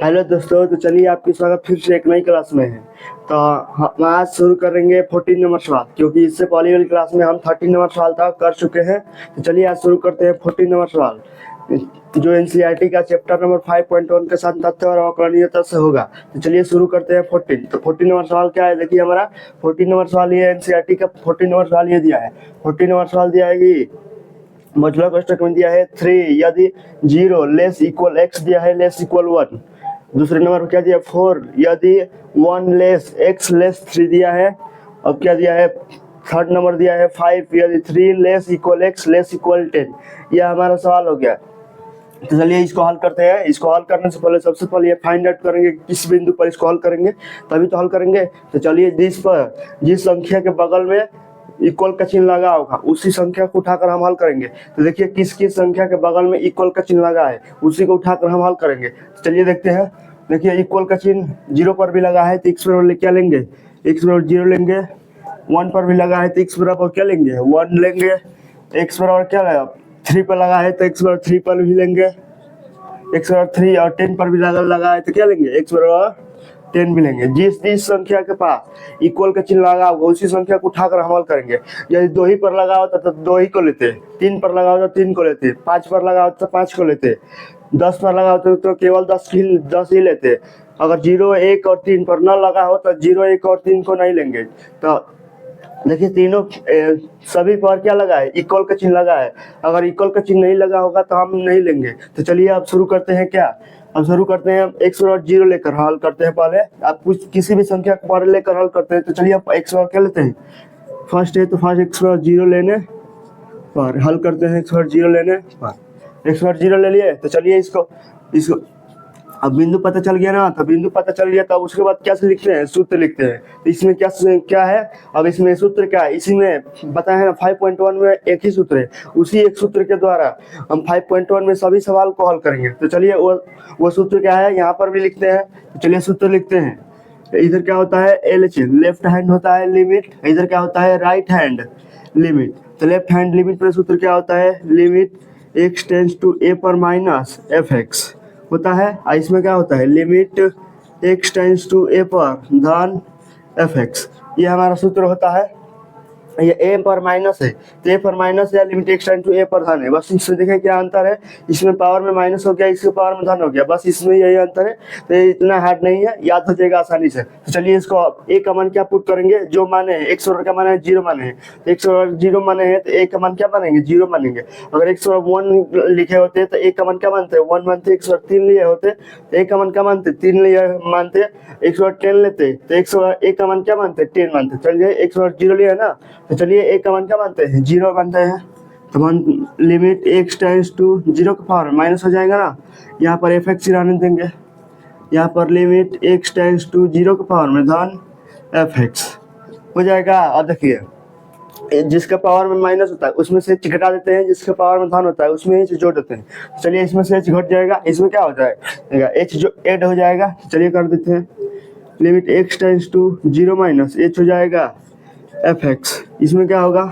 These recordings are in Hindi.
हेलो दोस्तों, तो चलिए आपकी स्वागत फिर से एक नई क्लास में है। तो हम आज शुरू करेंगे 14 नंबर सवाल, क्योंकि इससे पहले वाली क्लास में हम 13 नंबर सवाल तक कर चुके हैं। तो चलिए आज शुरू करते हैं 14 नंबर सवाल, जो एनसीईआरटी का चैप्टर नंबर 5.1 के साथ तथ्य और अवकलनीयता से होगा। तो चलिए शुरू करते हैं 14। तो 14 नंबर सवाल क्या है, देखिए हमारा 14 नंबर सवाल ये एनसीईआरटी का 14 नंबर सवाल ये दिया है। 14 नंबर सवाल दिया है कि मॉड्यूलर कोष्ठक में दिया है 3 यदि 0 लेस इक्वल x दिया है लेस इक्वल 1। दूसरे नंबर पर क्या दिया 4 यदि 1 लेस x लेस 3 दिया है। अब क्या दिया है थर्ड नंबर दिया है 5 यदि 3 less equal x less equal 10। यह हमारा सवाल हो गया। तो चलिए इसको हल करते हैं। इसको हल करने से पहले सबसे पहले ये फाइंड आउट करेंगे किस बिंदु पर इसको हल करेंगे, तभी तो हल करेंगे। तो चलिए जिस संख्या के बगल में इक्वल का चिन्ह लगा होगा उसी संख्या को उठाकर हम हल करेंगे। तो देखिए किस किस संख्या के बगल में इक्वल का चिन्ह लगा है उसी को उठाकर हम हल करेंगे। तो चलिए देखते हैं। देखिए इक्वल का चिन्ह 0 पर भी लगा है तो x बराबर क्या लेंगे, x बराबर 0 लेंगे। 1 पर भी लगा है तो x बराबर क्या लेंगे 1 लेंगे। x बराबर क्या लगा 3 पर लगा है तो x बराबर 3 पर भी लेंगे। x बराबर 3 और 10 पर भी लगा है तो क्या लेंगे x बराबर 10 भी लेंगे। जिस संख्या के पास इक्वल का चिन्ह लगा होगा उसी संख्या को उठाकर हम हल करेंगे। यदि 2 ही पर लगा होता तो 2 ही को लेते, 3 पर लगा होता तो 3 को लेते, 5 पर लगा होता तो 5 को लेते, 10 पर लगा होता तो केवल 10 ही लेते। अगर 0, 1 और 3 पर न लगा हो तो 0, 1 और 3 को नहीं लेंगे। तो देखिए तीनों सभी पर क्या लगा है इक्वल का चिन्ह लगा है। अगर इक्वल का चिन्ह नहीं लगा होगा तो हम नहीं लेंगे। तो चलिए अब शुरू करते हैं। क्या अब शुरू करते हैं x बराबर 0 लेकर हल करते हैं। पहले आप कुछ किसी भी संख्या को पर लेकर हल करते हैं। तो चलिए आप x बराबर क्या लेते हैं, फर्स्ट है तो फर्स्ट x बराबर 0 लेने पर हल करते हैं। x बराबर 0 लेने पर x बराबर 0 ले लिए। तो चलिए इसको अब बिंदु पता चल गया ना, तो बिंदु पता चल गया तब उसके बाद क्या से लिखते हैं, सूत्र लिखते हैं। तो इसमें क्या है, अब इसमें सूत्र क्या है, इसी में बताया है ना 5.1 में एक ही सूत्र है। उसी एक सूत्र के द्वारा हम 5.1 में सभी सवाल को हल करेंगे। तो चलिए वो सूत्र क्या है यहाँ पर भी लिखते हैं। तो चलिए सूत्र लिखते हैं। इधर क्या होता है LH लेफ्ट हैंड होता है लिमिट, इधर क्या होता है राइट हैंड लिमिट। तो लेफ्ट हैंड लिमिट में सूत्र क्या होता है limit x tends to a पर माइनस fx होता है। इसमें क्या होता है limit x tends to a पर धन fx। ये हमारा सूत्र होता है। ये a पर माइनस है तो a पर माइनस या limit x tends to a पर धन है। बस इसमें देखें क्या अंतर है, इसमें पावर में माइनस हो गया, इसके पावर में धन हो गया, बस इसमें यही अंतर है। तो ये इतना हार्ड नहीं है, याद हो जाएगा आसानी से। तो चलिए इसको a का मान क्या पुट करेंगे, जो माने है x बराबर का मान है 0 माने है, तो x बराबर 0 माने है तो a का मान क्या मानेंगे 0 मानेंगे। अगर x बराबर 1 लिखे होते तो a का मान क्या मानते हैं 1 मानते, x बराबर 3 लिए होते तो a का मान क्या मानते 3 लिए मानते, x बराबर 10 लेते तो x बराबर a का मान क्या मानते 10 मानते। चलिए x बराबर 0 लिया ना, तो चलिए a का मान क्या मानते हैं 0 मानते हैं। तो मान लिमिट x टेंड्स टू 0 का पावर माइनस हो जाएगा ना, यहाँ पर fx रहने देंगे, यहाँ पर लिमिट x टेंड्स टू 0 का पावर में धन fx हो जाएगा। और देखिए जिसका पावर में माइनस होता है उसमें से h घटा देते हैं, जिसका पावर में धन होता है उसमें h जोड़ देते हैं। चलिए इसमें से h घट जाएगा, इसमें क्या हो जाएगा h जो ऐड हो जाएगा। चलिए कर देते हैं limit x tends to 0 minus h हो जाएगा fx। इसमें क्या होगा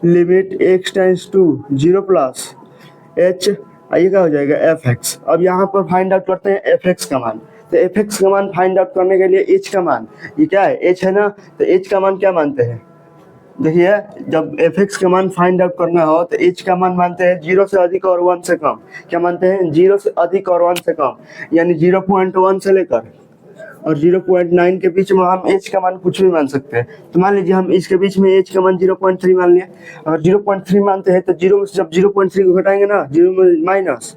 limit x tends to 0 plus h, ये क्या हो जाएगा fx। अब यहाँ पर फाइंड आउट करते हैं fx का मान। तो fx का मान फाइंड आउट करने के लिए h का मान, ये क्या है h है ना, तो h का मान क्या मानते हैं, देखिए जब fx का मान फाइंड आउट करना हो तो h का मान मानते हैं 0 से अधिक और 1 से कम। क्या मानते हैं 0 से अधिक और 1 से कम, यानी 0.1 से लेकर और 0.9 के बीच में हम h का मान कुछ भी मान सकते हैं। तो मान लीजिए हम इसके बीच में h का मान 0.3 मान लिए। अगर 0.3 मानते हैं तो 0 में से जब 0.3 को घटाएंगे ना, 0 में माइनस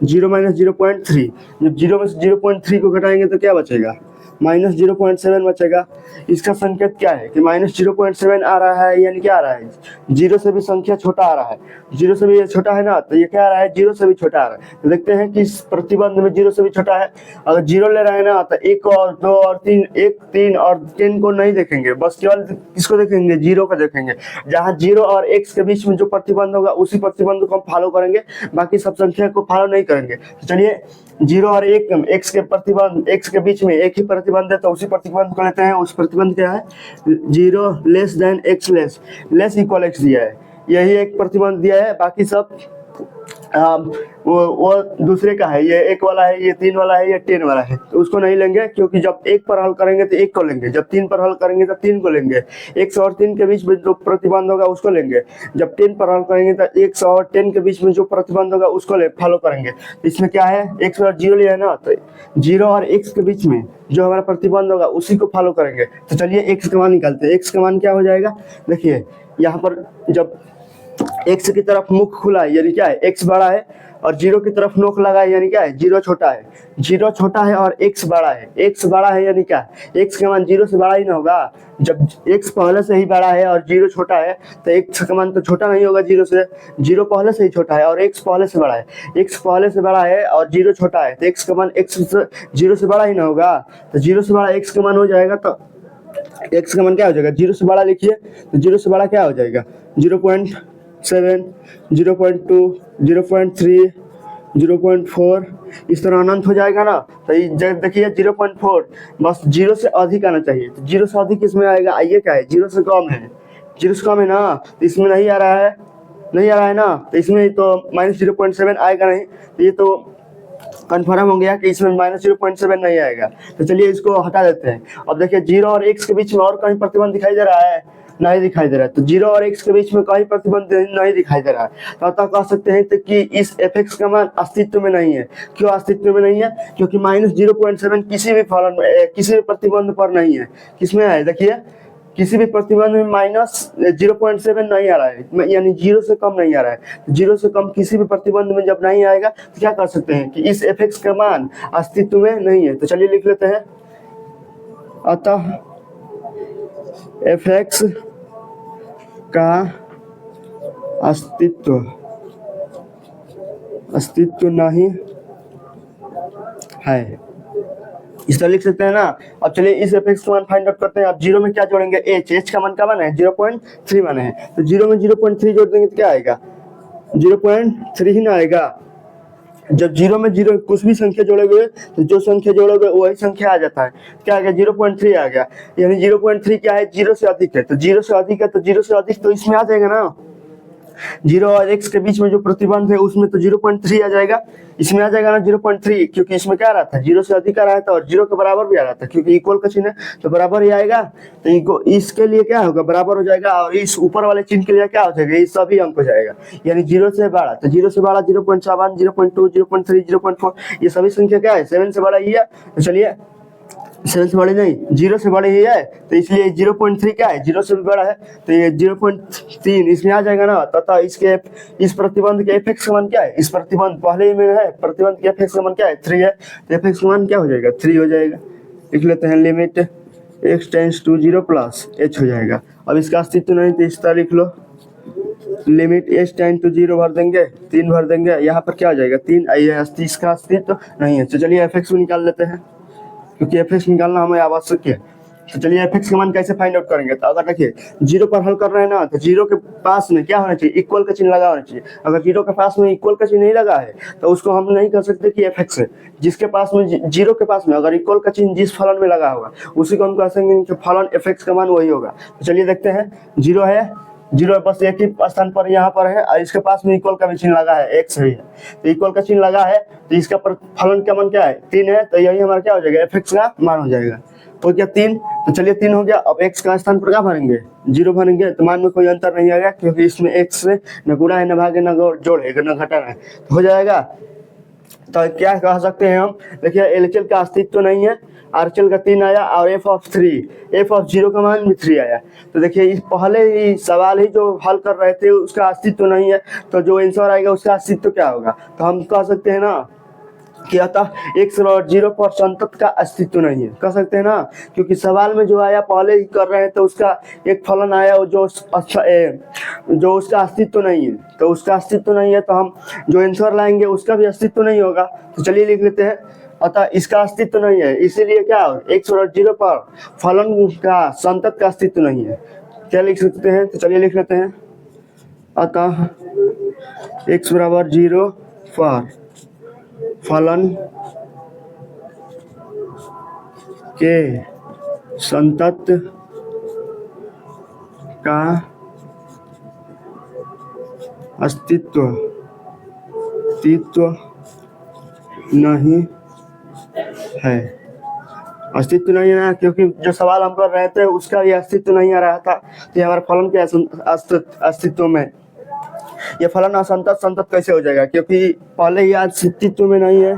0 माइनस 0.3, जब 0 में से 0.3 को घटाएंगे तो क्या बचेगा माइनस 0.7 बचेगा। इसका संकेत क्या है कि माइनस 0.7 आ रहा है, यानी क्या आ रहा है 0 से भी संख्या छोटा आ रहा है। 0 से भी ये छोटा है ना, तो ये क्या आ रहा है 0 से भी छोटा आ रहा है। तो देखते हैं कि इस प्रतिबंध में 0 से भी छोटा है। अगर 0 ले रहे हैं ना तो 1 और 2 और 3, 1, 3 और 10 को नहीं देखेंगे, बस केवल किसको देखेंगे 0 को देखेंगे। जहाँ 0 और x के बीच में जो प्रतिबंध होगा उसी प्रतिबंध को हम फॉलो करेंगे, बाकी सब संख्या को फॉलो नहीं करेंगे। तो चलिए 0 और 1 x के प्रतिबंध, x के बीच में एक ही प्रतिबंध है तो उसी प्रतिबंध को लेते हैं। उस प्रतिबंध क्या है 0 less than x less equal x दिया है, यही एक प्रतिबंध दिया है, बाकी सब वो दूसरे का है, ये 1 वाला है, ये 3 वाला है, ये 10 वाला है, तो उसको नहीं लेंगे, क्योंकि जब 1 पर हल करेंगे तो 1 को लेंगे, जब 3 पर हल करेंगे तो 3 को लेंगे, 100 और 3 के बीच में जो प्रतिबंध होगा उसको लेंगे, जब 10 पर हल करेंगे तो 100 और 10 के बीच में जो प्रतिबंध होगा उसको फॉलो करेंगे। तो इसमें क्या है, x और 0 लिया है ना, तो 0 और x के बीच में जो हमारा प्रतिबंध होगा उसी को फॉलो करेंगे। तो चलिए x का मान निकालते हैं। x का मान क्या हो जाएगा, देखिए यहाँ पर जब x की तरफ मुख खुला है यानी क्या है, x बड़ा है, और 0 की तरफ नोक लगा है यानी क्या है, 0 छोटा है। 0 छोटा है और x बड़ा है, x बड़ा है यानी क्या, x का मान 0 से बड़ा ही ना होगा। जब x पहले से ही बड़ा है और 0 छोटा है तो x का मान तो छोटा नहीं होगा 0 से, 0 पहले से ही छोटा है और x पहले से बड़ा है, x पहले से बड़ा है और 0 छोटा है, तो x का मान x से 0 से बड़ा ही ना होगा। तो 0 से बड़ा x का मान हो जाएगा, तो x का मान क्या हो जाएगा, 0 से बड़ा लिखिए, तो 0 से बड़ा क्या हो जाएगा, 0.7, 0.2, 0.3, 0.4, इस तरह अनंत हो जाएगा ना। तो ये देखिए 0.4 बस 0 से अधिक आना चाहिए, तो 0 से अधिक इसमें आएगा, आइए क्या है, 0 से कम है, 0 से कम है ना, तो इसमें नहीं आ रहा है, नहीं आ रहा है ना, तो इसमें तो -0.7 आएगा नहीं, तो ये तो कन्फर्म हो गया कि इसमें -0.7 नहीं आएगा। तो चलिए इसको हटा देते हैं। अब देखिए 0 और x के बीच में और कहीं प्रतिबंध दिखाई दे रहा है, नहीं दिखाई दे रहा है, तो 0 और x के बीच में कहीं प्रतिबंध नहीं दिखाई दे रहा है, तो अतः कह सकते हैं तो कि इस fx का मान अस्तित्व में नहीं है। क्यों अस्तित्व में नहीं है, क्योंकि -0.7 किसी भी फलन में, किसी भी प्रतिबंध पर नहीं है। किसमें है, देखिए किसी भी प्रतिबंध में -0.7 नहीं आ रहा है, यानी 0 से कम नहीं आ रहा है। 0 से कम किसी भी प्रतिबंध में जब नहीं आएगा तो क्या कर सकते हैं कि इस fx का मान अस्तित्व में नहीं है। तो चलिए लिख लेते हैं, अतः fx का अस्तित्व नहीं है, इस तरह लिख सकते हैं ना। अब चलिए इस fx का मान फाइंड आउट करते हैं। अब 0 में क्या जोड़ेंगे, h का मान क्या माना है, 0.3 माना है, तो 0 में 0.3 जोड़ देंगे तो क्या आएगा, 0.3 ही ना आएगा। जब 0 में 0 कुछ भी संख्या जोड़ोगे तो जो संख्या जोड़ोगे वही संख्या आ जाता है, क्या आ गया, 0.3 आ गया, यानी 0.3 क्या है, 0 से अधिक है, तो 0 से अधिक है, तो 0 से अधिक तो इसमें आ जाएगा ना। 0 और x के बीच में जो प्रतिबंध है उसमें तो 0.3 आ जाएगा, इसमें आ जाएगा ना 0.3, क्योंकि इसमें क्या आ रहा था, 0 से अधिक आ रहा था और 0 के बराबर भी आ रहा था, क्योंकि इक्वल का चिन्ह है तो बराबर ही आएगा। तो इसके लिए क्या होगा, बराबर हो जाएगा, और इस ऊपर वाले चिन्ह के लिए क्या हो जाएगा, ये सभी अंक हो जाएगा, यानी 0 से बड़ा, तो 0 से बड़ा 0.7, 0.2, 0.3, 0.4, ये सभी संख्या क्या है, 7 से बड़ा ही है। तो चलिए 7 से बड़ी नहीं, 0 से बड़ी ही है, तो इसलिए 0.3 क्या है, 0 से भी बड़ा है, तो ये 0.3 इसमें आ जाएगा ना। तथा इसके इस प्रतिबंध के fx का मान क्या है, इस प्रतिबंध पहले ही में है, प्रतिबंध के fx का मान क्या है, 3 है, तो fx का मान क्या हो जाएगा, 3 हो जाएगा। लिख लेते हैं, limit x tends to 0 plus h हो जाएगा। अब इसका अस्तित्व नहीं तो इस तरह लिख लो, लिमिट h टेंड टू 0 भर देंगे, 3 भर देंगे, यहाँ पर क्या हो जाएगा, 3, इसका अस्तित्व नहीं है। तो चलिए fx निकाल लेते हैं, क्योंकि fx निकालना हमें आवश्यक है। तो चलिए fx का मान कैसे फाइंड आउट करेंगे, तो अगर देखिए 0 पर हल कर रहे हैं ना, तो 0 के पास में क्या होना चाहिए, इक्वल का चिन्ह लगा होना चाहिए। अगर 0 के पास में इक्वल का चिन्ह नहीं लगा है तो उसको हम नहीं कर सकते कि fx है। जिसके पास में 0 के पास में अगर इक्वल का चिन्ह जिस फलन में लगा होगा उसी को हम कह सकेंगे कि फलन fx का मान वही होगा। तो चलिए देखते हैं, 0 है, 0 बस एक ही स्थान पर यहाँ पर है, और इसके पास में इक्वल का भी चिन्ह लगा है, x है, तो इक्वल का चिन्ह लगा है, तो इसका फलन का मान क्या है, 3 है, तो यही हमारा क्या हो जाएगा, fx का मान हो जाएगा। तो क्या 3, तो चलिए 3 हो गया। अब x का स्थान पर क्या भरेंगे, 0 भरेंगे, तो मान में कोई अंतर नहीं आएगा, क्योंकि इसमें x से न गुणा है, न भाग है, न जोड़ है, न घटाना है, तो हो जाएगा। तो क्या कह सकते हैं हम, देखिए LHL का अस्तित्व नहीं है, RHL का 3 आया, और f ऑफ 0 का मान भी 3 आया। तो देखिए इस पहले ही सवाल ही जो हल कर रहे थे उसका अस्तित्व नहीं है, तो जो आंसर आएगा उसका अस्तित्व क्या होगा, तो हम कह सकते हैं ना कि अतः x और 0 पर संतत का अस्तित्व नहीं है, कह सकते हैं ना, क्योंकि सवाल में जो आया पहले ही कर रहे हैं, तो उसका एक फलन आया जो जो उसका अस्तित्व नहीं है, तो उसका अस्तित्व नहीं है, तो हम जो आंसर लाएंगे उसका भी अस्तित्व नहीं होगा। तो चलिए लिख लेते हैं, अतः इसका अस्तित्व नहीं है, इसीलिए क्या x और 0 पर फलन का संतत का अस्तित्व नहीं है। क्या लिख सकते हैं, तो चलिए लिख लेते हैं, अतः x बराबर 0 पर फलन के संतत का अस्तित्व अस्तित्व नहीं है, अस्तित्व नहीं है, क्योंकि जो सवाल हम कर रहे थे उसका भी अस्तित्व नहीं आ रहा था, तो ये हमारा फलन क्या अस्तित्व में, ये फलन असंतत संतत कैसे हो जाएगा, क्योंकि पहले ही अस्तित्व में नहीं है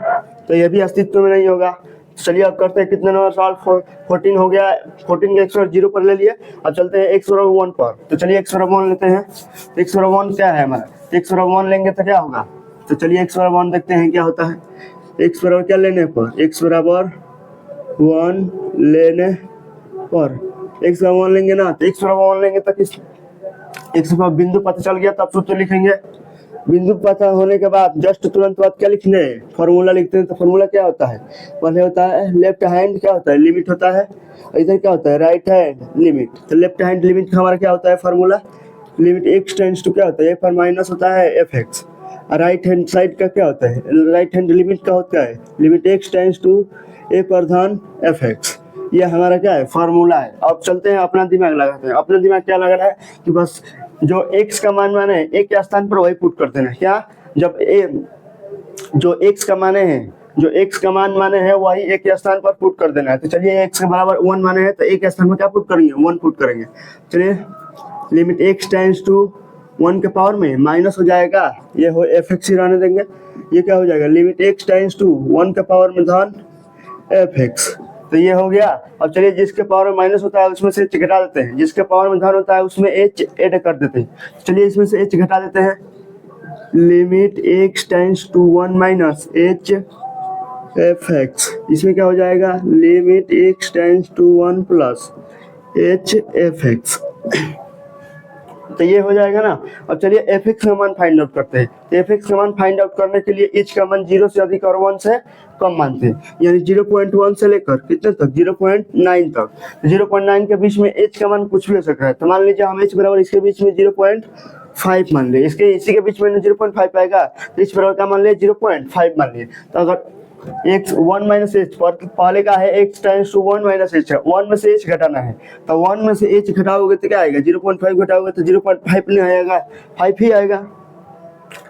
तो ये भी अस्तित्व में नहीं होगा। चलिए अब करते हैं कितने नंबर सवाल, 14 हो गया, 14 के x 0 पर ले लिए। अब चलते हैं x 1 पर, तो चलिए x 1 लेते हैं। x 1 क्या है हमारा, x 1 लेंगे तो क्या होगा, तो चलिए x 1 देखते हैं क्या होता है। x बराबर क्या लेने पर, x बराबर 1 लेने पर, x बराबर 1 लेंगे ना, तो x बराबर 1 लेंगे तो किस x पर बिंदु पता चल गया तब सूत्र लिखेंगे। बिंदु पता होने के बाद जस्ट तुरंत बाद क्या लिखने, फॉर्मूला लिखते हैं। तो फॉर्मूला क्या होता है, पहले होता है लेफ्ट हैंड क्या होता है, लिमिट होता है, इधर क्या होता है राइट हैंड लिमिट। तो लेफ्ट हैंड लिमिट का हमारा क्या होता है formula, limit x tends to क्या होता है a पर माइनस होता है fx। राइट हैंड साइड का क्या होता है, राइट हैंड लिमिट का होता है limit x tends to a पर धन fx। ये हमारा क्या है फॉर्मूला है। अब चलते हैं अपना दिमाग लगाते हैं। अपना दिमाग क्या लगा रहा है कि बस जो x का मान माने a के स्थान पर वही पुट कर देना है। क्या, जब a जो x का माने हैं, जो x का मान माने हैं वही a के स्थान पर पुट कर देना है। तो चलिए x के बराबर 1 माने हैं तो a के स्थान पर क्या पुट करेंगे, 1 पुट करेंगे। चलिए लिमिट x टेंड्स टू 1 के पावर में माइनस हो जाएगा, ये हो fx ही रहने देंगे। ये क्या हो जाएगा, लिमिट x टेंड्स टू 1 के पावर में धन fx। तो ये हो गया। अब चलिए जिसके पावर में माइनस होता है उसमें से h घटा देते हैं, जिसके पावर में धन होता है उसमें h ऐड कर देते हैं। चलिए इसमें से h घटा देते हैं, limit x tends to 1 minus h fx। इसमें क्या हो जाएगा, limit x tends to 1 plus h fx। तो ये हो जाएगा ना। अब चलिए fx का मान फाइंड आउट करते हैं। तो fx का मान फाइंड आउट करने के लिए h का मान 0 से अधिक और 1 से कम मानते हैं, यानी 0.1 से लेकर कितने तक, 0.9 तक। 0.9 के बीच में h का मान कुछ भी हो सकता है। तो मान लीजिए हम h बराबर इसके बीच में 0.5 मान लिए, इसके इसी के बीच में 0.5 आएगा, तो h बराबर क्या मान लिए 0.5 मान लिए। तो अगर x 1 माइनस h पहले का है x tends to 1 minus h है, 1 में से h घटाना है, तो 1 में से h घटाओगे तो क्या आएगा, 0.5 घटाओगे तो 0.5 नहीं आएगा, 5 ही आएगा,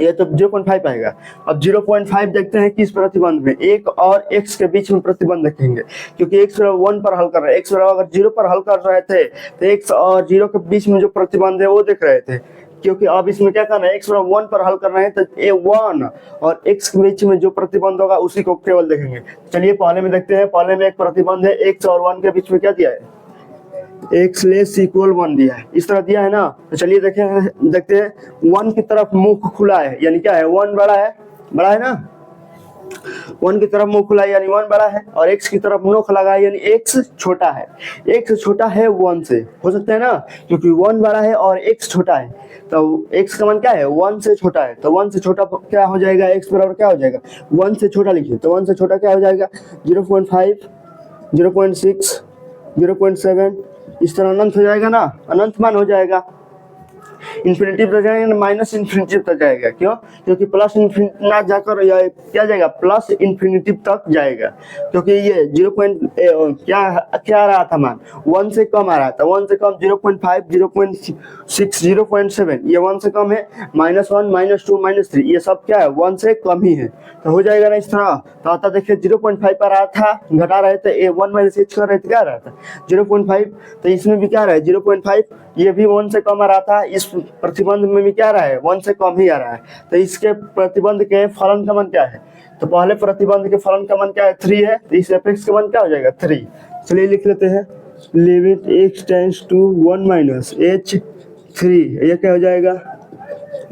ये तो 0.5 आएगा। अब 0.5 देखते हैं किस प्रतिबंध में, एक और x के बीच में प्रतिबंध देखेंगे, क्योंकि x बराबर 1 पर हल कर रहे हैं, x बराबर अगर 0 पर हल कर रहे थे तो x और 0 के बीच में जो प्रतिबंध है वो देख रहे थे, क्योंकि अब इसमें क्या करना है, x बराबर 1 पर हल कर रहे हैं तो a1 और x के बीच में जो प्रतिबंध होगा उसी को केवल देखेंगे। चलिए पहले में देखते हैं, पहले में एक प्रतिबंध है x और 1 के बीच में क्या दिया है, x लेस इक्वल 1 दिया है, इस तरह दिया है ना। तो चलिए देखते हैं 1 की तरफ मुख खुला है, यानी क्या है 1 बड़ा है ना, 1 की तरफ मुंह खुला है यानी 1 बड़ा है, और x की तरफ नोक लगा है यानी x छोटा है। x छोटा है 1 से, हो सकता है ना, क्योंकि 1 बड़ा है और x छोटा है, तो x का मान क्या है 1 से छोटा है, तो 1 से छोटा क्या हो जाएगा, x बराबर क्या हो जाएगा 1 से छोटा लिखिए, तो 1 से छोटा क्या हो जाएगा 0.5, 0.6, 0.7, इस तरह अनंत हो जाएगा ना, अनंत मान हो जाएगा। इन्फिनिटी तक जाएगा, माइनस इन्फिनिटी तक जाएगा, क्यों, क्योंकि प्लस इन्फिनिटी ना जाकर क्या जाएगा, प्लस इन्फिनिटी तक जाएगा, क्योंकि ये 0. क्या आ रहा था मान 1 से कम आ रहा था, 1 से कम 0.5, 0.6, 0.7, ये 1 से कम है, -1, -2, -3, ये सब क्या है 1 से कम ही है, तो हो जाएगा ना इस तरह। तो आता देखिए 0.5 पर रहा था, घटा रहे थे, 1 माइनस h कर रहे थे, क्या आ रहा था 0.5, तो इसमें भी क्या आ रहा है 0.5, ये भी 1 से कम आ रहा था, इस प्रतिबंध में भी क्या आ रहा है 1 से कम ही आ रहा है। तो इसके प्रतिबंध के फलन का मान क्या है, तो पहले प्रतिबंध के फलन का मान क्या है 3 है, तो इस fx का मान क्या हो जाएगा 3। चलिए लिख लेते हैं, limit x tends to 1 minus h 3, ये क्या हो जाएगा,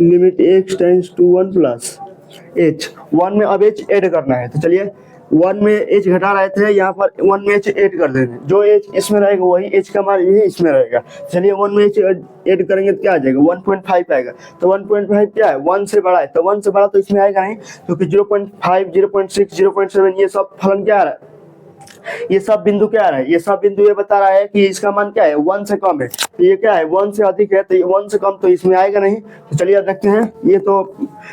limit x tends to 1 plus h, 1 में अब h ऐड करना है, तो चलिए 1 में h घटा रहे थे, यहाँ पर 1 में h ऐड कर देंगे, जो h इसमें रहेगा वही h का मान भी इसमें रहेगा। चलिए 1 में h ऐड करेंगे तो क्या आ जाएगा 1.5 आएगा, तो 1.5 क्या है 1 से बड़ा है, तो 1 से बड़ा तो इसमें आएगा नहीं, क्योंकि 0.5, 0.6, 0.7 ये सब फलन क्या आ रहा है, ये सब बिंदु क्या आ रहा है, ये सब बिंदु ये बता रहा है कि इसका मान क्या है 1 से कम है, तो ये क्या है 1 से अधिक है, तो ये 1 से कम तो इसमें आएगा नहीं। तो चलिए अब देखते हैं, ये तो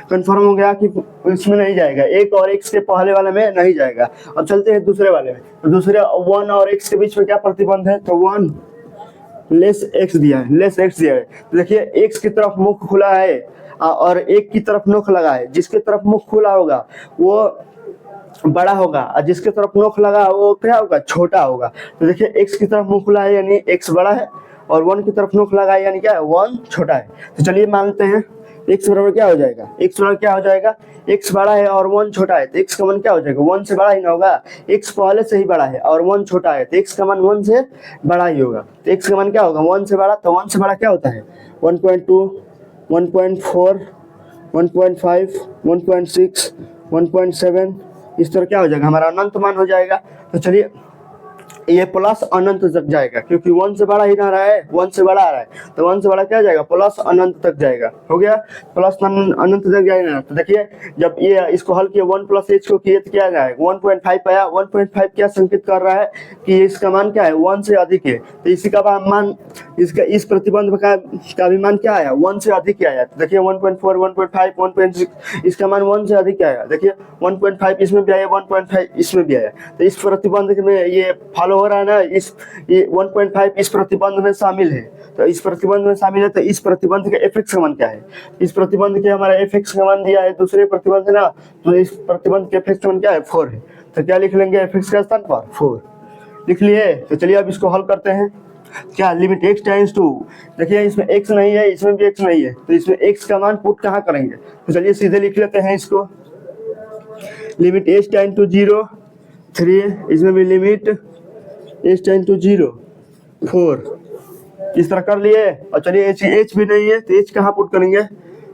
कंफर्म हो गया कि इसमें नहीं जाएगा, एक और x के पहले वाले में नहीं जाएगा। अब चलते हैं दूसरे वाले में, तो दूसरे 1 और x के बीच में क्या प्रतिबंध है, तो 1 लेस x दिया है, तो देखिए x की तरफ मुख खुला है और एक की तरफ नोक लगा है, जिसके तरफ मुख खुला होगा वो बड़ा होगा और जिसके तरफ नोक लगा वो क्या होगा, छोटा होगा। तो देखिए x की तरफ मुंह खुला है यानी x बड़ा है, और 1 की तरफ नोक लगा है यानी क्या है, 1 छोटा है। तो चलिए मानते हैं x बराबर क्या हो जाएगा, x बराबर क्या हो जाएगा, x बड़ा है और 1 छोटा है, तो x का मान क्या हो जाएगा, 1 से बड़ा ही ना होगा, x पहले से ही बड़ा है और 1 छोटा है, तो x का मान 1 से बड़ा ही होगा। तो x का मान क्या होगा, 1 से बड़ा, तो 1 से बड़ा क्या होता है, 1.2, 1.4, 1.5, 1.6, 1.7, इस तरह क्या हो जाएगा, हमारा अनंत मान हो जाएगा। तो चलिए ये प्लस अनंत तक जाएगा, क्योंकि 1 से बड़ा ही ना रहा है, 1 से बड़ा आ रहा है, तो 1 से बड़ा क्या जाएगा, प्लस अनंत तक जाएगा। हो गया, प्लस अनंत तक जाएगा। तो देखिए जब ये इसको हल किया 1 प्लस h को किए तो क्या जाएगा, 1.5 आया। 1.5 क्या संकेत कर रहा है कि इसका मान क्या है, 1 से अधिक है। तो इसी का मान, इसका इस प्रतिबंध का भी मान क्या आया, 1 से अधिक आया। तो देखिए 1.4, 1.5, 1.6, इसका मान 1 से अधिक आया। देखिए 1.5 इसमें भी आया, 1.5 इसमें भी आया। तो इस प्रतिबंध में ये फॉलो हो रहा है ना, ये 1.5 इस प्रतिबंध में शामिल है। तो इस प्रतिबंध में शामिल है, तो इस प्रतिबंध के एफ का मान क्या है, इस प्रतिबंध के हमारा एफ का मान दिया है दूसरे प्रतिबंध है ना, तो इस प्रतिबंध के एफ का मान क्या है, 4 है। तो क्या लिख लेंगे एफ के स्थान पर 4 लिख लिए। तो चलिए अब इसको हल करते हैं। क्या लिमिट x टाइम्स 2, देखिए इसमें x नहीं है, इसमें भी x नहीं है, तो इसमें x का मान पुट कहाँ करेंगे, तो चलिए सीधे लिख लेते हैं इसको। लिमिट h टाइम टू 0 3, इसमें भी लिमिट h टाइम टू 0 4, इस तरह कर लिए। और चलिए h भी नहीं है, तो h कहाँ पुट करेंगे,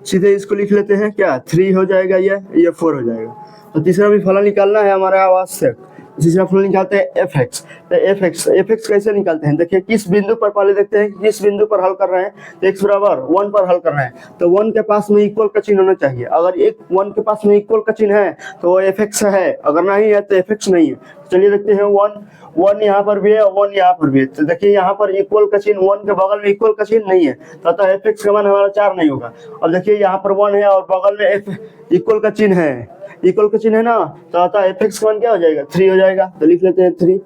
सीधे इसको लिख लेते हैं, क्या 3 हो जाएगा, ये 4 हो जाएगा। तो तीसरा भी फलन निकालना है हमारा आवश्यक, तीसरा फलन निकालते हैं fx। तो fx कैसे निकालते हैं, देखिए किस बिंदु पर, पहले देखते हैं किस बिंदु पर हल कर रहे हैं। तो x बराबर 1 पर हल कर रहे हैं, तो 1 के पास में इक्वल का चिन्ह होना चाहिए। अगर 1 के पास में इक्वल का चिन्ह है तो वो fx है, अगर नहीं है तो fx नहीं है। चलिए देखते हैं 1 यहाँ पर भी है, 1 यहाँ पर भी है। तो देखिए यहाँ पर इक्वल का चिन्ह, 1 के बगल में इक्वल का चिन्ह नहीं है, तो अतः fx का मान हमारा 4 नहीं होगा। अब देखिए यहाँ पर 1 है और बगल में इक्वल का चिन्ह है, इक्वल का चिन्ह है ना, तो अतः fx का मान क्या हो जाएगा, 3 हो जाएगा। तो लिख लेते हैं 3,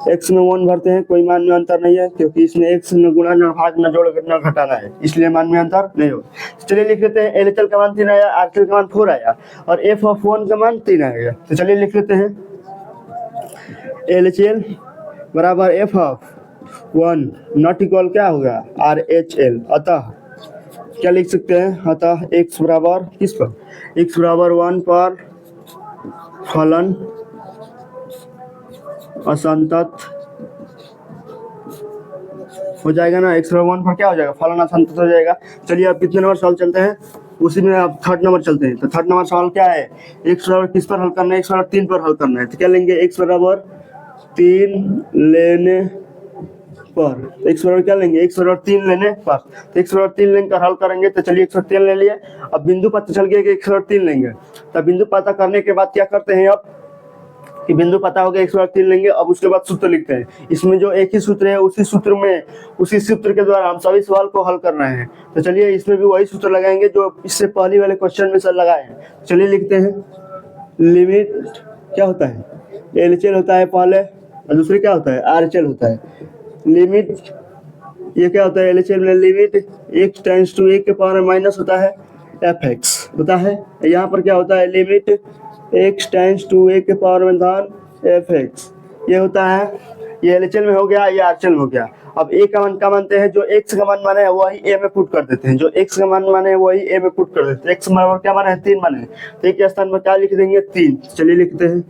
x में 1 भरते हैं, कोई मान में अंतर नहीं है, क्योंकि इसमें x न गुणा न भाग न जोड़ न घटाना है, इसलिए मान में अंतर नहीं होगा। चलिए लिख लेते हैं LHL का मान 3 आया, RHL का मान 4 आया और f ऑफ 1 का मान 3 आएगा। तो चलिए लिख लेते हैं LHL बराबर f ऑफ 1 नॉट इक्वल क्या होगा, RHL। अतः क्या लिख सकते हैं, अतः x बराबर किस पर, x बराबर 1 पर फलन असंतत हो जाएगा ना, x बराबर 1 पर क्या हो जाएगा, फलन असंतत हो जाएगा। चलिए अब कितने नंबर सवाल चलते हैं, उसी में अब थर्ड नंबर चलते हैं। तो थर्ड नंबर सवाल क्या है, x बराबर किस पर हल करना है, x बराबर 3 पर हल करना है। तो क्या लेंगे, x बराबर 3 लेने पर, x बराबर क्या लेंगे, x बराबर 3 लेने पर, तो x बराबर 3 लेकर हल करेंगे। तो चलिए x बराबर 3 ले लिए। अब बिंदु पता चल गया कि x बराबर 3 लेंगे, तो बिंदु पता करने के बाद क्या करते हैं, अब कि बिंदु पता हो गया x बराबर 3 लेंगे। अब उसके बाद सूत्र लिखते हैं, इसमें जो एक ही सूत्र है उसी सूत्र के द्वारा हम सभी सवाल को हल कर रहे हैं। तो चलिए इसमें भी वही सूत्र लगाएंगे जो इससे पहले वाले क्वेश्चन में सर लगाए हैं। चलिए लिखते हैं, लिमिट क्या होता है, LHL होता है पहले और दूसरे क्या होता है, RHL होता है। लिमिट ये क्या होता है, LHL में लिमिट x टेंड्स टू 1 के पावर में माइनस होता है fx होता है। यहाँ पर क्या होता है, लिमिट x टेंड्स टू 1 के पावर में धन fx, ये होता है। ये LHL में हो गया, ये RHL में हो गया। अब a का मान क्या मानते हैं, जो x का मान माने वही a में पुट कर देते हैं, जो x का मान माने वही a में पुट कर देते हैं। x बराबर क्या माने है, 3 माने, तो के स्थान पर क्या लिख देंगे, 3। चलिए लिखते हैं,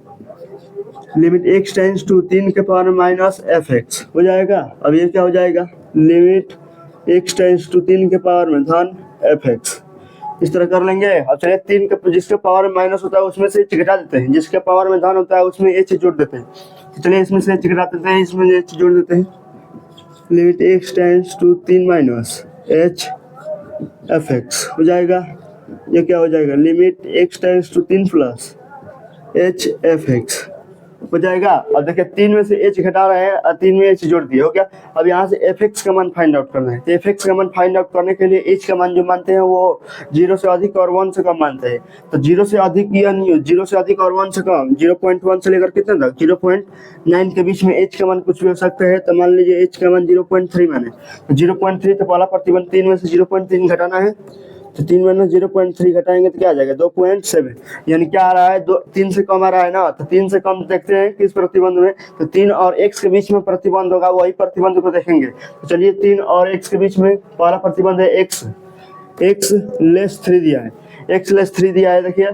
लिमिट x टेंड्स टू 3 के पावर में माइनस fx हो जाएगा। अब ये क्या हो जाएगा, लिमिट x टेंड्स टू 3 के पावर में धन fx, इस तरह कर लेंगे। अब चलिए 3 के जिसके पावर में माइनस होता है उसमें से h घटा देते हैं, जिसके पावर में धन होता है उसमें h जोड़ देते हैं। तो चलिए इसमें से h घटा देते हैं, इसमें h जोड़ देते हैं। Limit x tends to 3 minus h fx हो जाएगा। ये क्या हो जाएगा, limit x tends to 3 plus h fx हो जाएगा। अब देखिए 3 में से h घटा रहे हैं और 3 में h जोड़ दिए, हो गया। अब यहाँ से fx का मान फाइंड आउट करना है, तो fx का मान फाइंड आउट करने के लिए h का मान जो मानते हैं वो 0 से अधिक और 1 से कम मानते हैं। तो 0 से अधिक या नहीं हो, 0 से अधिक और 1 से कम, 0.1 से लेकर कितने तक 0.9 के बीच में h का मान कुछ भी हो सकता है। तो मान लीजिए h का मान 0.3 माने, तो 0.3, तो पहला प्रतिबंध 3 में से 0.3 घटाना है, तो 3 माइनस 0.3 घटाएंगे तो क्या आ जाएगा 2.7, यानी क्या आ रहा है 3 से कम आ रहा है ना, तो 3 से कम देखते हैं किस प्रतिबंध में, तो 3 और x के बीच में प्रतिबंध होगा, वही प्रतिबंध को देखेंगे। तो चलिए 3 और x के बीच में पहला प्रतिबंध है x लेस 3 दिया है, x लेस 3 दिया है। देखिए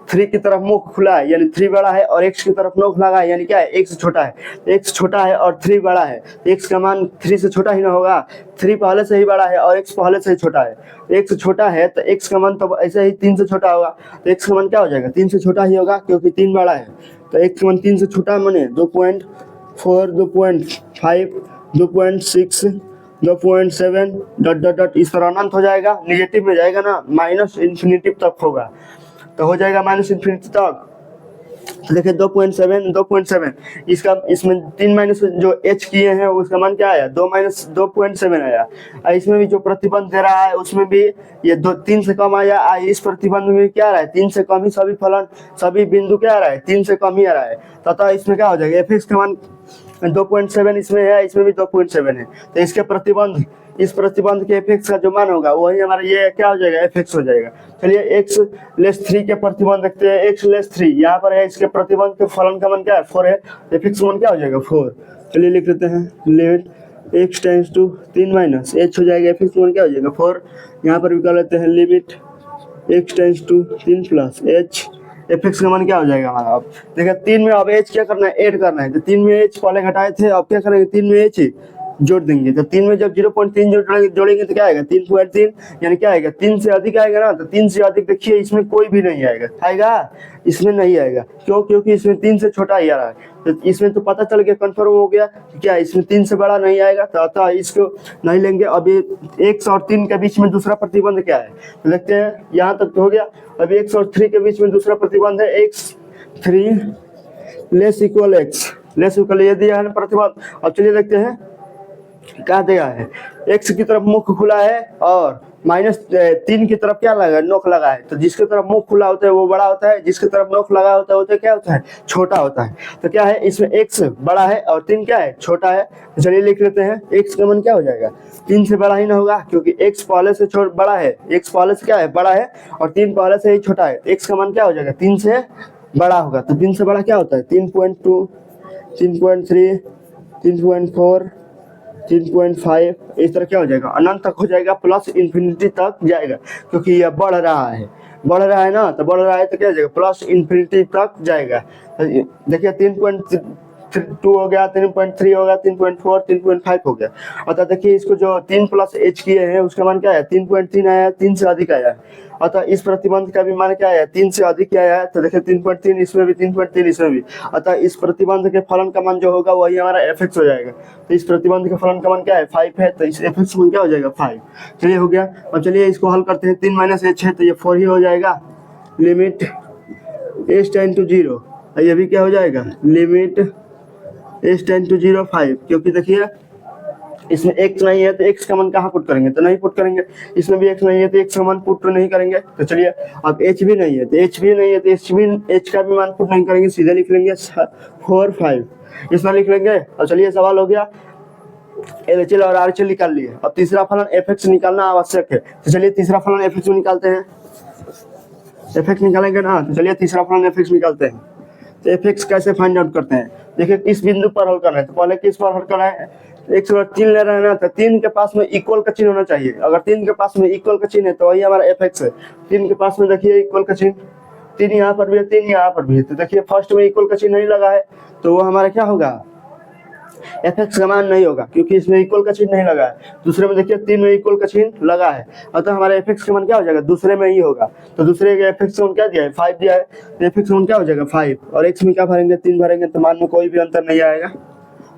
3 की तरफ मुख खुला है यानी 3 बड़ा है, और x की तरफ नोक लगा है यानी क्या है x छोटा है, x छोटा है और 3 बड़ा है, तो x का मान 3 से छोटा ही ना होगा, 3 पहले से ही बड़ा है और x पहले से ही छोटा है, x छोटा है तो x का मान तो ऐसे ही 3 से छोटा होगा, तो x का मान क्या हो जाएगा 3 से छोटा ही होगा क्योंकि 3 बड़ा है, तो x का मान 3 से छोटा माने 2.4 2.5 2.6 2.7 डॉट डॉट डॉट इस तरह अनंत हो जाएगा, निगेटिव में जाएगा ना, माइनस इन्फिनिटी तक होगा, तो हो जाएगा माइनस इन्फिनिटी तक। तो देखिए 2.7 इसका, इसमें 3 माइनस जो h किए हैं उसका मान क्या आया 2.7 आया, और इसमें भी जो प्रतिबंध दे रहा है उसमें भी ये 3 से कम आया, इस प्रतिबंध में क्या आ रहा है 3 से कम ही, सभी फलन सभी बिंदु क्या आ रहा है 3 से कम ही आ रहा है, तथा इसमें क्या हो जाएगा f का मान 2.7 इसमें है, इसमें भी 2.7 है, तो इसके प्रतिबंध, इस प्रतिबंध के f का जो मान होगा वही हमारा ये क्या हो जाएगा f हो जाएगा। चलिए x लेस 3 के प्रतिबंध देखते हैं, x लेस 3 यहाँ पर है, इसके प्रतिबंध के फलन का मान क्या है 4 है, f का मान क्या हो जाएगा 4। चलिए लिख लेते हैं limit x tends to 3 minus h हो जाएगा, f का मान क्या हो जाएगा 4। यहाँ पर भी कर लेते हैं limit x tends to 3 plus h, f का मान क्या हो जाएगा हमारा, अब देखिए 3 में अब h क्या करना है ऐड करना है, तो 3 में h पहले घटाए थे, अब क्या करेंगे 3 में h जोड़ देंगे, तो 3 में जब 0.3 जोड़ेंगे तो क्या आएगा 3.3, यानी क्या आएगा 3 से अधिक आएगा ना, तो 3 से अधिक देखिए इसमें कोई भी नहीं आएगा इसमें नहीं आएगा, क्यों, क्योंकि इसमें 3 से छोटा ही आ रहा है, तो इसमें तो पता चल गया कंफर्म हो गया क्या इसमें 3 से बड़ा नहीं आएगा, तो अतः इसको नहीं लेंगे। अभी x और 3 के बीच में दूसरा प्रतिबंध क्या है, तो देखते हैं यहाँ तक तो हो गया, अभी x और 3 के बीच में दूसरा प्रतिबंध है x3 लेस इक्वल ये दिया है ना प्रतिबंध। अब चलिए देखते हैं क्या दिया है, x की तरफ मुख खुला है और -3 की तरफ क्या लगा है नोक लगा है, तो जिसकी तरफ मुख खुला होता है वो बड़ा होता है, जिसकी तरफ नोक लगा होता है वो क्या होता है छोटा होता है, तो क्या है इसमें x बड़ा है और 3 क्या है छोटा है, तो चलिए लिख लेते हैं x का मान क्या हो जाएगा 3 से बड़ा ही ना होगा क्योंकि x पहले से बड़ा है, x पहले से क्या है बड़ा है और 3 पहले से ही छोटा है, x का मान क्या हो जाएगा 3 से बड़ा होगा, तो 3 से बड़ा क्या होता है 3.2 3.3 3.4 3.5 इस तरह क्या हो जाएगा अनंत तक हो जाएगा, प्लस इन्फिनिटी तक जाएगा क्योंकि यह बढ़ रहा है ना, तो बढ़ रहा है तो क्या हो जाएगा प्लस इन्फिनिटी तक जाएगा। देखिए 3.2 हो गया, 3.3 हो गया, 3.4 3.5 हो गया, अतः देखिए इसको जो 3 प्लस h किए हैं उसका मान क्या है 3.3 आया है, 3 से अधिक आया है, अतः इस प्रतिबंध का भी मान क्या है 3 से अधिक आया है, तो देखिए 3.3 इसमें भी 3.3 इसमें भी, अतः इस प्रतिबंध के फलन का मान जो होगा वही हमारा f हो जाएगा, तो इस प्रतिबंध के फलन का मान क्या है 5 है, तो इस f का मान क्या हो जाएगा 5। चलिए हो गया, अब चलिए इसको हल करते हैं, 3 माइनस h है तो ये 4 ही हो जाएगा, लिमिट h टेंड टू 0, ये भी क्या हो जाएगा लिमिट h टेंड टू 0 5, क्योंकि देखिए इसमें x नहीं है तो x का मान कहाँ पुट करेंगे, तो नहीं पुट करेंगे, इसमें भी x नहीं है तो x का मान पुट तो नहीं करेंगे, तो चलिए अब h भी नहीं है तो h का भी मान पुट नहीं करेंगे, सीधे लिख लेंगे 4 5 इस तरह लिख लेंगे। और चलिए सवाल हो गया, LHL और RHL निकाल लिए, अब तीसरा फलन fx निकालना आवश्यक है, तो चलिए तीसरा फलन fx निकालते हैं, fx निकालेंगे ना, तो चलिए तीसरा फलन fx निकालते हैं। तो fx कैसे फाइंड आउट करते हैं, देखिए किस बिंदु पर हल करना है, तो पहले किस पर हल करना है, 103 ले रहे हैं ना, तो 3 के पास में इक्वल का चिन्ह होना चाहिए, अगर 3 के पास में इक्वल का चिन्ह है तो वही हमारा fx है। 3 के पास में देखिए इक्वल का चिन्ह, 3 यहाँ पर भी है 3 यहाँ पर भी है, तो देखिए फर्स्ट में इक्वल का चिन्ह नहीं लगा है तो वो हमारा क्या होगा fx का मान नहीं होगा क्योंकि इसमें इक्वल का चिन्ह नहीं लगा है। दूसरे में देखिए 3 में इक्वल का चिन्ह लगा है, अतः हमारा fx का मान क्या हो जाएगा दूसरे में ही होगा, तो दूसरे के fx का मान क्या दिया है 5 दिया है, तो fx का मान क्या हो जाएगा 5, और x में क्या भरेंगे 3 भरेंगे, तो मान में कोई भी अंतर नहीं आएगा,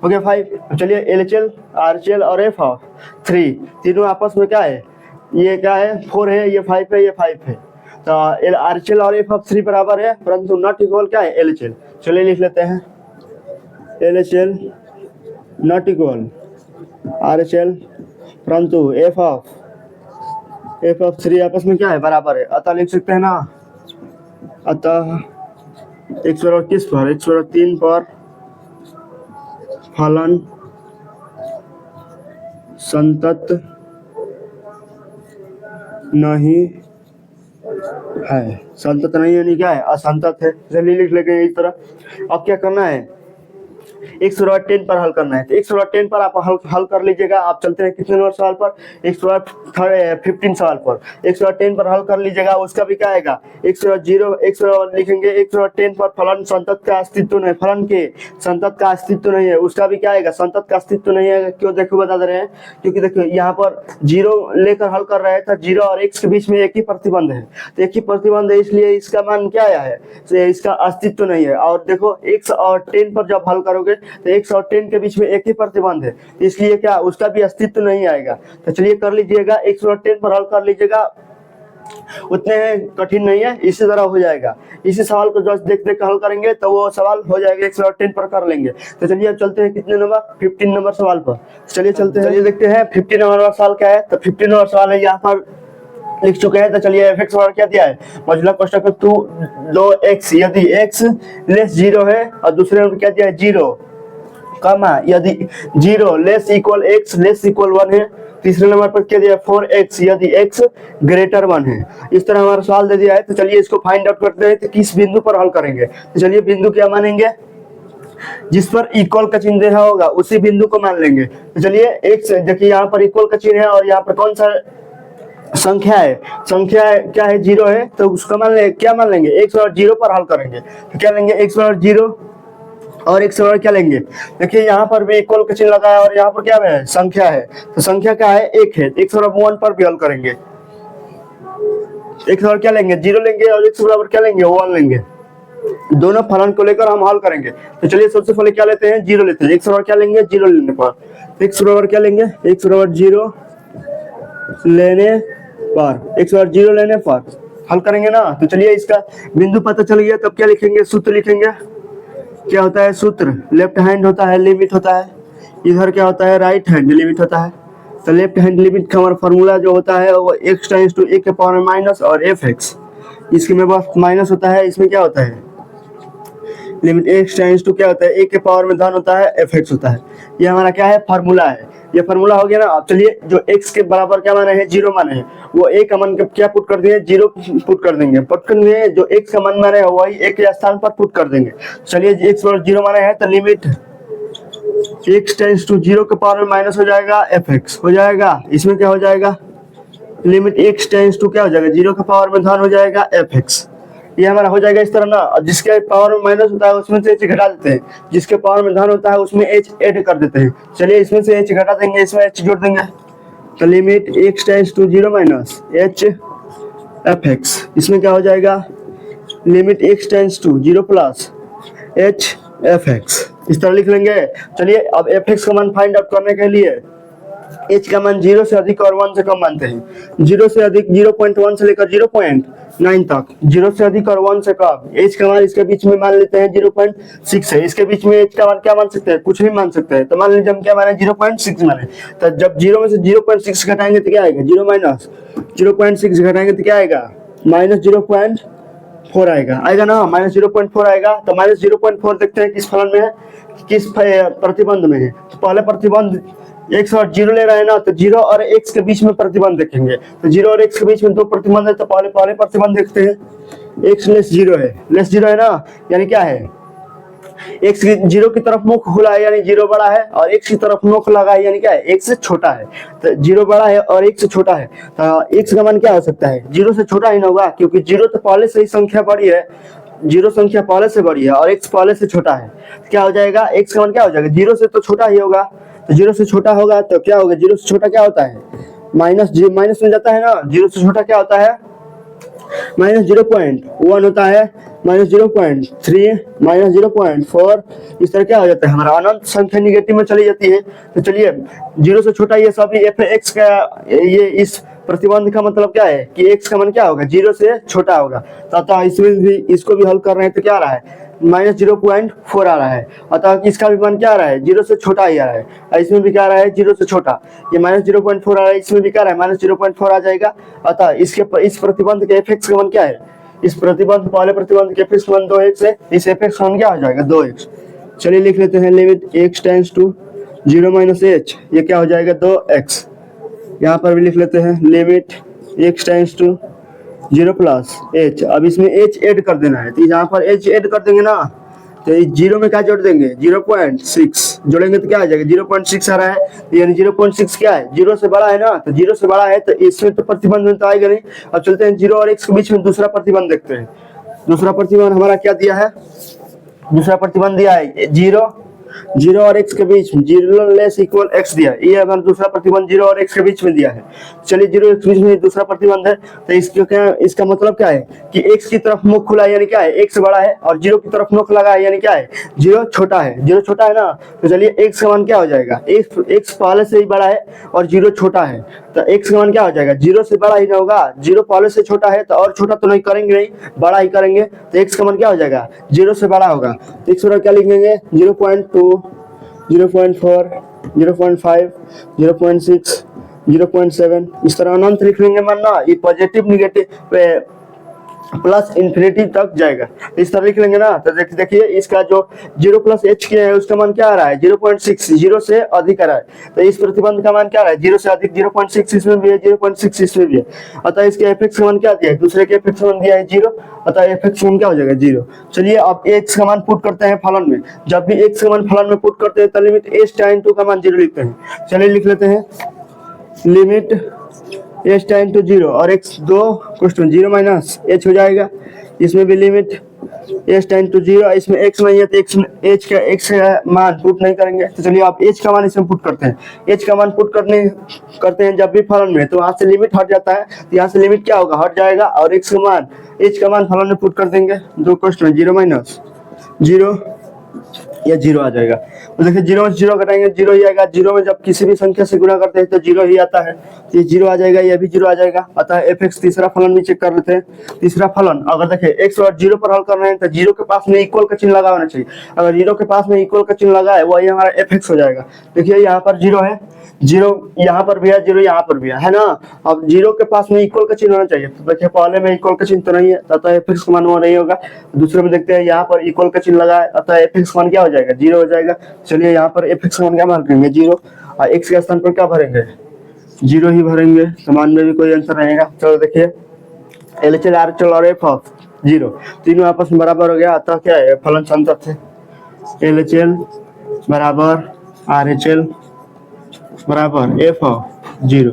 हो गया 5। चलिए LHL RHL और f3 तीनों आपस में क्या है, ये क्या है 4 है, ये 5 है, ये 5 है, तो RHL और f3 बराबर है परंतु नॉट इक्वल क्या है LHL। चलिए लिख लेते हैं LHL नॉट इक्वल RHL परंतु f3 आपस में क्या है बराबर है, अतः लिख सकते हैं ना, अतः x बराबर किस पर, x बराबर 3 पर फलन संतत नहीं है, संतत नहीं यानी क्या है, असंतत है। चलिए लिख लेंगे इस तरह। अब क्या करना है, 110 पर हल करना है। तो 110 पर आप हल कर लीजिएगा। आप चलते हैं कितने नंबर सवाल पर, 115 सवाल पर। 110 पर हल कर लीजिएगा। उसका भी क्या आएगा, 100 लिखेंगे। 110 पर फलन संतत का अस्तित्व नहीं, फलन के संतत का अस्तित्व नहीं है, उसका भी क्या आएगा, संतत का अस्तित्व नहीं है। क्यों, देखो बता दे रहे हैं, क्योंकि देखो यहाँ पर 0 लेकर हल कर रहे थे, 0 और x के बीच में एक ही प्रतिबंध है। तो एक ही प्रतिबंध है, इसलिए इसका मान क्या आया है, तो इसका अस्तित्व नहीं है। और देखो 1 और 10 पर जब हल करोगे तो 1 और 10 के बीच में एक ही प्रतिबंध है, इसलिए क्या, उसका भी अस्तित्व नहीं आएगा। तो चलिए कर लीजिएगा, 1 और 10 पर हल कर लीजिएगा। उतने कठिन नहीं है, इसी तरह हो जाएगा। इसी सवाल को जस्ट देख देख हल करेंगे तो वो सवाल हो जाएगा, 110 पर कर लेंगे। तो चलिए अब चलते हैं कितने नंबर, 15 नंबर सवाल पर। चलिए चलते हैं, चलिए देखते हैं 15 नंबर सवाल क्या है। तो 15 नंबर सवाल है, यहाँ पर लिख चुके हैं। तो चलिए एफ और क्या दिया है, मौजूदा कोष्टक में 2x यदि x लेस 0 है, और दूसरे नंबर क्या दिया है 0, कमा यदि 0 less equal x less equal 1 है। तीसरे नंबर पर क्या दिया है 4x यदि x ग्रेटर 1 है। इस तरह हमारा सवाल दे दिया है। तो चलिए इसको फाइंड आउट करते हैं, तो किस बिंदु पर हल करेंगे। तो चलिए बिंदु क्या मानेंगे, जिस पर इक्वल का चिन्ह देखा होगा उसी बिंदु को मान लेंगे। तो चलिए x, देखिए यहाँ पर इक्वल का चिन्ह है और यहाँ पर कौन सा संख्या है, संख्या है क्या है 0 है, तो उसका मान ले, क्या मान लेंगे, x और 0 पर हल करेंगे। तो क्या लेंगे, x और 0 और x और क्या लेंगे, देखिए यहाँ पर भी इक्वल का चिन्ह लगा है और यहाँ पर क्या है, संख्या है। तो संख्या क्या है, 1 है, x और 1 पर भी हल करेंगे। x और क्या लेंगे 0 लेंगे और x बराबर क्या लेंगे 1 लेंगे। दोनों फलन को लेकर हम हल करेंगे। तो चलिए सबसे पहले क्या लेते हैं, 0 लेते हैं। x बराबर क्या लेंगे 0 लेने पर, x बराबर क्या लेंगे, x बराबर 0 लेने पर, x बराबर 0 लेने पर हल करेंगे ना। तो चलिए इसका बिंदु पता चल गया। तब क्या लिखेंगे, सूत्र लिखेंगे। क्या होता है सूत्र, लेफ्ट हैंड होता है लिमिट होता है, इधर क्या होता है राइट हैंड लिमिट होता है। तो लेफ्ट हैंड लिमिट का हमारा फॉर्मूला जो होता है वो x टाइम्स टू a के पावर में माइनस और fx, इसके में बस माइनस होता है, इसमें क्या होता है लिमिट x टाइम्स टू क्या होता है a के पावर में धन होता है fx होता है। ये हमारा क्या है फॉर्मूला है, ये फॉर्मूला हो गया ना। अब चलिए जो x के बराबर क्या माने हैं 0 माने हैं, वो a का मान क्या पुट कर दिए 0 पुट कर देंगे, पुट कर दिए जो x का मान माने वही a के स्थान पर पुट कर देंगे। चलिए x बराबर 0 माने हैं तो लिमिट x टेंड्स टू 0 के पावर में माइनस हो जाएगा fx हो जाएगा। इसमें क्या हो जाएगा, लिमिट x टेंड्स टू क्या हो जाएगा 0 के पावर में धन हो जाएगा fx। ये हमारा हो जाएगा इस तरह ना। और जिसके पावर में माइनस होता है उसमें से h घटा देते हैं, जिसके पावर में धन होता है उसमें h ऐड कर देते हैं। चलिए इसमें से h घटा देंगे, इसमें h जोड़ देंगे। तो limit x tends to 0 minus h fx, इसमें क्या हो जाएगा limit x tends to 0 plus h fx, इस तरह लिख लेंगे। चलिए अब fx का मान फाइंड आउट करने के लिए h का मान 0 से अधिक और 1 से कम मानते हैं। 0 से अधिक 0.1 से लेकर 0.9 तक, 0 से अधिक और 1 से कम। h का मान इसके बीच में मान लेते हैं 0.6 है, इसके बीच में h का मान क्या मान सकते हैं, कुछ भी मान सकते हैं। तो मान लीजिए हम क्या माने 0.6 माने, तो जब 0 में से 0.6 घटाएंगे तो क्या आएगा 0 माइनस 0.6 घटाएंगे तो क्या आएगा माइनस 0.4 आएगा ना, माइनस 0.4 आएगा। तो माइनस 0.4 देखते हैं किस फलन में है, किस प्रतिबंध में है। तो पहले प्रतिबंध x और 0 ले रहे हैं ना, तो 0 और x के बीच में प्रतिबंध देखेंगे। तो 0 और x के बीच में दो प्रतिबंध है, तो पहले प्रतिबंध देखते हैं। x लेस 0 है, लेस 0 है ना, यानी क्या है x 0 की तरफ मुख खुला है यानी 0 बड़ा है, और x की तरफ मुख लगा है यानी क्या है x से छोटा है। तो 0 बड़ा है और x से छोटा है, तो x का मान क्या हो सकता है 0 से छोटा ही ना होगा, क्योंकि 0 तो पहले से ही संख्या बड़ी है, 0 संख्या पहले से बड़ी है और x पहले से छोटा है। तो क्या हो जाएगा x का मान क्या हो जाएगा 0 से तो छोटा ही होगा। तो 0 से छोटा होगा तो क्या होगा, 0 से छोटा क्या होता है माइनस में जाता है ना, 0 से छोटा क्या होता है माइनस 0.1 होता है, माइनस 0.3, माइनस 0.4, इस तरह क्या हो जाता है हमारा अनंत संख्या निगेटिव में चली जाती है। तो चलिए 0 से छोटा ये सभी fx का ये इस प्रतिबंध का मतलब क्या है कि x का मान क्या होगा 0 से छोटा होगा। तो इसमें भी इसको भी हल कर रहे हैं तो क्या आ रहा है माइनस 0.4 आ रहा है, अतः इसका भी मान क्या आ रहा है 0 से छोटा ही आ रहा है, और इसमें भी क्या आ रहा है 0 से छोटा। ये माइनस 0.4 आ रहा है, इसमें भी क्या आ रहा है माइनस 0.4 आ जाएगा। अतः इसके इस प्रतिबंध के fx का मान क्या है, इस प्रतिबंध पहले प्रतिबंध के fx का मान 2x है, इस fx का मान क्या हो जाएगा 2x। चलिए लिख लेते हैं limit x tends to 0 minus h, ये क्या हो जाएगा 2x। यहाँ पर भी लिख लेते हैं limit x tends to zero plus H, अब इसमें एच ऐड कर देना है, तो यहाँ पर एच ऐड कर देंगे ना, तो इस जीरो में क्या जोड़ देंगे 0.6 जोड़ेंगे तो क्या आ जाएगा 0.6 आ रहा है, यानी 0.6 क्या है, जीरो से बड़ा है ना, तो जीरो से बड़ा है तो इसमें तो प्रतिबंध में तो आएगा नहीं। अब चलते हैं जीरो और एक्स के बीच में दूसरा प्रतिबंध देखते हैं। दूसरा प्रतिबंध हमारा क्या दिया है, दूसरा प्रतिबंध दिया है जीरो, जीरो और एक्स के बीच में जीरो लेस इक्वल एक्स दिया है, ये हमारा दूसरा प्रतिबंध जीरो और एक्स के बीच में दिया है। चलिए जीरो एक्स के बीच में दूसरा प्रतिबंध है, तो इसका क्या, इसका मतलब क्या है कि एक्स की तरफ मुख खुला है यानी क्या है एक्स बड़ा है, और जीरो की तरफ मुख लगा है यानी क्या है जीरो छोटा है, जीरो छोटा है ना, तो चलिए एक्स का मान क्या हो जाएगा, एक्स पहले से ही बड़ा है और जीरो छोटा है, तो एक्स का मान क्या हो जाएगा जीरो से बड़ा ही ना होगा, जीरो पहले से छोटा है तो और छोटा तो नहीं करेंगे, नहीं बड़ा ही करेंगे, तो एक्स का मान क्या हो जाएगा जीरो से बड़ा होगा। तो एक्स बराबर क्या लिखेंगे 0.2, 0.4, 0.5, 0.6, 0.7, इस तरह अनंत लिख लेंगे, मानना ये पॉजिटिव निगेटिव प्लस इन्फिनिटी तक जाएगा, इस तरह लिख लेंगे ना। तो देखिए इसका जो जीरो प्लस एच किया है उसका मान क्या आ रहा है 0.6, जीरो से अधिक आ रहा है, तो इस प्रतिबंध का मान क्या आ रहा है जीरो से अधिक, 0.6 इसमें भी है, 0.6 इसमें भी है, अतः इसके एफ का मान क्या दिया है, दूसरे के एफ का मान दिया है जीरो, अतः एफ का मान क्या हो जाएगा जीरो। चलिए अब एक्स का मान पुट करते हैं फलन में, जब भी एक्स का मान फलन में पुट करते हैं तो लिमिट एच टाइम टू का मान जीरो लिखते हैं। चलिए लिख लेते हैं limit H time to zero, और एक्स दो क्वेश्चन जीरो माइनस एच हो जाएगा, इसमें भी limit H time to zero, इसमें एक्स नहीं है तो एक्स का मान पुट नहीं करेंगे, तो चलिए आप एच का मान इसमें पुट करते हैं, एच का मान पुट करते हैं जब भी फलन में, तो वहां से लिमिट हट जाता है, तो यहाँ से लिमिट क्या होगा हट जाएगा, और एक्स का मान एच का मान फलन में पुट कर देंगे, दो क्वेश्चन जीरो माइनस जीरो या जीरो आ जाएगा। तो देखिए जीरो में जीरो घटाएंगे जीरो ही आएगा, जीरो में जब किसी भी संख्या से गुणा करते हैं तो जीरो ही आता है, तो ये जीरो आ जाएगा, ये भी जीरो आ जाएगा, अतः एफ एक्स तीसरा फलन भी चेक कर लेते हैं। तीसरा फलन अगर देखें एक्स और जीरो पर हल कर रहे हैं तो जीरो के पास में इक्वल का चिन्ह लगा होना चाहिए, अगर जीरो के पास में इक्वल का चिन्ह लगा है वही हमारा एफ एक्स हो जाएगा। देखिए यहाँ पर जीरो है, जीरो यहाँ पर भी है, जीरो यहाँ पर भी है ना, अब जीरो के पास में इक्वल का चिन्ह होना चाहिए, तो देखिए पहले में इक्वल का चिन्ह तो नहीं है, अतः एफ एक्स का मान वो नहीं होगा। दूसरे में देखते हैं यहाँ पर इक्वल का चिन्ह लगा है, अतः एफ एक्स का मान क्या हो जाएगा जीरो हो जाएगा। चलिए यहाँ पर एफ एक्स का मान क्या भरेंगे जीरो, और एक्स के स्थान पर क्या भरेंगे जीरो ही भरेंगे, तो मान में भी कोई आंसर रहेगा। चलो देखिए L H L R H L और एफ ऑफ जीरो तीनों आपस में बराबर हो गया, अतः क्या है फलन संतत है, एल एच एल बराबर आर एच एल बराबर एफ ऑफ जीरो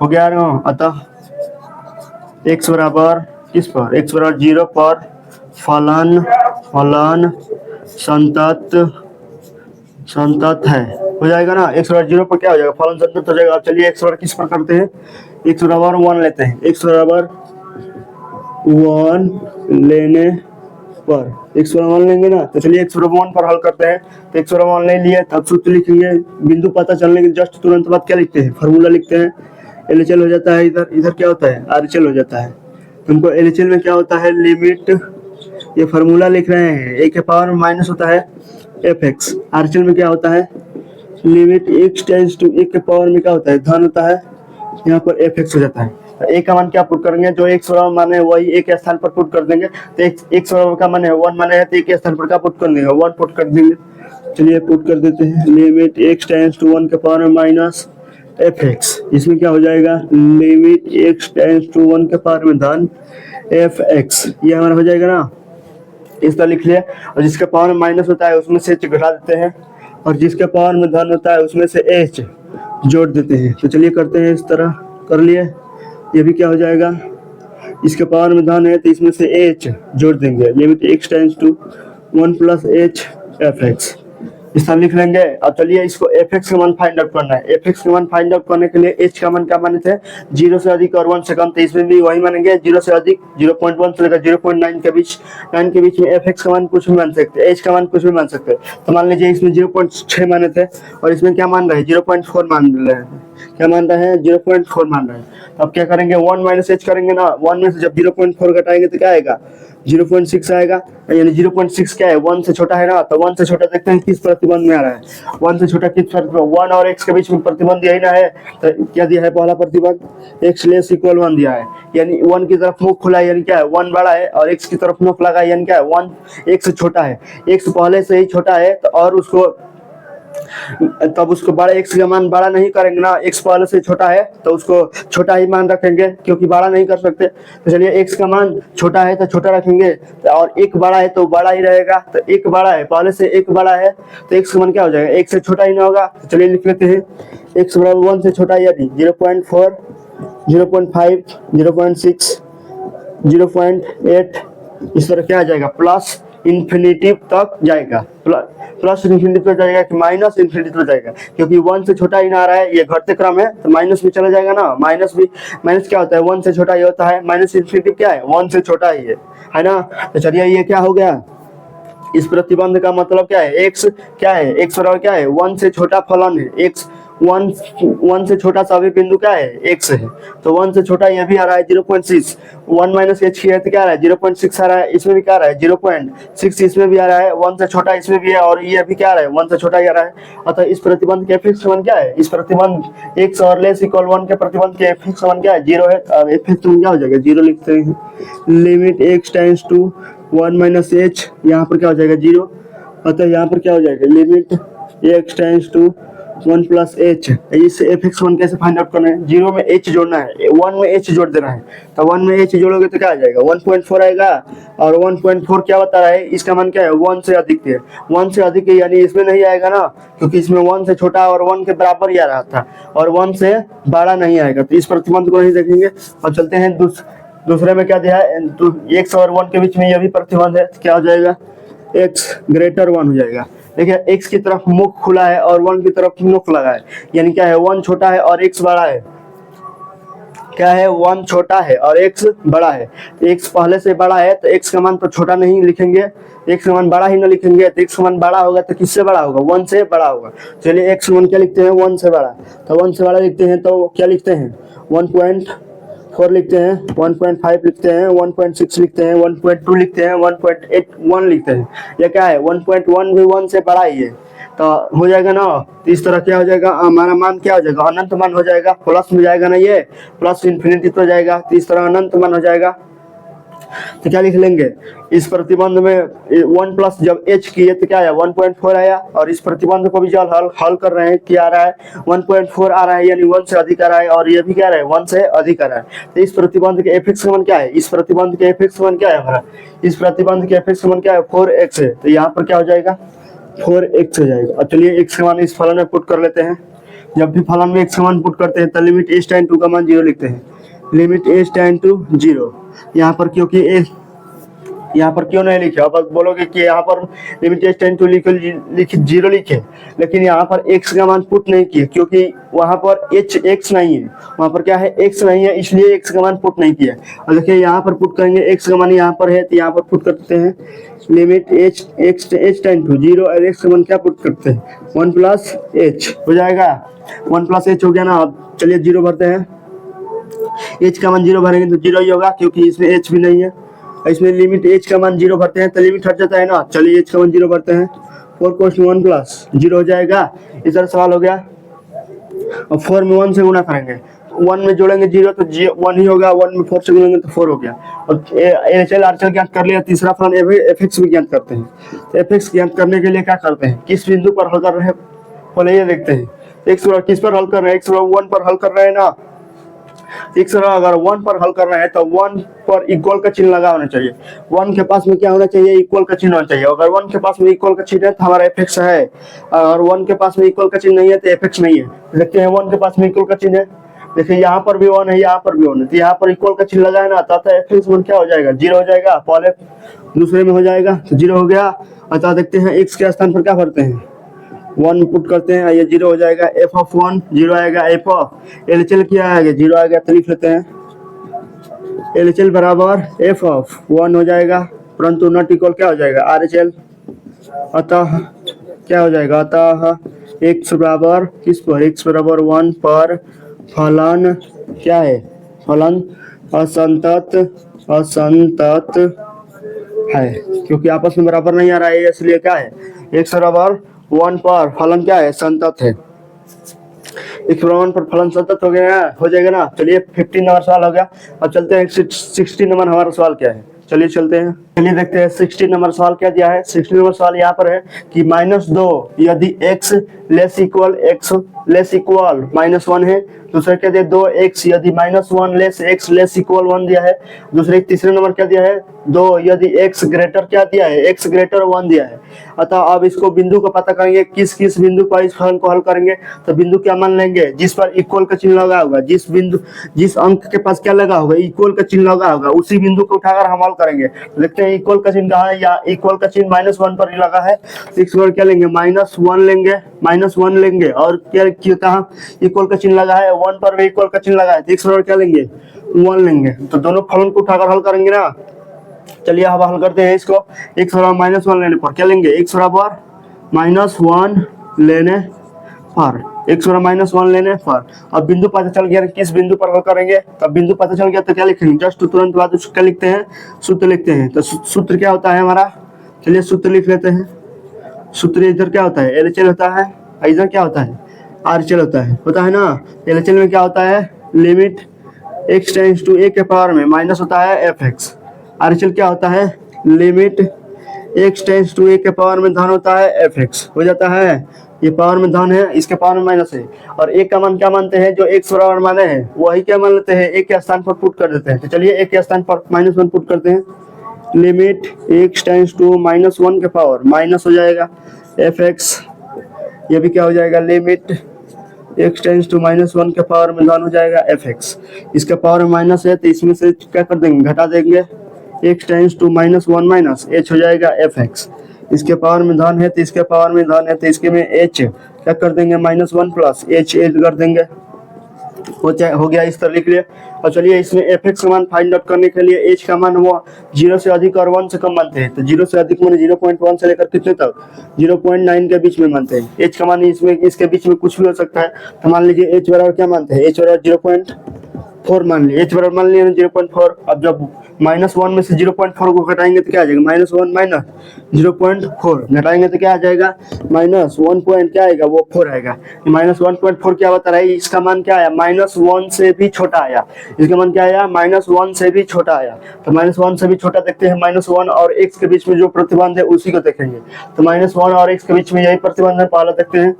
हो गया ना, अतः एक्स बराबर किस पर, एक्स बराबर जीरो पर फलन फलन संतत है हो जाएगा ना, एक्स बराबर जीरो पर क्या हो जाएगा फलन संतत हो जाएगा। अब चलिए एक्स बराबर किस पर करते हैं, एक्स बराबर वन लेते हैं, एक्स बराबर वन लेने पर एक्स बराबर वन लेंगे ना, तो चलिए एक्स बराबर वन पर हल करते हैं, तो एक्स बराबर वन ले लिए तब सूत्र लिखेंगे, बिंदु पता चलने के जस्ट तुरंत बाद क्या लिखते हैं फार्मूला लिखते हैं, एलएचएल हो जाता है, इधर इधर क्या होता है आरएचएल हो जाता है, तुमको एलएचएल में क्या होता है लिमिट, ये फार्मूला लिख रहे हैं ए के पावर माइनस होता है एफ एक्स, आरएचएल में क्या होता है लिमिट एक्स टेंड्स टू ए के पावर में क्या होता है धन होता है, यहाँ पर एफ एक्स हो जाता है। ए का मान क्या पुट करेंगे, जो एक्स बराबर मान है वही एक स्थान पर पुट कर देंगे, तो एक्स बराबर का मान है वन माने है तो एक स्थान पर क्या पुट कर देंगे वन पुट कर देंगे। चलिए पुट कर देते हैं limit x tends to one के पावर में माइनस एफ एक्स, इसमें क्या हो जाएगा limit x tends to one के पावर में धन एफ एक्स, ये हमारा हो जाएगा ना, इस तरह लिख लिया, और जिसके पावर में माइनस होता है उसमें से घटा देते हैं, और जिसके पावर में धन होता है उसमें से एच जोड़ देते हैं। तो चलिए करते हैं, इस तरह कर लिए, ये भी क्या हो जाएगा इसके पावर में धन है तो इसमें से एच जोड़ देंगे, limit x tends to one plus H F X, इस तरह लिख लेंगे। अब चलिए इसको एफ एक्स का मान फाइंड आउट करना है, एफ एक्स का मान फाइंड आउट करने के लिए एच का मान क्या माने थे जीरो से अधिक और वन से कम, तो इसमें भी वही मानेंगे जीरो से अधिक 0.1 से लेकर 0.9 के बीच, 9 के बीच में एफ एक्स का मान कुछ भी मान सकते हैं, एच का मान कुछ भी मान सकते हैं। तो मान लीजिए इसमें 0.6 माने थे और इसमें क्या मान रहे हैं 0.4 मान रहे हैं, क्या मान रहे हैं 0.4 मान रहे हैं। तो अब क्या करेंगे 1 माइनस एच करेंगे ना, 1 में से जब 0.4 घटाएंगे तो क्या आएगा 0.6 आएगा, यानी 0.6 क्या है 1 से छोटा है ना, तो 1 से छोटा देखते हैं किस प्रतिबंध में आ रहा है, 1 से छोटा किस प्रतिबंध, 1 और x के बीच में प्रतिबंध यही ना है, तो क्या दिया है पहला प्रतिबंध x लेस इक्वल 1 दिया है, यानी 1 की तरफ मुख खुला है यानी क्या है 1 बड़ा है, और x की तरफ मुख लगा है यानी क्या है 1 x से छोटा है, x पहले से ही छोटा है तो और उसको तब उसको बड़ा x का मान बड़ा नहीं करेंगे ना, x पहले से छोटा है तो उसको छोटा ही मान रखेंगे क्योंकि बड़ा नहीं कर सकते। तो चलिए x का मान छोटा है तो छोटा रखेंगे, और एक बड़ा है तो बड़ा ही रहेगा। तो एक बड़ा है, पहले से एक बड़ा है तो x का मान क्या हो जाएगा, एक से छोटा ही ना होगा। तो चलिए लिख लेते हैं x बराबर 1 से छोटा यानी 0.4, 0.5, 0.6, 0.8, इस तरह क्या आ जाएगा, प्लस इन्फिनिटी तक जाएगा। प्लस इन्फिनिटी तक जाएगा कि माइनस इन्फिनिटी तक जाएगा, क्योंकि 1 से छोटा ही ना आ रहा है, ये घटते क्रम है तो माइनस भी चला जाएगा ना। माइनस भी, माइनस क्या होता है, 1 से छोटा ही होता है, माइनस इन्फिनिटी क्या है, 1 से छोटा ही है ना। तो चलिए ये क्या हो गया, इस प्रतिबंध का मतलब क्या है, x क्या है, x बराबर क्या है, 1 से छोटा फलन है, x 1 से छोटा सभी बिंदु क्या है, x है। तो 1 से छोटा ये भी आ रहा है 0.6, 1 माइनस h की है तो क्या आ रहा है 0.6 आ रहा है, इसमें भी क्या आ रहा है 0.6, इसमें भी आ रहा है 1 से छोटा, इसमें भी है, और ये भी क्या आ रहा है 1 से छोटा ही आ रहा है। अतः इस प्रतिबंध के fx मान क्या है, इस प्रतिबंध x और लेस इक्वल 1 के प्रतिबंध के fx मान क्या है, 0 है। अब fx मान क्या हो जाएगा, 0 लिखते हैं, limit x tends to 1 minus h, यहाँ पर क्या हो जाएगा 0। अतः यहाँ पर क्या हो जाएगा, limit x tends to 1 plus h। इस fx1 कैसे फाइंड आउट करना है, 0 में h जोड़ना है, 1 में h जोड़ देना है। तो 1 में h जोड़ोगे तो क्या आ जाएगा 1.4 आएगा, और 1.4 क्या बता रहा है, इसका मान क्या है 1 से अधिक है, 1 से अधिक है यानी इसमें नहीं आएगा ना, क्योंकि इसमें 1 से छोटा और 1 के बराबर ही आ रहा था, और 1 से बड़ा नहीं आएगा। तो इस प्रतिबंध को नहीं देखेंगे और चलते हैं दूसरे में क्या दिया है, तो x और 1 के बीच में यह भी प्रतिबंध है, तो क्या हो जाएगा x ग्रेटर 1 हो जाएगा। देखिए x की तरफ मुख खुला है और 1 की तरफ मुख लगा है, यानी क्या है 1 छोटा है और x बड़ा है, क्या है 1 छोटा है और x बड़ा है। x पहले से बड़ा है तो x का मान तो छोटा नहीं लिखेंगे, x का मान बड़ा ही ना लिखेंगे, तो x का मान बड़ा होगा तो किससे बड़ा होगा, 1 से बड़ा होगा। चलिए x मान क्या लिखते हैं, 1 से बड़ा, तो 1 से बड़ा लिखते हैं तो क्या लिखते हैं 1.4 लिखते हैं, 1.5 लिखते हैं, 1.6 लिखते हैं, 1.2 लिखते हैं, 1.81 लिखते हैं। ये क्या है 1.1 भी 1 से बड़ा ही है, तो हो जाएगा ना। तो इस तरह क्या हो जाएगा, हमारा मान क्या हो जाएगा, अनंत मान हो जाएगा, प्लस में जाएगा ना, ये प्लस इन्फिनिटी तो जाएगा, तो इस तरह अनंत मान हो जाएगा। तो क्या लिख लेंगे, इस प्रतिबंध में 1 प्लस जब h किए तो क्या आया 1.4 आया, और इस प्रतिबंध को भी जब हल कर रहे हैं क्या आ रहा है 1.4 आ रहा है, यानी 1 से अधिक आ रहा है, और ये भी क्या आ रहा है 1 से अधिक आ रहा है। तो इस प्रतिबंध के fx का मान क्या है, इस प्रतिबंध के fx का मान क्या है हमारा, इस प्रतिबंध के fx का मान क्या है 4x है, तो यहाँ पर क्या हो जाएगा 4x हो जाएगा। और चलिए x का मान इस फलन में पुट कर लेते हैं। जब भी फलन में x का मान पुट करते हैं तो लिमिट h टेंड टू का मान 0 लिखते हैं, लिमिट h टेंड टू 0। यहाँ पर क्योंकि यहाँ पर क्यों नहीं लिखे, अब बोलोगे कि यहाँ पर लिमिट h टेंड टू लिखे 0 लिखे, लेकिन यहाँ पर x का मान पुट नहीं किए, क्योंकि वहाँ पर x नहीं है, वहाँ पर क्या है x नहीं है, इसलिए x का मान पुट नहीं किया। और देखिए यहाँ पर पुट करेंगे, x का मान यहाँ पर है तो यहाँ पर पुट करते हैं लिमिट h टेंड टू 0, और x का मान क्या पुट करते हैं 1 प्लस h हो जाएगा, 1 प्लस h हो गया ना। अब चलिए 0 भरते हैं, h का मान 0 भरेंगे तो 0 ही होगा, क्योंकि इसमें h भी नहीं है। इसमें लिमिट h का मान 0 भरते हैं तो लिमिट हट जाता है ना। चलिए h का मान 0 भरते हैं, 4 कोस 1 प्लस 0 हो जाएगा। इस तरह सवाल हो गया। और 4 में 1 से गुना करेंगे, 1 में जोड़ेंगे 0 तो 1 ही होगा, 1 में 4 से गुणेंगे तो 4 हो गया। और LHL RHL ज्ञात कर लिया। तीसरा फलन fx भी ज्ञात करते हैं। तो fx ज्ञात करने के लिए क्या करते हैं, किस बिंदु पर हल कर रहे हैं पहले ये देखते हैं। x किस पर हल कर रहे हैं, x 1 पर हल कर रहे हैं ना। x अगर 1 पर हल कर रहे हैं तो 1 पर इक्वल का चिन्ह लगा होना चाहिए, 1 के पास में क्या होना चाहिए, इक्वल का चिन्ह होना चाहिए। अगर 1 के पास में इक्वल का चिन्ह है तो हमारा fx है, और 1 के पास में इक्वल का चिन्ह नहीं है तो fx नहीं है। देखते हैं 1 के पास में इक्वल का चिन्ह है, देखिए यहाँ पर भी 1 है, यहाँ पर भी 1 है, तो यहाँ पर इक्वल का चिन्ह लगा है ना, तो fx 1 क्या हो जाएगा 0 हो जाएगा, पहले दूसरे में हो जाएगा तो 0 हो गया। अतः देखते हैं x के स्थान पर क्या भरते हैं, 1 पुट करते हैं, ये 0 हो जाएगा, f ऑफ 1 0 आएगा, f ऑफ LHL क्या आएगा 0 आएगा, तो लिख लेते हैं LHL बराबर f ऑफ 1 हो जाएगा, परंतु नॉट इक्वल क्या हो जाएगा RHL। अतः क्या हो जाएगा, अतः x बराबर किस पर, x बराबर 1 पर फलन क्या है, फलन असंतत है, क्योंकि आपस में बराबर नहीं आ रहा है, इसलिए क्या है x बराबर 1 पर फलन क्या है, संतत है। x बराबर 1 पर फलन संतत हो गया, हो जाएगा ना। चलिए 15 नंबर सवाल हो गया। अब चलते हैं 16 नंबर हमारा सवाल क्या है। चलिए चलते हैं, चलिए देखते हैं 16 नंबर सवाल क्या दिया है। 16 नंबर सवाल यहाँ पर है कि -2 यदि x लेस इक्वल -1 है। दूसरा क्या दिया 2x यदि -1 लेस x लेस इक्वल 1 दिया है। दूसरे तीसरे नंबर क्या दिया है 2 यदि x ग्रेटर क्या दिया है x ग्रेटर 1 दिया है। अतः अब इसको बिंदु का पता करेंगे, किस किस बिंदु पर इस फलन को हल करेंगे। तो बिंदु क्या मान लेंगे जिस पर इक्वल का चिन्ह लगा होगा, जिस अंक के पास क्या लगा होगा इक्वल का चिन्ह लगा होगा, उसी बिंदु को उठाकर हम हल करेंगे। देखते हैं इक्वल का चिन्ह कहाँ है, या इक्वल का चिन्ह -1 पर ही लगा है। इस पर क्या लेंगे -1 लेंगे और क्या कहा इक्वल का चिन्ह लगा है 1 पर भी इक्वल का चिन्ह लगा है, तो इस पर क्या लेंगे 1 लेंगे। तो दोनों फलन को उठाकर हल करेंगे ना। चलिए अब हल करते हैं इसको। x बराबर -1 लेने पर क्या लेंगे x बराबर -1 लेने पर, x बराबर -1 लेने पर। अब बिंदु पता चल गया किस बिंदु पर हल करेंगे। तब बिंदु पता चल गया तो क्या लिखेंगे, जस्ट तुरंत बाद उसको क्या लिखते हैं सूत्र लिखते हैं। तो सूत्र क्या होता है हमारा, चलिए सूत्र लिख लेते हैं। सूत्र इधर क्या होता है LHL होता है, इधर क्या होता है RHL होता है ना। LHL में क्या होता है limit x tends to a के पावर में माइनस होता है fx। RHL क्या होता है limit x tends to a के पावर में धन होता है fx हो जाता है। ये पावर में धन है, इसके पावर में माइनस है। और a का मान क्या मानते हैं, जो x बराबर माने हैं वही क्या मान लेते हैं, a के स्थान पर पुट कर देते हैं। तो चलिए a के स्थान पर -1 पुट करते हैं। लिमिट x टेंड्स टू -1 के पावर माइनस हो जाएगा fx। ये भी क्या हो जाएगा लिमिट x टेंड्स टू -1 के पावर में धन हो जाएगा fx। इसके पावर में माइनस है तो इसमें से क्या कर देंगे घटा देंगे, x tends to -1 minus h हो जाएगा fx। इसके पावर में धन है तो इसके पावर में धन है तो इसके में h क्या कर देंगे -1 प्लस h ऐड कर देंगे, हो गया। इस तरह लिख लिया। और चलिए इसमें fx का मान फाइंड आउट करने के लिए h का मान वो 0 से अधिक और 1 से कम मानते हैं। तो 0 से अधिक माने 0.1 से लेकर कितने तक 0.9 के बीच में मानते हैं। h का मान इसमें इसके बीच में कुछ भी हो सकता है। तो मान लीजिए h बराबर क्या मानते हैं, h बराबर 0.4 मान लिया, h बराबर मान लिया 0.4। अब जब -1 में से 0.4 को घटाएंगे तो क्या आ जाएगा -1 माइनस 0.4 घटाएंगे तो क्या आ जाएगा -1 पॉइंट क्या आएगा वो 4 आएगा। -1.4 क्या बता रहा है, इसका मान क्या आया -1 से भी छोटा आया। इसका मान क्या आया -1 से भी छोटा आया। तो -1 से भी छोटा देखते हैं, -1 और x के बीच में जो प्रतिबंध है उसी को देखेंगे। तो -1 और x के बीच में यही प्रतिबंध है, पहले देखते हैं।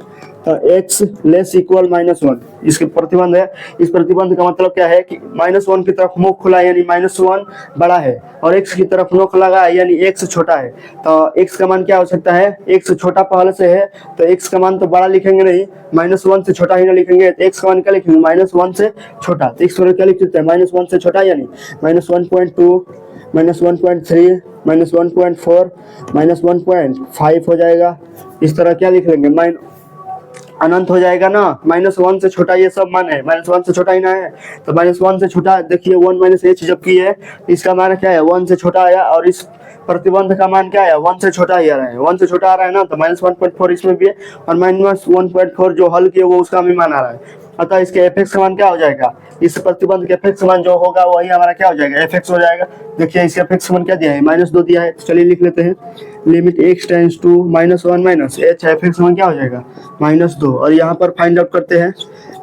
तो x लेस इक्वल -1 इसके प्रतिबंध है। इस प्रतिबंध का मतलब क्या है कि -1 की तरफ मुख खुला है यानी -1 बड़ा है, और x की तरफ नोक लगा है यानी x छोटा है। तो x का मान क्या हो सकता है, x छोटा पहले से है तो x का मान तो बड़ा लिखेंगे नहीं, -1 से छोटा ही ना लिखेंगे। तो x का मान क्या लिखेंगे -1 से छोटा। तो x क्या लिख सकते हैं -1 से छोटा यानी -1.2 -1.3 -1.4 -1.5 हो जाएगा। इस तरह क्या लिख लेंगे अनंत हो जाएगा ना। -1 से छोटा ये सब मान है, -1 से छोटा ही ना है। तो -1 से छोटा देखिए 1 माइनस h जबकि है इसका मान क्या है 1 से छोटा आया, और इस प्रतिबंध का मान क्या है 1 से छोटा ही आ रहा है। 1 से छोटा आ रहा है ना, तो -1.4 इसमें भी है और -1.4 जो हल किया वो उसका भी मान आ रहा है। अतः इसके fx का मान क्या हो जाएगा, इस प्रतिबंध के fx का मान जो होगा वही हमारा क्या हो जाएगा fx हो जाएगा। देखिए इसके fx का मान क्या दिया है -2 दिया है। तो चलिए लिख लेते हैं limit x tends to -1 minus h fx का मान क्या हो जाएगा -2। और यहाँ पर फाइंड आउट करते हैं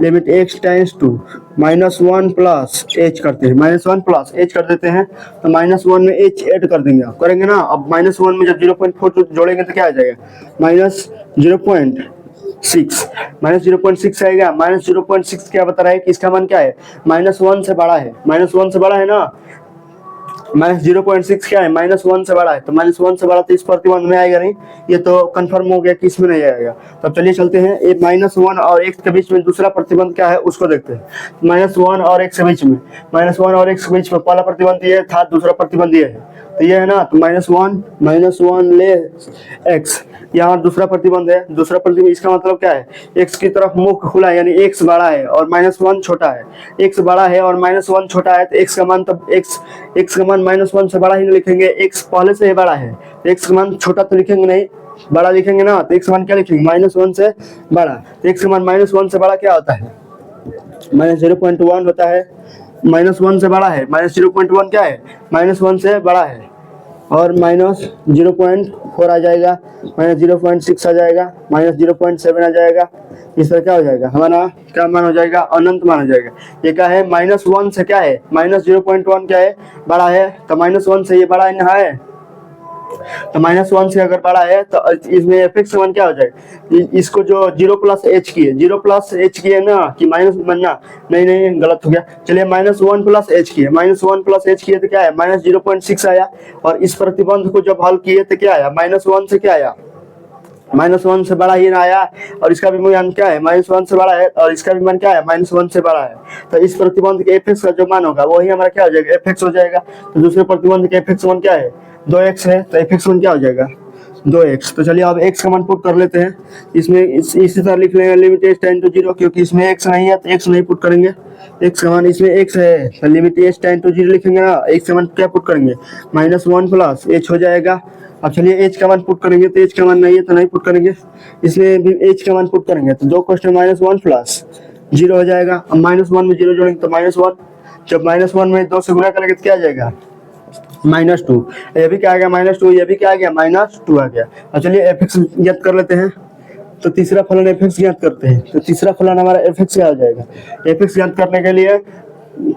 limit x tends to -1 plus h करते हैं, -1 प्लस h कर देते हैं। तो -1 में h ऐड कर देंगे, आप करेंगे ना। अब -1 में जब 0.4 जोड़ेंगे तो क्या आ जाएगा -0.6 आएगा। -0.6 क्या बता रहा है कि इसका मान क्या है -1 से बड़ा है, -1 से बड़ा है ना। -0.6 क्या है -1 से बड़ा है, तो -1 से बड़ा तो इस प्रतिबंध में आएगा नहीं, ये तो कंफर्म हो गया कि इसमें नहीं आएगा। तब चलिए चलते हैं ये -1 और x के बीच में दूसरा प्रतिबंध क्या है उसको देखते हैं। -1 और x के बीच में पहला प्रतिबंध ये था, दूसरा प्रतिबंध ये है। तो ये है ना, तो -1 ले x यहाँ दूसरा प्रतिबंध है। दूसरा प्रतिबंध इसका मतलब क्या है, x की तरफ मुख खुला है यानी x बड़ा है और -1 छोटा है। x बड़ा है और -1 छोटा है तो x का मान तब x का मान -1 से बड़ा ही नहीं लिखेंगे, x पहले से ही बड़ा है। x का मान छोटा तो लिखेंगे नहीं, बड़ा लिखेंगे ना। तो x का मान क्या लिखेंगे -1 से बड़ा। तो x का मान -1 से बड़ा क्या होता है -0.1 होता है। -1 से बड़ा है, -0.1 क्या है -1 से बड़ा है। और -0.4 आ जाएगा, -0.6 आ जाएगा, -0.7 आ जाएगा। इस तरह क्या हो जाएगा, हमारा क्या मान हो जाएगा, अनंत मान हो जाएगा। ये क्या है, -1 से क्या है, -0.1 क्या है, बड़ा है, तो -1 से ये बड़ा है, तो -1 से अगर बड़ा है तो इसमें एफ वन क्या हो जाएगा, इसको जो 0+h की है, 0+h की है ना, कि माइनस बनना, नहीं गलत हो गया। चलिए -1+h की है, -1+h की है तो क्या है, -0.6 आया। और इस प्रतिबंध को जब हल किए तो क्या आया, -1 से क्या आया, -1 से बड़ा ही ना आया। और इसका भी मान क्या है, -1 से बड़ा है, और इसका भी मान क्या है, -1 से बड़ा है। तो इस प्रतिबंध के एफ का जो मान होगा वही हमारा क्या हो जाएगा, एफ हो जाएगा। तो दूसरे प्रतिबंध के एफ वन क्या है, 2x है, तो एफ वन क्या हो जाएगा, 2x। तो चलिए अब x का मान पुट कर लेते हैं। इसमें इसी तरह लिख लेंगे, लिमिट h टेंड टू 0, क्योंकि इसमें x नहीं है तो x नहीं पुट करेंगे। x का मान इसमें x है तो लिमिट h टेंड टू 0 लिखेंगे ना, x का मान क्या पुट करेंगे, -1 + h हो जाएगा। अब चलिए h का मान पुट करेंगे, तो h का मान नहीं है तो नहीं पुट करेंगे, इसलिए भी h का मान पुट करेंगे तो 2 क्वेश्चन -1 + 0 हो जाएगा। अब -1 में 0 जोड़ेंगे तो -1, जब -1 में 2 से गुणा करेंगे तो क्या आ जाएगा, -2। ये भी क्या आ गया, -2, ये भी क्या आ गया, -2 आ गया। अब चलिए एफ एक्स ज्ञात कर लेते हैं। तो तीसरा फलन एफ एक्स ज्ञात करते हैं। तो तीसरा फलन हमारा एफ एक्स क्या हो जाएगा, एफ एक्स ज्ञात करने के लिए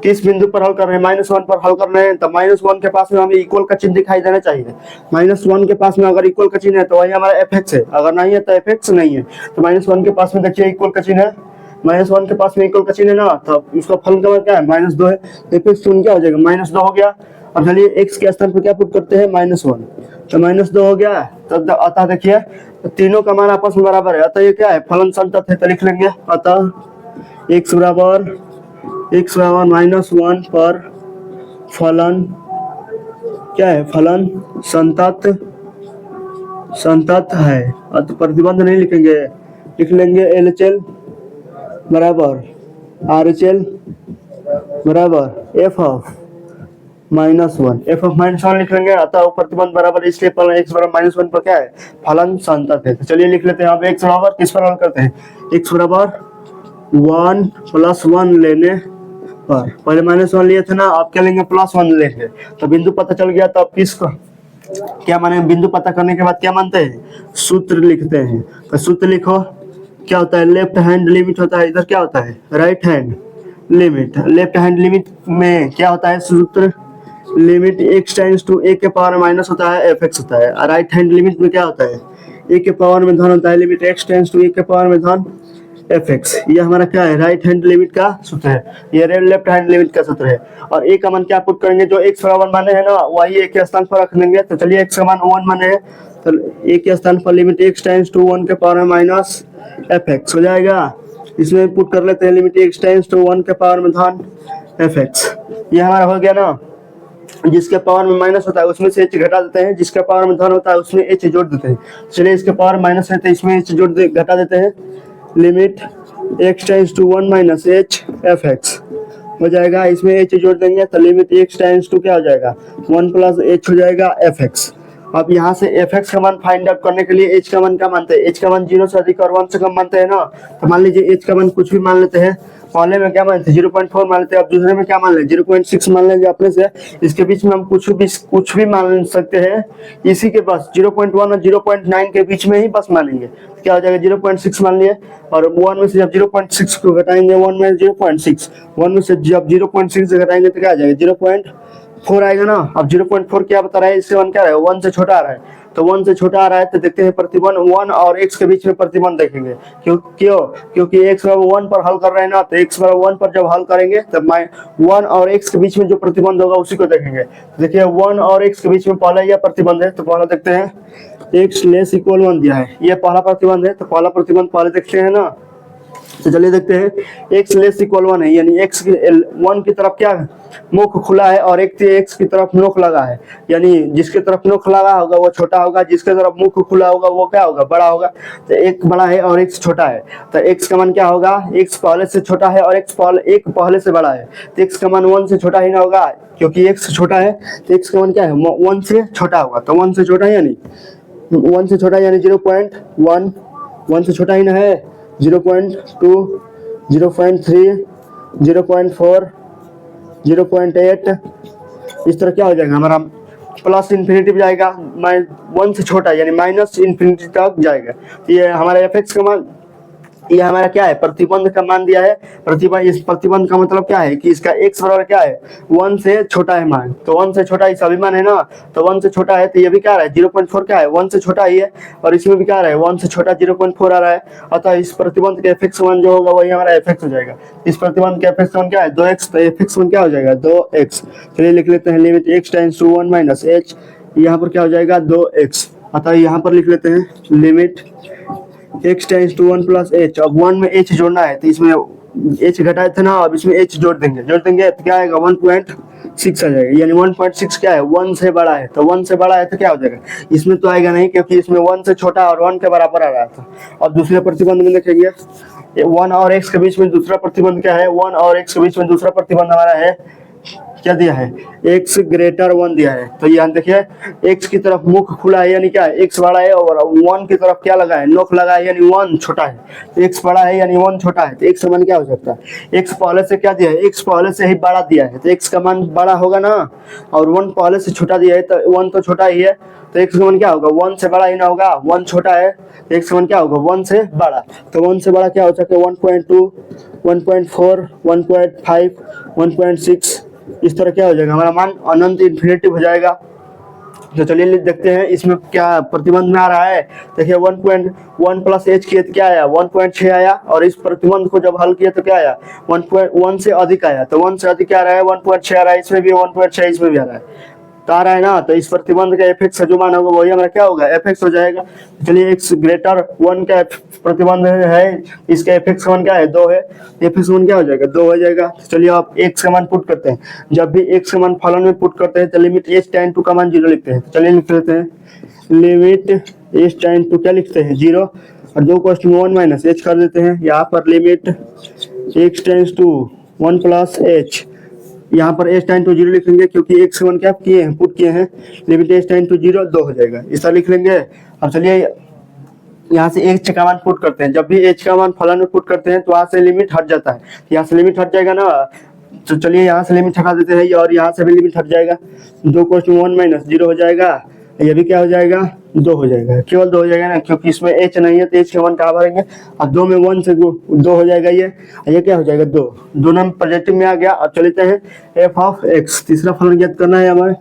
किस बिंदु पर हल कर रहे हैं, -1 पर हल कर रहे हैं। तो -1 के पास में हमें इक्वल का चिन्ह दिखाई देना चाहिए। -1 के पास में अगर इक्वल का चिन्ह है तो वही हमारा एफ एक्स है, अगर नहीं है तो एफ एक्स नहीं है। तो -1 के पास में देखिए इक्वल का चिन्ह है, -1 के पास में इक्वल का चिन्ह है ना, तो इसका फलन का क्या है, -2 है। एफ एक्स क्या हो जाएगा, -2 हो गया। अब चलिए x के स्थान पर क्या पुट करते हैं, -1, तो -2 हो गया। तो अतः देखिए तीनों का मान आपस में बराबर है, अतः ये क्या है, फलन संतत है। तो लिख लेंगे अतः x बराबर -1 पर फलन क्या है, फलन संतत है। अतः प्रतिबंध नहीं लिखेंगे, लिख लेंगे LHL बराबर RHL बराबर f ऑफ -1 लिख लेंगे। अतः प्रतिबंध बराबर, इसलिए फलन x बराबर -1 पर क्या है, फलन संतत है। तो चलिए लिख लेते हैं। अब x बराबर किस पर हल करते हैं, x बराबर 1 + 1 लेने पर, पहले -1 लिए थे ना, अब क्या लेंगे, +1 लेंगे। तो बिंदु पता चल गया। तो अब किसको क्या माने, बिंदु पता करने के बाद क्या मानते हैं, सूत्र लिखते हैं। तो सूत्र लिखो, क्या होता है, लेफ्ट हैंड लिमिट होता है, इधर क्या होता है, right hand limit. Left hand limit में क्या होता है सूत्र, limit x tends to a के पावर माइनस होता है एफ एक्स होता है। और राइट हैंड लिमिट में क्या होता है, a के पावर में धन होता है, limit x tends to a के पावर में धन एफ एक्स। ये हमारा क्या है, राइट हैंड लिमिट का सूत्र है, ये लेफ्ट हैंड लिमिट का सूत्र है। और a का मान क्या पुट करेंगे, जो x बराबर माने है ना वही a के स्थान पर रख लेंगे। तो चलिए x का मान 1 माने है, तो a के स्थान पर लिमिट x टेंड्स टू 1 के पावर में माइनस एफ एक्स हो जाएगा। इसमें पुट कर लेते हैं लिमिट x टेंड्स टू 1 के पावर में धन एफ एक्स। ये हमारा हो गया ना, जिसके पावर में माइनस होता है उसमें से h घटा देते हैं, जिसके पावर में धन होता है उसमें h जोड़ देते हैं। चलिए इसके पावर माइनस है तो इसमें h घटा देते हैं, limit x tends to 1 minus h F X हो जाएगा। इसमें h जोड़ देंगे तो लिमिट x टेंड्स टू क्या हो जाएगा, 1 + h हो जाएगा एफ एक्स। अब यहाँ से एफ एक्स का मान फाइंड आउट करने के लिए h का मान क्या मानते हैं, h का मान 0 से अधिक और 1 से कम मानते हैं ना। तो मान लीजिए h का मान कुछ भी मान लेते हैं, पहले में क्या मानते हैं 0.4 मान लेते हैं, अब दूसरे में क्या मान लेंगे 0.6 मान लेंगे अपने से। इसके बीच में हम कुछ भी मान सकते हैं, इसी के बस 0.1 और 0.9 के बीच में ही बस मानेंगे। तो क्या हो जाएगा 0.6 मान लिए, और 1 में से जब 0.6 को घटाएंगे 1 में 0.6, 1 में से जब 0.6 से घटाएंगे तो क्या आ जाएगा 0.4 आएगा ना। अब 0.4 क्या बता रहा है, इससे 1 क्या रहा है, 1 से छोटा आ रहा है। तो 1 से छोटा आ रहा है तो देखते हैं प्रतिबंध 1 और x के बीच में प्रतिबंध देखेंगे। क्योंकि x बराबर 1 पर हल कर रहे हैं ना, तो x बराबर 1 पर जब हल करेंगे तब 1 और x के बीच में जो प्रतिबंध होगा उसी को देखेंगे। देखिए 1 और x के बीच में पहला यह प्रतिबंध है, तो पहला देखते हैं x लेस इक्वल 1 दिया है, ये पहला प्रतिबंध है। तो पहला प्रतिबंध पहले देखते हैं ना। तो चलिए देखते हैं x लेस इक्वल 1 है, यानी x 1 की तरफ क्या मुख खुला है और x की तरफ नोक लगा है, यानी जिसके तरफ नोक लगा होगा वो छोटा होगा, जिसके तरफ मुख खुला होगा वो क्या होगा, बड़ा होगा। तो एक बड़ा है और x छोटा है, तो x का मान क्या होगा, x पहले से छोटा है और एक पहले से बड़ा है। तो x का मान 1 से छोटा ही ना होगा, क्योंकि x छोटा है तो x का मान क्या है 1 से छोटा होगा। तो 1 से छोटा है यानी 1 से छोटा यानी 0.1, 1 से छोटा ही ना है, 0.2, 0.3, 0.4, 0.8, इस तरह क्या हो जाएगा हमारा, प्लस इन्फिनिटी पे जाएगा, 1 से छोटा यानी माइनस इन्फिनिटी तक जाएगा। ये हमारा एफ एक्स का मान, ये हमारा क्या है, प्रतिबंध का मान दिया है। प्रतिबंध, इस प्रतिबंध का मतलब क्या है कि इसका x बराबर क्या है, 1 से छोटा है मान, तो 1 से छोटा इस अभिमान है ना, तो 1 से छोटा है, तो ये भी क्या रहा है 0.4 क्या है 1 से छोटा ही है, और इसमें भी क्या रहा है 1 से छोटा 0.4 आ रहा है। अतः इस प्रतिबंध के fx मान जो होगा वही हमारा fx हो जाएगा। इस प्रतिबंध के fx मान क्या है 2x, तो fx मान क्या हो जाएगा 2x। चलिए लिख लेते हैं limit x tends to 1 minus h, यहाँ पर क्या हो जाएगा 2x। अतः यहाँ पर लिख लेते हैं limit x tends to 1 plus h। अब 1 में h जोड़ना है तो इसमें h घटाए थे ना, अब इसमें h जोड़ देंगे तो क्या आएगा 1.6 आ जाएगा, यानी 1.6 क्या है 1 से बड़ा है, तो 1 से बड़ा है तो क्या हो जाएगा, इसमें तो आएगा नहीं क्योंकि इसमें 1 से छोटा और 1 के बराबर आ रहा था। और दूसरे प्रतिबंध में देखेंगे 1 और x के बीच में दूसरा प्रतिबंध क्या है, 1 और x के बीच में दूसरा प्रतिबंध हमारा है क्या दिया है, x ग्रेटर 1 दिया है। तो यहाँ देखिए x की तरफ मुख खुला है यानी क्या है x बड़ा है, और 1 की तरफ क्या लगा है नोक लगा है यानी 1 छोटा है, तो x बड़ा है यानी 1 छोटा है, तो x का मान क्या हो सकता है, x पहले से क्या दिया है x पहले से ही बड़ा दिया है तो x का मान बड़ा होगा ना, और 1 पहले से छोटा दिया है तो 1 तो छोटा ही है, तो x का मान क्या होगा 1 से बड़ा ही ना होगा, 1 छोटा है तो x का मान क्या होगा 1 से बड़ा, तो 1 से बड़ा क्या हो सकता है 1.2 1.4 1.5 1.6, इस तरह क्या हो जाएगा हमारा मान अनंत इन्फिनिटिव हो जाएगा। तो चलिए देखते हैं इसमें क्या प्रतिबंध में आ रहा है। देखिए 1.1 प्लस h किए तो क्या आया 1.6 आया, और इस प्रतिबंध को जब हल किए तो क्या आया 1.1 से अधिक आया, तो 1 से अधिक क्या आ रहा है 1.6 आ रहा है, इसमें भी 1.6 इसमें भी आ रहा है, तो आ रहा है ना, तो इस प्रतिबंध का एफ एक्स जो मान होगा वही हमारा क्या होगा एफ एक्स हो जाएगा। चलिए x ग्रेटर 1 का प्रतिबंध है, इसका एफ एक्स का मान क्या है 2 है, एफ एक्स मान क्या हो जाएगा 2 हो जाएगा। चलिए आप x का मान पुट करते हैं, जब भी x का मान फलन में पुट करते हैं तो लिमिट h टेंड टू का मान 0 लिखते हैं। तो चलिए लिख लेते हैं लिमिट h टेंड टू क्या लिखते हैं 0, और 2 को 1 माइनस h कर देते हैं। यहाँ पर limit x tends to 1 plus h, यहाँ पर h टेंड टू 0 लिखेंगे क्योंकि x 1 क्या किए हैं पुट किए हैं, लिमिट h टेंड टू 0 2 हो जाएगा, इस तरह लिख लेंगे। अब चलिए यहाँ से h का मान पुट करते हैं, जब भी h का मान फलन में पुट करते हैं तो वहाँ से लिमिट हट जाता है, यहाँ से लिमिट हट जाएगा ना, तो चलिए यहाँ से लिमिट हटा देते हैं और यहाँ से भी लिमिट हट जाएगा, 2 को 1 माइनस 0 हो जाएगा, ये भी क्या हो जाएगा 2 हो जाएगा, केवल 2 हो जाएगा ना क्योंकि इसमें h नहीं है तो h के मान कहाँ भरेंगे, और 2 में 1 से 2 हो जाएगा, ये क्या हो जाएगा 2, दोनों में पॉजिटिव में आ गया। अब चलते हैं f ऑफ x, तीसरा फलन ज्ञात करना है हमें,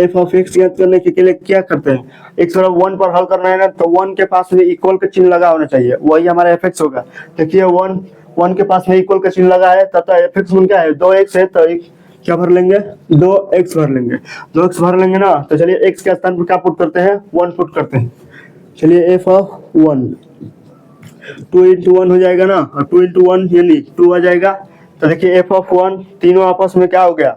f ऑफ x ज्ञात करने के लिए क्या करते हैं x बराबर 1 पर हल करना है ना, तो 1 के पास में इक्वल का चिन्ह लगा होना चाहिए, वही हमारा f होगा। देखिए 1 के पास में इक्वल का चिन्ह लगा है तथा f मान क्या है 2x है, तो क्या भर लेंगे 2x भर लेंगे, 2x भर लेंगे ना, तो चलिए x के स्थान पर क्या पुट करते हैं 1 पुट करते हैं। चलिए f ऑफ 1 2 into 1 हो जाएगा ना, और 2 into 1 यानी 2 आ जाएगा। तो देखिए f ऑफ 1 तीनों आपस में क्या हो गया,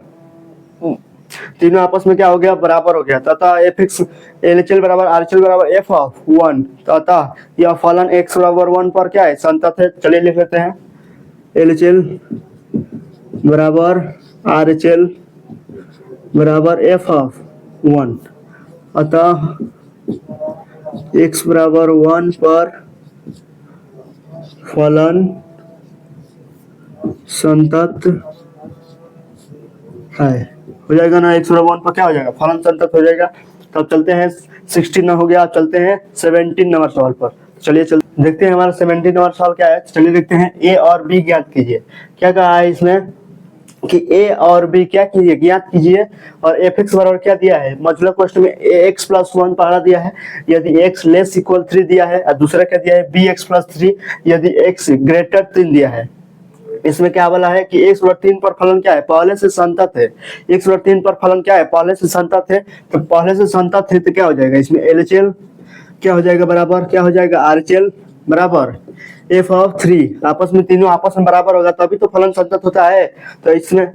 तीनों आपस में क्या हो गया बराबर हो गया, तथा एफ एक्स एलएचएल बराबर आरएचएल बराबर एफ ऑफ 1, तथा यह फलन x बराबर 1 पर क्या है संतत है। चलिए लिख लेते हैं एलएचएल बराबर आरएचएल बराबर एफ ऑफ 1, अतः x बराबर 1 पर फलन संतत है, हो जाएगा ना, x बराबर 1 पर क्या हो जाएगा फलन संतत हो जाएगा। तो अब चलते हैं 16 हो गया, अब चलते हैं 17 नंबर सवाल पर। चलिए देखते हैं हमारा 17 नंबर सवाल क्या है। चलिए देखते हैं a और b ज्ञात कीजिए। क्या कहा है इसमें कि a और b क्या कीजिए ज्ञात कीजिए, और एफ एक्स बराबर क्या दिया है, मॉड्यूलर क्वेश्चन में ax प्लस 1 पहला दिया है यदि x लेस इक्वल 3 दिया है, और दूसरा क्या दिया है bx प्लस 3 यदि x ग्रेटर 3 दिया है। इसमें क्या बोला है कि x बराबर 3 पर फलन क्या है पहले से संतत है, x बराबर 3 पर फलन क्या है पहले से संतत है, तो पहले से संतत है तो क्या हो जाएगा इसमें एलएचएल क्या हो जाएगा बराबर क्या हो जाएगा आरएचएल बराबर एफ ऑफ 3, आपस में तीनों आपस में बराबर होगा तभी तो फलन संतत होता है। तो इसमें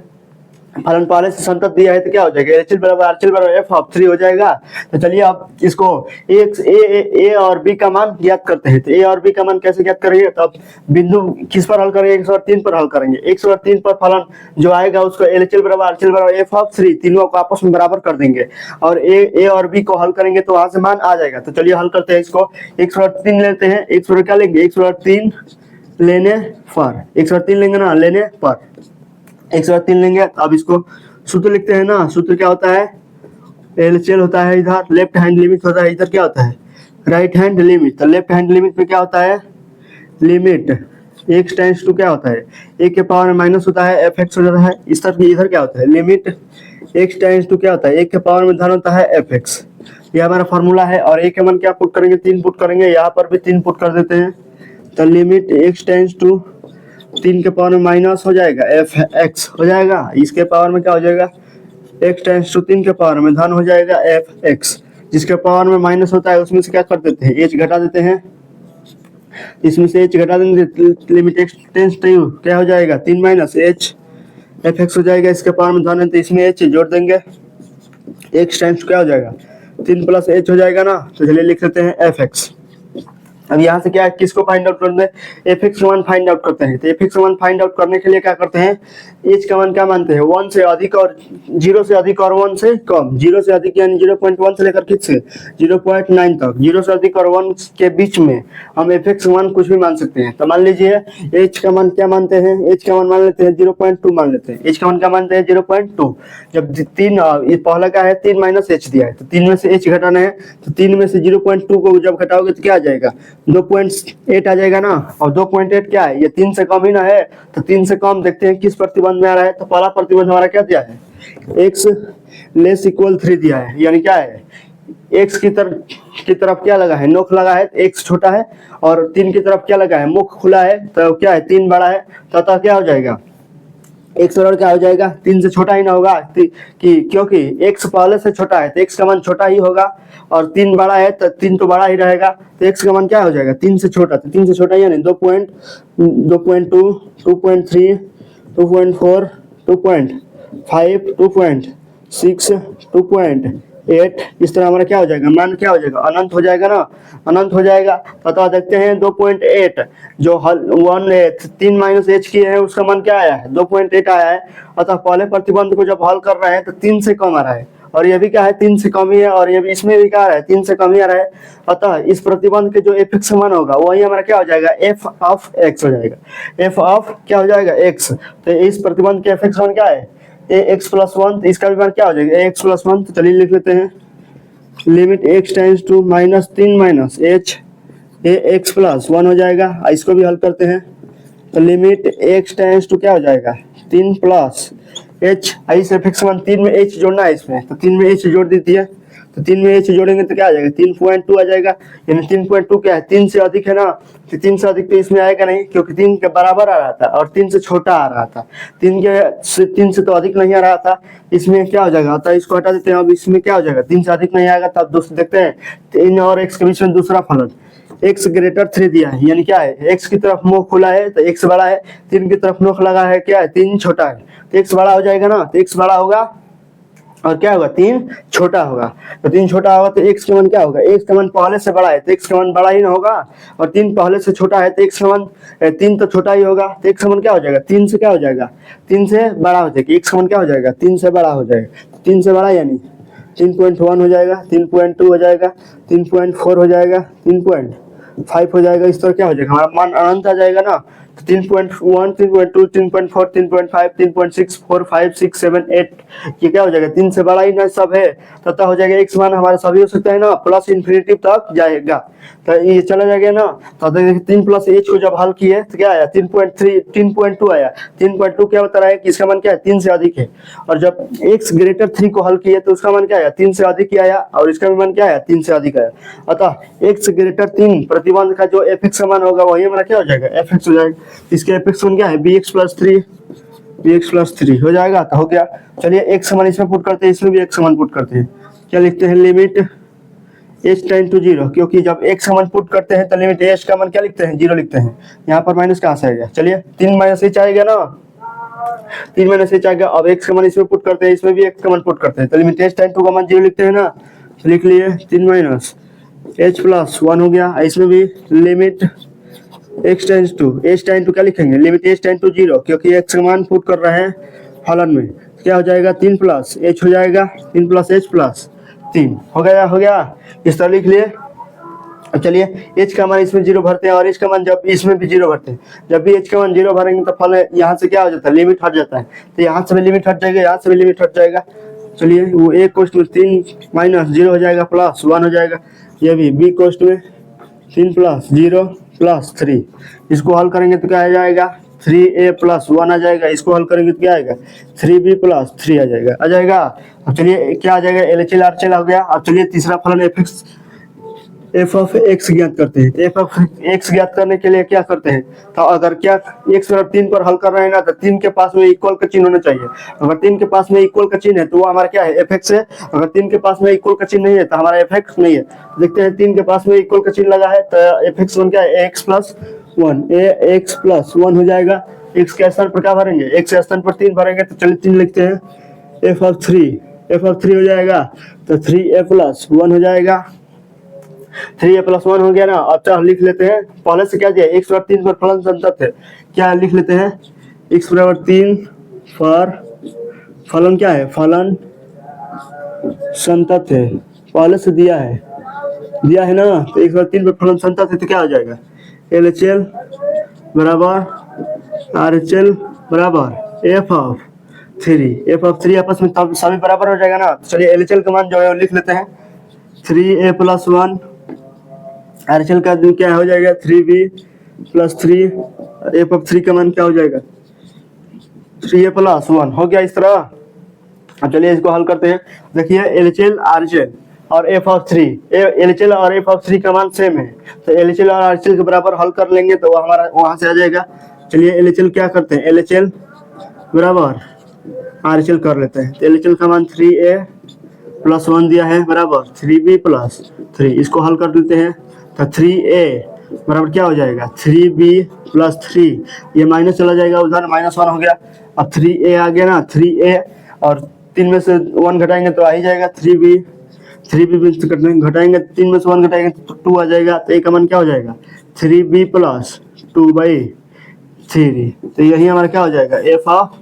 फलन पहले से संतत दिया है तो क्या हो जाएगा एलएचएल बराबर आरएचएल बराबर एफ ऑफ 3 हो जाएगा। तो चलिए आप इसको ए और बी का मान ज्ञात करते हैं। तो ए और बी का मान कैसे ज्ञात करेंगे, तो आप बिंदु किस पर हल करेंगे 103 पर हल करेंगे, 103 पर फलन जो आएगा उसको एलएचएल बराबर आरएचएल बराबर एफ ऑफ 3 तीनों को आपस में बराबर कर देंगे, और ए और बी को हल करेंगे तो वहां से मान आ जाएगा। तो चलिए हल करते हैं इसको, 103 लेते हैं, 1 क्या लेंगे 103 लेने पर, 103 लेंगे ना लेने पर 103 लेंगे। अब इसको सूत्र लिखते हैं ना, सूत्र क्या होता है एलसीएल होता है इधर, लेफ्ट हैंड लिमिट होता है इधर, क्या होता है राइट हैंड लिमिट। तो लेफ्ट हैंड लिमिट में क्या होता है लिमिट x टेंस टू क्या होता है a के पावर में माइनस होता है fx हो जाता है। इस तरफ इधर क्या होता है लिमिट x टेंस टू क्या होता है a के पावर में धन होता है fx। ये हमारा फॉर्मूला है और a के मान क्या पुट करेंगे 3 पुट करेंगे, यहाँ पर भी 3 पुट कर देते हैं। तो लिमिट x टेंस टू 3 के पावर में माइनस हो जाएगा fx हो जाएगा, इसके पावर में क्या हो जाएगा x टेंस टू 3 के पावर में धन हो जाएगा fx, जिसके पावर में माइनस होता है उसमें से क्या कर देते हैं h घटा देते हैं, इसमें से h घटा देंगे लिमिट x टेंस टू क्या हो जाएगा 3 माइनस h fx हो जाएगा, इसके पावर में धन है तो इसमें h जोड़ देंगे, x टेंस क्या हो जाएगा 3 प्लस h हो जाएगा ना। तो चलिए लिख लेते हैं fx। अब यहाँ से क्या किसको फाइंड आउट करते हैं fx का मान फाइंड आउट करते हैं। तो fx का मान फाइंड आउट करने के लिए क्या करते हैं h का मान क्या मानते हैं 1 से अधिक और 0 से अधिक और 1 से कम। 0 से अधिक यानी 0.1 से लेकर किस से 0.9 तक, 0 से अधिक और 1 के बीच में हम fx का मान कुछ भी मान सकते हैं। तो मान लीजिए h का मान क्या मानते हैं, h का मान मान लेते हैं 0.2 मान लेते हैं, h का मान क्या मानते हैं 0.2। जब 3 पहला का है 3 माइनस h दिया है तो 3 में से h घटाना है, तो 3 में से 0.2 को जब घटाओगे तो क्या आ जाएगा 2.8 आ जाएगा ना। और 2.8 क्या है ये 3 से कम ही ना है, तो 3 से कम देखते हैं किस प्रतिबंध में आ रहा है। तो पहला प्रतिबंध हमारा क्या दिया है x लेस इक्वल 3 दिया है, यानी क्या है x की तरफ क्या लगा है नोक लगा है, x छोटा है और 3 की तरफ क्या लगा है मुख खुला है, तो क्या है 3 बड़ा है, तो अतः क्या हो जाएगा x बराबर क्या हो जाएगा 3 से छोटा ही ना होगा कि क्योंकि x पहले से छोटा है तो x का मान छोटा ही होगा और 3 बड़ा है तो 3 तो बड़ा ही रहेगा, तो x का मान क्या हो जाएगा 3 से छोटा, तो 3 से छोटा यानी 2.2 2.3 2.4 2.5 2.6 2.8 इस तरह हमारा क्या हो जाएगा मान क्या हो जाएगा अनंत हो जाएगा ना, अनंत हो जाएगा। तो देखते हैं 2.8 जो 3 माइनस h की है उसका मान क्या आया है 2.8 आया है। अतः पहले प्रतिबंध को जब हल कर रहे हैं तो 3 से कम आ रहा है और ये भी क्या है 3 से कम ही है और ये भी इसमें भी क्या आ रहा है 3 से कम ही आ रहा है। अतः इस प्रतिबंध के जो fx मान होगा वही हमारा क्या हो जाएगा f ऑफ x हो जाएगा, f ऑफ क्या हो जाएगा x। तो इस प्रतिबंध के fx मान क्या है ax प्लस 1, तो इसका भी मान क्या हो जाएगा ax प्लस 1। तो चलिए लिख लेते हैं limit x tends to minus 3 minus h ax plus 1 हो जाएगा। इसको भी हल करते हैं तो लिमिट x टेंस टू क्या हो जाएगा 3 प्लस h, इस fx मान 3 में h जोड़ना है इसमें, तो 3 में h जोड़ दीजिए, तो 3 में h जोड़ेंगे तो क्या आ जाएगा 3.2 आ जाएगा, यानी 3.2 क्या है 3 से अधिक है ना, तो 3 से अधिक तो इसमें आएगा नहीं क्योंकि 3 के बराबर आ रहा था और 3 से छोटा आ रहा था, 3 से तो अधिक नहीं आ रहा था, इसमें क्या हो जाएगा तो इसको हटा देते हैं। अब इसमें क्या हो जाएगा 3 से अधिक नहीं आएगा, तब दोस्त देखते हैं 3 और x के बीच में दूसरा फलन x ग्रेटर 3 दिया है, यानी क्या है x की तरफ मुंह खुला है तो x बड़ा है, 3 की तरफ मुंह लगा है क्या है 3 छोटा है, तो x बड़ा हो जाएगा ना, तो x बड़ा होगा और क्या होगा 3 छोटा होगा। तो 3 छोटा होगा तो x का मान क्या होगा x का मान पहले से बड़ा है तो x का मान बड़ा ही ना होगा, और 3 पहले से छोटा है तो x का मान 3 तो छोटा ही होगा, तो x का मान क्या हो जाएगा 3 से क्या हो जाएगा 3 से बड़ा हो जाएगा, x का मान क्या हो जाएगा 3 से बड़ा हो जाएगा, 3 से बड़ा यानी 3.1 हो जाएगा, 3.2 हो जाएगा, 3.4 हो जाएगा, 3.5 हो जाएगा। इस तरह क्या हो जाएगा हमारा मान अनंत आ जाएगा ना। तो 3.1 3.2 3.4 3.5 3.6 4 5 6 7 8 ये क्या हो जाएगा 3 से बड़ा ही ना सब है, तथा हो जाएगा x मान हमारा सभी हो सकता है ना प्लस इन्फिनिटी तक जाएगा, तो ये चला जाएगा ना। तो देखिए 3 प्लस h को जब हल किए तो क्या आया 3.2 आया, 3.2 क्या बता रहा है कि इसका मान क्या है 3 से अधिक है, और जब x ग्रेटर 3 को हल किए तो उसका मान क्या आया 3 से अधिक ही आया और इसका भी मान क्या आया 3 से अधिक आया। अतः x ग्रेटर 3 प्रतिबंध का जो fx का मान होगा वही हमारा क्या हो जाएगा fx हो जाएगा। इसके fx मान क्या है bx प्लस 3 हो जाएगा, तो हो गया। चलिए x मान इसमें पुट करते हैं, इसमें भी x मान पुट करते हैं, क्या लिखते हैं लिमिट h टेंड टू 0, क्योंकि जब x का मान पुट करते हैं तो लिमिट h का मान क्या लिखते हैं 0 लिखते हैं, यहाँ पर माइनस कहाँ से आएगा चलिए 3 माइनस h आएगा ना, 3 माइनस h आएगा। अब x का मान इसमें पुट करते हैं, इसमें भी x का मान पुट करते हैं, तो लिमिट h टेंड टू का मान 0 लिखते हैं ना, तो लिख लिए 3 माइनस h प्लस 1 हो गया। इसमें भी लिमिट x टेंड टू क्या लिखेंगे लिमिट h टेंड टू 0, क्योंकि x का मान पुट कर रहे हैं फलन में, क्या हो जाएगा 3 प्लस h हो जाएगा, 3 प्लस h प्लस 3 हो गया इस तरह लिख लिए। चलिए h का मान इसमें 0 भरते हैं और h का मान जब इसमें भी 0 भरते हैं, जब भी h का मान 0 भरेंगे तो फल यहाँ से क्या हो जाता है लिमिट हट जाता है, तो यहाँ से भी लिमिट हट जाएगा, यहाँ से भी लिमिट हट जाएगा, चलिए वो ए कोष्ट में 3 माइनस 0 हो जाएगा प्लस 1 हो जाएगा, ये भी बी कोष्ट में 3 प्लस 0 प्लस 3, इसको हल करेंगे तो क्या आ जाएगा 3a प्लस 1 आ जाएगा, इसको हल करेंगे तो क्या आएगा 3b प्लस 3 आ जाएगा। अब चलिए क्या आ जाएगा LHL RHL हो गया। अब चलिए तीसरा फलन एफ ऑफ एक्स ज्ञात करते हैं। एफ ऑफ एक्स ज्ञात करने के लिए क्या करते हैं, तो अगर क्या एक्स और 3 पर हल कर रहे हैं ना, तो 3 के पास में इक्वल का चिन्ह होना चाहिए। अगर 3 के पास में इक्वल का चिन्ह है तो वो हमारा क्या है एफ एक्स है। अगर 3 के पास में इक्वल का चिन्ह नहीं है तो हमारा एफ एक्स नहीं है। देखते हैं 3 के पास में इक्वल का चिन्ह लगा है तो एफ एक्स बन क्या है एक्स प्लस 1, ए एक्स प्लस 1 हो जाएगा। एक्स के स्थान पर क्या भरेंगे, एक्स के स्थान पर 3 भरेंगे, तो चलिए 3 लिखते हैं। एफ ऑफ 3 हो जाएगा तो 3a प्लस 1 हो जाएगा। 3a प्लस 1 हो गया ना। अब चलो लिख लेते हैं, पहले से क्या दिया x बराबर 3 पर फलन संतत है, क्या लिख लेते हैं x बराबर 3 पर फलन क्या है, फलन संतत है, पहले से दिया है ना। तो x बराबर 3 पर फलन संतत है तो क्या हो जाएगा LHL बराबर RHL बराबर f ऑफ 3 आपस में तब सभी बराबर हो जाएगा ना। तो चलिए LHL का मान जो है वो लिख लेते हैं 3a प्लस 1, RHL का क्या हो जाएगा 3b प्लस 3, f ऑफ 3 का मान क्या हो जाएगा 3a प्लस 1 हो गया इस तरह। अब चलिए इसको हल करते हैं। देखिए LHL RHL और f ऑफ 3, LHL और f ऑफ 3 का मान सेम है, तो LHL और RHL के बराबर हल कर लेंगे तो हमारा वहां से आ जाएगा। चलिए LHL क्या करते हैं, LHL बराबर RHL कर लेते हैं। तो LHL का मान 3a प्लस 1 दिया है बराबर 3b प्लस 3, इसको हल कर देते हैं तो 3a बराबर क्या हो जाएगा 3b प्लस 3, ये माइनस चला जाएगा उधर, -1 हो गया। अब 3a आ गया ना, 3a और 3 में से 1 घटाएंगे तो आ ही जाएगा 3b घटाएंगे 3 में से 1 घटाएंगे तो 2 आ जाएगा। तो a का मान क्या हो जाएगा 3b प्लस 2/3, तो यही हमारा क्या हो जाएगा एफ ऑफ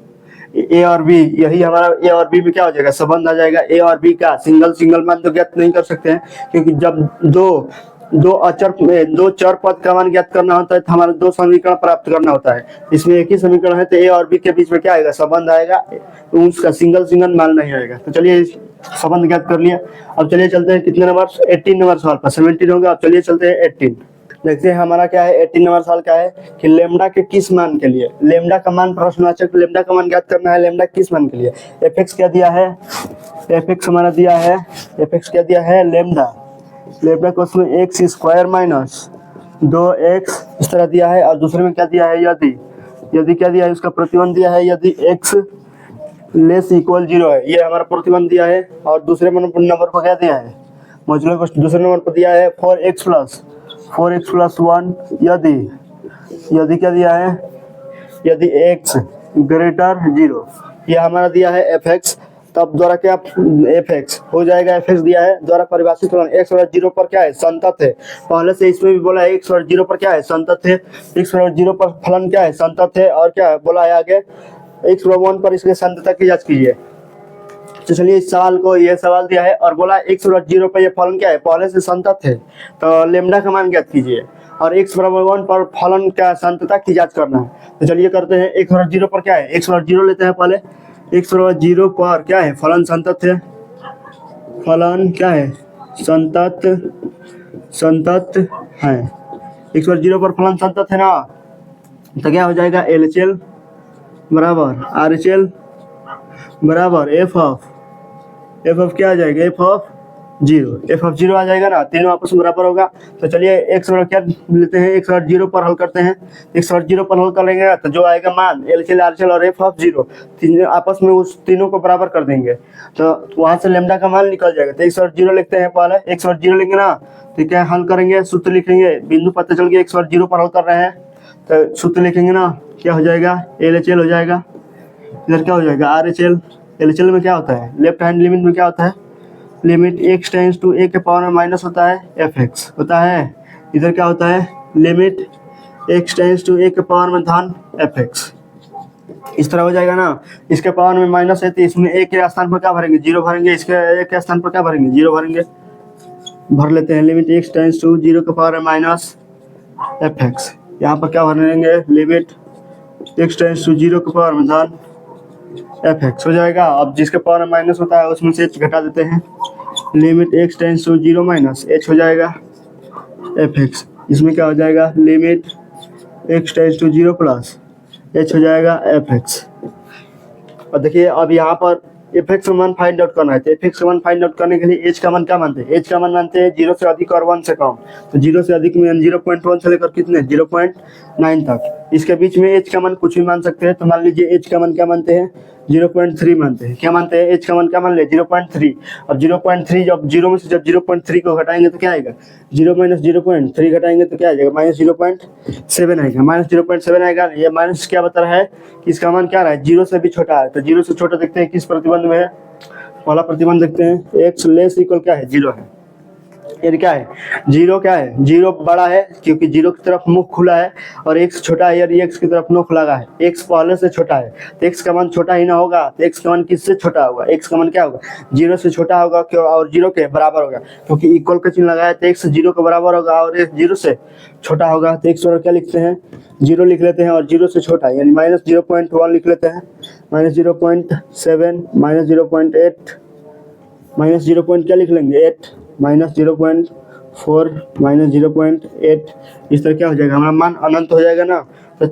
ए और बी, यही हमारा ए और बी में क्या हो जाएगा संबंध आ जाएगा। ए और बी का सिंगल मान तो ज्ञात नहीं कर सकते हैं, क्योंकि जब दो चर पद का मान ज्ञात करना होता है तो हमारा 2 समीकरण प्राप्त करना होता है। इसमें एक ही समीकरण है तो ए और बी के बीच में क्या आएगा संबंध आएगा, तो उसका सिंगल मान नहीं आएगा। तो चलिए संबंध ज्ञात कर लिया। अब चलिए चलते हैं कितने नंबर 18 नंबर सवाल पर, 17 होगा। अब चलिए चलते हैं 18। देखते हैं हमारा क्या है 18 नंबर सवाल क्या है कि लेमडा के किस मान के लिए, लेमडा का मान प्रश्नवाचक लेमडा का मान ज्ञात करना है। लेमडा किस मान के लिए, एफ एक्स क्या दिया है, एफ एक्स हमारा दिया है, एफ एक्स क्या दिया है लेमडा को उसमें एक्स स्क्वायर माइनस 2x इस तरह दिया है। और दूसरे में क्या दिया है यदि क्या दिया है उसका प्रतिबंध दिया है, यदि x लेस इक्वल 0 है, ये हमारा प्रतिबंध दिया है। और दूसरे नंबर पर क्या दिया है मॉड्यूलर को दूसरे नंबर पर दिया है 4x प्लस 1, यदि क्या दिया है यदि x ग्रेटर 0, ये हमारा दिया है एफ एक्स। तब द्वारा क्या एफ एक्स हो जाएगा, एफ एक्स दिया है द्वारा परिभाषित फलन एक्स और 0 पर क्या है संतत है। पहले से इसमें भी बोला है एक्स और 0 पर क्या है संतत है, एक्स और 0 पर फलन क्या है संतत है। और क्या बोला है आगे एक्स और 1 पर इसके संततता की जांच कीजिए। तो चलिए इस सवाल को ये सवाल दिया है और बोला एक्स और 0 पर ये फलन क्या है पहले से संतत है, तो लेमडा का मान ज्ञात कीजिए। और x बराबर 1 पर फलन क्या संततता की जांच करना है। तो चलिए करते हैं x और 0 पर क्या है, x और 0 लेते हैं पहले। x बराबर 0 पर क्या है फलन संतत है, फलन क्या है संतत है। x और 0 पर फलन संतत है ना, तो क्या हो जाएगा LHL बराबर RHL बराबर एफ ऑफ क्या आ जाएगा एफ ऑफ 0 आ जाएगा ना, तीनों आपस में बराबर होगा। तो चलिए एक्स और क्या लेते हैं, एक्स और 0 पर हल करते हैं। एक्स और 0 पर हल करेंगे तो जो आएगा मान LHL RHL और एफ ऑफ 0 तीनों आपस में उस तीनों को बराबर कर देंगे, तो वहां से लेमडा का मान निकल जाएगा। तो एक्स और 0 लिखते हैं पहले, एक्स और 0 लेंगे ना तो क्या हल करेंगे सूत्र लिखेंगे, बिंदु पता चल गया एक्स और 0 पर हल कर रहे हैं तो सूत्र लिखेंगे ना, क्या हो जाएगा LHL हो जाएगा, इधर क्या हो जाएगा RHL। LHL में क्या होता है लेफ्ट हैंड लिमिट में क्या होता है, limit x tends to a के पावर में माइनस होता है fx होता है। इधर क्या होता है limit x tends to a के पावर में धन fx, इस तरह हो जाएगा ना। इसके पावर में माइनस है तो इसमें a के स्थान पर क्या भरेंगे 0 भरेंगे, इसके a के स्थान पर क्या भरेंगे 0 भरेंगे, भर लेते हैं। लिमिट x टेंड्स टू 0 के पावर में माइनस fx, यहाँ पर क्या भरेंगे लिमिट x टेंड्स टू 0 के पावर में धन एफ एक्स हो जाएगा। अब जिसके पावर में माइनस होता है उसमें से एच घटा देते हैं, limit X tends to zero minus H हो जाएगा एफ एक्स। इसमें क्या हो जाएगा, limit X tends to zero plus H हो जाएगा एफ एक्स। और देखिए अब यहाँ पर एफ एक्स का मान फाइंड आउट करना है, तो एफ एक्स का मान फाइंड आउट करने के लिए एच का मान क्या मानते हैं, एच का मान मानते हैं 0 से अधिक और 1 से कम। तो 0 से अधिक में 0.1 से लेकर कितने 0.9 तक, इसके बीच में एच का मान कुछ भी मान सकते हैं। तो मान लीजिए एच का मान क्या मानते हैं 0.3 मानते हैं, क्या मानते हैं एच का मान क्या मान ले 0.3। और 0.3 जब 0 में से जब 0.3 को घटाएंगे तो क्या आएगा, 0 माइनस 0.3 घटाएंगे तो क्या आ जाएगा, -0.7 आएगा। -0.7 आएगा। ये माइनस क्या बता रहा है कि इसका मान क्या रहा है 0 से भी छोटा है। तो 0 से छोटा देखते हैं किस प्रतिबंध में है, पहला प्रतिबंध देखते हैं एक्स लेस इक्वल क्या है 0 है। ये क्या है जीरो, क्या है जीरो बड़ा है क्योंकि जीरो की तरफ मुख खुला है और एक्स छोटा है, यार एक्स की तरफ मुख लगा है, एक्स पहले से छोटा है तो एक्स का मान छोटा ही ना होगा। तो एक्स का मान किससे छोटा होगा, एक्स का मान क्या होगा 0 से छोटा होगा क्यों, और 0 के बराबर होगा क्योंकि इक्वल का चिन्ह लगाया तो एक्स 0 के बराबर होगा और एक्स 0 से छोटा होगा। तो एक्स और क्या लिखते हैं 0 लिख लेते हैं और 0 से छोटा यानी -0.1 लिख लेते हैं, -0.7 -0.8 -0. क्या लिख लेंगे 8 -0.4 -0.8। इस तरह क्या हो जाएगा हमारा मान अनंत हो जाएगा ना। तो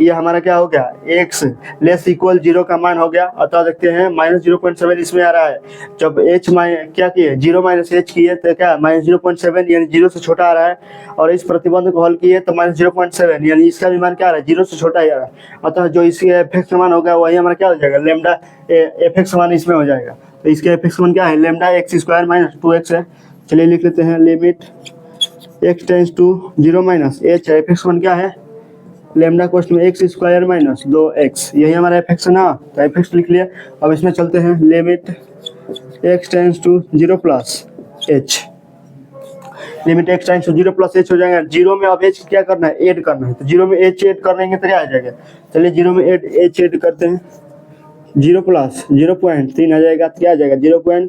ये हमारा क्या हो गया x लेस इक्वल 0 का मान हो गया। अतः देखते हैं -0.7 इसमें आ रहा है। जब h क्या किए 0 माइनस एच किए तो क्या -0.7 यानी 0 से छोटा आ रहा है। और इस प्रतिबंध को हल किए तो -0.7 यानी इसका भी मान क्या आ रहा है 0 से छोटा ही आ रहा है। अतः जो इसके एफ एक्स का मान होगा वही हमारा क्या हो जाएगा लेमडा एफ एक्स मान इसमें हो जाएगा। तो इसके एफ एक्स मान क्या है lambda x square minus 2x है। चलिए लिख लेते हैं limit X tends to 0 minus H है, एफ एक्स वन क्या है लेमडा कोष्ट में एक्स स्क्वायर माइनस 2x, यही हमारा एफ एक्स है ना। तो एफ एक्स लिख लिया। अब इसमें चलते हैं limit X tends to 0 plus H, limit X tends to 0 plus H हो जाएगा। 0 में अब एच क्या करना है ऐड करना है, तो 0 में एच ऐड कर देंगे तो क्या आ जाएगा, चलिए 0 में एच ऐड करते हैं 0 प्लस 0.3 आ जाएगा। तो क्या आ जाएगा 0.3।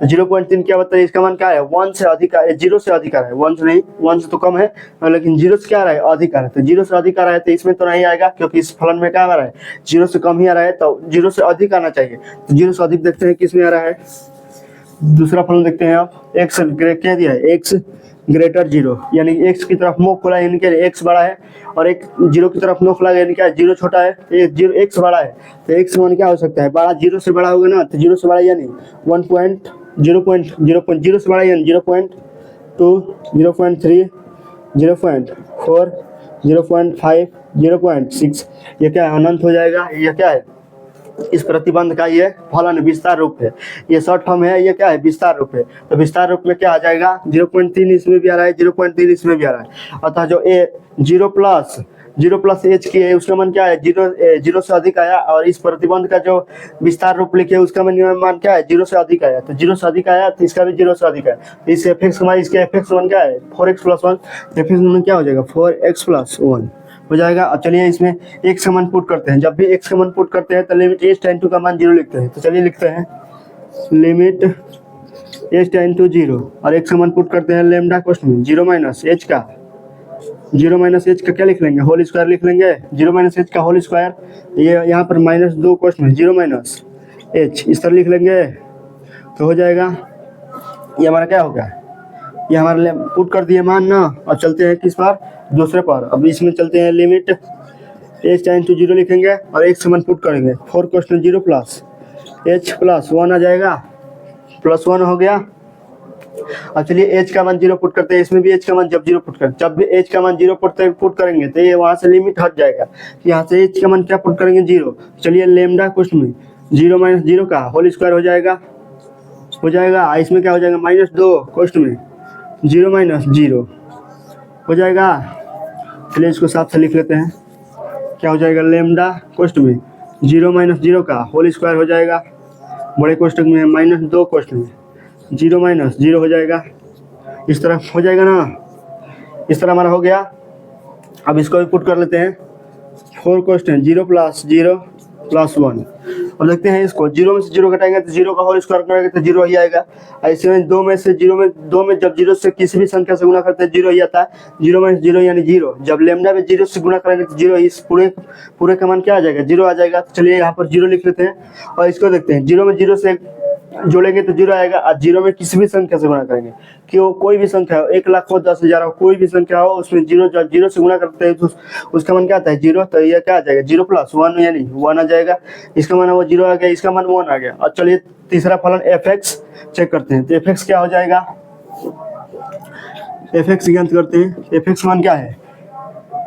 0.3 क्या बताइए इसका मान क्या है 1 से अधिक है, 0 से अधिक आ रहा है, 1 से नहीं, 1 से तो कम है लेकिन 0 से क्या आ रहा है अधिक आ रहा है। तो 0 से अधिक आ रहा है तो इसमें तो नहीं आएगा क्योंकि इस फलन में क्या आ रहा है 0 से कम ही आ रहा है, तो 0 से अधिक आना चाहिए। तो 0 से अधिक देखते हैं किस में आ रहा है, दूसरा फलन देखते हैं आप एक्स क्या दिया है एक्स ग्रेटर 0 यानी एक्स की तरफ मुंह खुला है यानी कि एक्स बड़ा है और एक 0 की तरफ मुंह खुला है यानी क्या 0 छोटा है, एक 0 एक्स बड़ा है। तो एक्स मान क्या हो सकता है बड़ा 0 से बड़ा होगा ना, तो 0 से बड़ा यानी 1.0 से बड़ा यानी 0.2 0.3 0.4 0.5 0.6, ये क्या है अनंत हो जाएगा। ये क्या है इस प्रतिबंध का ये फलन विस्तार रूप है, ये शॉर्ट फॉर्म है, ये क्या है विस्तार रूप है। तो विस्तार रूप में क्या आ जाएगा 0.3 इसमें भी आ रहा है 0.3 इसमें भी आ रहा है। अतः जो ए 0 प्लस एच की है उसका मान क्या है 0 से अधिक आया और इस प्रतिबंध का जो विस्तार रूप लिखे उसका मान क्या है 0 से अधिक आया। तो 0 से अधिक आया तो इसका भी 0 से अधिक आया। तो इस एफ एक्स इसके एफ एक्स मान क्या है 4x + 1, एफ एक्स मान क्या हो जाएगा 4x + 1 हो जाएगा। अब चलिए इसमें x का मान पुट करते हैं, जब भी x का मान पुट करते हैं तो लिमिट h टेंड टू का मान 0 लिखते हैं। तो चलिए लिखते हैं लिमिट h टेंड टू 0 और x का मान पुट करते हैं लेमडा कोष्ठ में 0 माइनस h का क्या लिख लेंगे होल स्क्वायर लिख लेंगे, 0 माइनस h का होल स्क्वायर, ये यहाँ पर -2 कोष्ठ में 0 माइनस h इस तरह लिख लेंगे तो हो जाएगा। ये हमारा क्या होगा ये हमारे पुट कर दिए मान ना। और चलते हैं किस पर दूसरे पर, अब इसमें चलते हैं लिमिट h टेंड टू 0 लिखेंगे और x का मान पुट करेंगे 4 कोष्ठ 0 प्लस h + 1 आ जाएगा, +1 हो गया। अब चलिए h का मान 0 पुट करते हैं, इसमें भी h का मान जब 0 पुट करें, जब भी h का मान 0 पुट करेंगे तो ये वहाँ से लिमिट हट जाएगा, यहाँ से h का मान क्या पुट करेंगे 0। चलिए लेमडा कोष्ठ में 0 माइनस 0 का होल स्क्वायर हो जाएगा इसमें क्या हो जाएगा -2 कोष्ठ में 0 माइनस 0 हो जाएगा। चलिए इसको साफ से लिख लेते हैं, क्या हो जाएगा लेमडा कोष्ठ में 0 माइनस 0 का होल स्क्वायर हो जाएगा, बड़े कोष्ठक में -2 कोष्ठ में 0 माइनस 0 हो जाएगा। इस तरह हो जाएगा ना, इस तरह हमारा हो गया। अब इसको भी पुट कर लेते हैं 4 कोष्ठ 0 + 0 + 1 अब देखते हैं इसको, 0 में से 0 घटाएंगे तो 0 का होल स्क्वायर करेंगे तो 0 ही आएगा। ऐसे में 2 में से 0 में जब 0 से किसी भी संख्या से गुना करते हैं 0 ही आता है। 0 में 0 यानी 0, जब लैम्डा में 0 से गुना करेंगे तो 0, इस पूरे का मान क्या आ जाएगा, 0 आ जाएगा। तो चलिए यहाँ पर 0 लिख लेते हैं और इसको देखते हैं। 0 में 0 से जोड़ेंगे तो 0 आएगा, और 0 में किसी भी संख्या से गुणा करेंगे, क्यों, कोई भी संख्या हो, 1 लाख हो, 10,000 हो, कोई भी संख्या हो, उसमें 0 जब 0 से गुणा करते हैं तो उसका मान क्या आता है, 0। तो ये क्या आ जाएगा, 0 प्लस 1 यानी 1 आ जाएगा। इसका मान वो 0 आ गया, इसका मान 1 आ गया। और चलिए तीसरा फलन fx चेक करते हैं। तो fx क्या हो जाएगा, fx ज्ञात करते हैं। fx मान क्या है,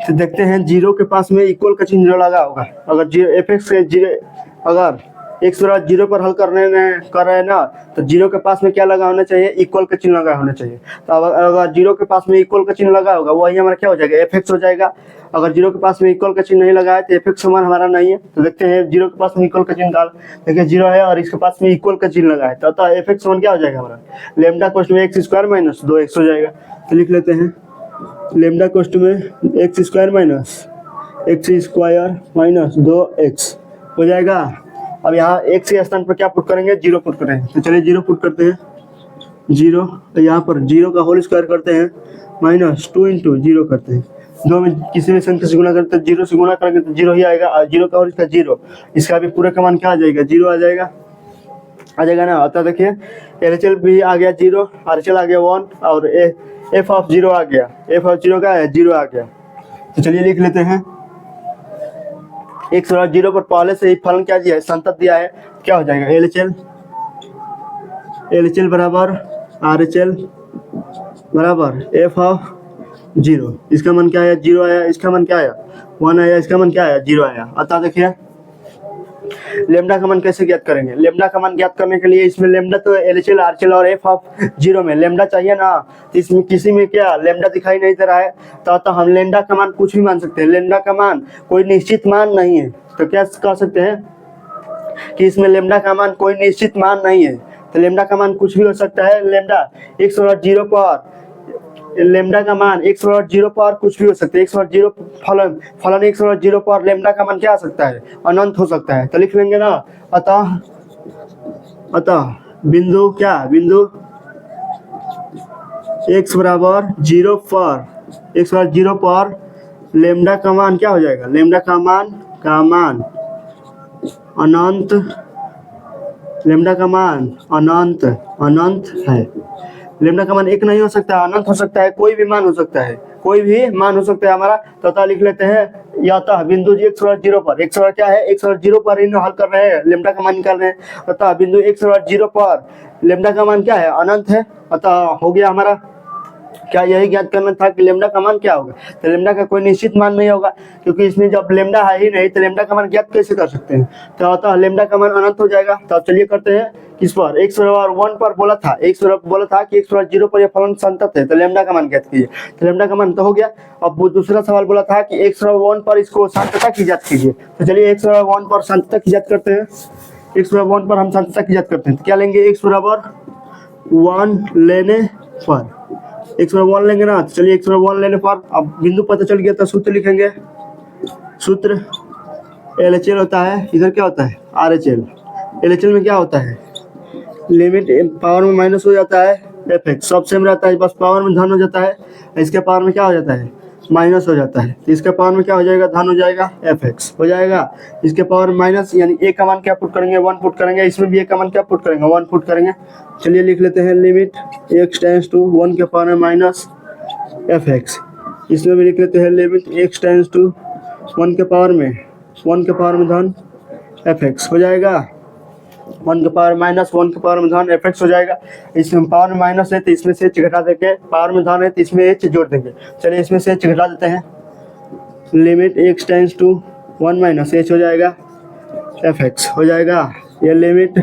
तो देखते हैं 0 के पास में इक्वल का चिन्ह लगा होगा। अगर fx के 0 अगर x बराबर 0 पर हल कर रहे हैं ना, तो 0 के पास में क्या लगा होना चाहिए, इक्वल का चिन्ह लगा होना चाहिए। तो अगर 0 के पास में इक्वल का चिन्ह लगा होगा वही हमारा क्या हो जाएगा, fx हो जाएगा। अगर 0 के पास में इक्वल का चिन्ह नहीं लगा है तो fx समान हमारा नहीं है। तो देखते हैं 0 के पास में इक्वल का चिन्ह डाल, देखिए 0 है और इसके पास में इक्वल का चिन्ह लगा है, तो अतः fx समान क्या हो जाएगा हमारा, लैम्डा कोष्ठ में x स्क्वायर माइनस 2x हो जाएगा। तो लिख लेते हैं लैम्डा कोष्ठ में x स्क्वायर माइनस 2x हो जाएगा। अब यहाँ x के स्थान पर क्या पुट करेंगे, 0 पुट करेंगे। तो चलिए 0 पुट करते हैं, 0, तो यहाँ पर 0 का होल स्क्वायर करते हैं माइनस 2 इंटू 0 करते हैं। 2 में किसी भी संख्या से गुना करते हैं, 0 से गुना करेंगे तो 0 ही आएगा, और 0 का होल स्क्वायर 0, इसका भी पूरे का मान क्या आ जाएगा, 0 आ जाएगा ना। अतः देखिए LHL भी आ गया 0, RHL आ गया 1, और f ऑफ 0 आ गया, f ऑफ 0 का है 0 आ गया। तो चलिए लिख लेते हैं x बराबर 0 पर पहले से ही फलन क्या दिया है, संतत दिया है, क्या हो जाएगा LHL बराबर RHL बराबर f ऑफ 0, इसका मान क्या आया, 0 आया, इसका मान क्या आया, 1 आया, इसका मान क्या आया, 0 आया। अतः देखिए लेम्डा का मान कैसे ज्ञात करेंगे, लेम्डा का मान ज्ञात करने के लिए इसमें लेम्डा तो LHL RHL और f ऑफ 0 में लेम्डा चाहिए ना, तो इसमें किसी में क्या लेम्डा दिखाई नहीं दे रहा है, तो हम लेम्डा का मान कुछ भी मान सकते हैं। लेम्डा का मान कोई निश्चित मान नहीं है, तो क्या कह सकते हैं कि इसमें लेम्डा का मान कोई निश्चित मान नहीं है। तो लेम्डा का मान कुछ भी हो सकता है, लेम्डा x बराबर 0 पर लेम्डा का मान x बराबर 0 पर कुछ भी हो सकता है, x बराबर 0 फलन x बराबर 0 पर लेम्डा का मान क्या आ सकता है, अनंत हो सकता है। तो लिख लेंगे ना, अतः बिंदु क्या, बिंदु x बराबर 0 पर लेम्डा का मान क्या हो जाएगा, लेम्डा का मान अनंत, लेम्डा का मान अनंत है। लेम्डा का मान एक नहीं हो सकता, अनंत हो सकता है, कोई भी मान हो सकता है, कोई भी मान हो सकता है हमारा। तथा लिख लेते हैं याता बिंदु x बराबर 0 पर, x बराबर क्या है, x बराबर 0 पर इन हल कर रहे हैं, लेम्डा का मान निकाल रहे हैं। अतः बिंदु x बराबर 0 पर लेम्डा का मान क्या है, अनंत है। अतः हो गया हमारा, क्या यही ज्ञात करना था कि लेम्डा का मान क्या होगा। तो लेम्डा का कोई निश्चित मान नहीं होगा, क्योंकि इसमें जब लेम्डा है ही नहीं तो लेम्डा का मान ज्ञात कैसे कर सकते हैं। तो अतः लेम्डा का मान अनंत हो जाएगा। तो अब चलिए करते हैं किस पर, x बराबर 1 पर बोला था कि x बराबर 0 पर यह फलन संतत है, तो लेम्डा का मान ज्ञात कीजिए। तो लेम्डा का मान तो हो गया। अब वो दूसरा सवाल बोला था कि x बराबर 1 पर इसको संततता की जांच कीजिए। तो चलिए x बराबर 1 पर संततता की जांच करते हैं। x बराबर 1 पर हम संततता की जांच करते हैं, तो क्या लेंगे, x बराबर 1 लेने पर, x बराबर 1 लेंगे ना। तो चलिए x बराबर 1 लेने पर अब बिंदु पता चल गया, तो सूत्र लिखेंगे। सूत्र LHL होता है, इधर क्या होता है RHL। LHL में क्या होता है, लिमिट पावर में माइनस हो जाता है, fx सब सेम रहता है, बस पावर में धन हो जाता है, इसके पावर में क्या हो जाता है, माइनस हो जाता है। तो इसके पावर में क्या हो जाएगा, धन हो जाएगा, fx हो जाएगा। इसके पावर माइनस यानी a का मान क्या पुट करेंगे, 1 पुट करेंगे, इसमें भी a का मान क्या पुट करेंगे, 1 पुट करेंगे। चलिए लिख लेते हैं लिमिट x टेंड्स टू 1 के पावर में माइनस fx, इसमें भी लिख लेते हैं लिमिट x टेंड्स टू 1 के पावर में धन fx हो जाएगा। 1 के पावर माइनस 1 के पावर में धन fx हो जाएगा। इसमें पावर में माइनस है तो इसमें से h घटा देंगे, पावर में धन है तो इसमें h जोड़ देंगे। चलिए इसमें से h घटा देते हैं, limit x tends to 1 minus h हो जाएगा, fx हो जाएगा। ये limit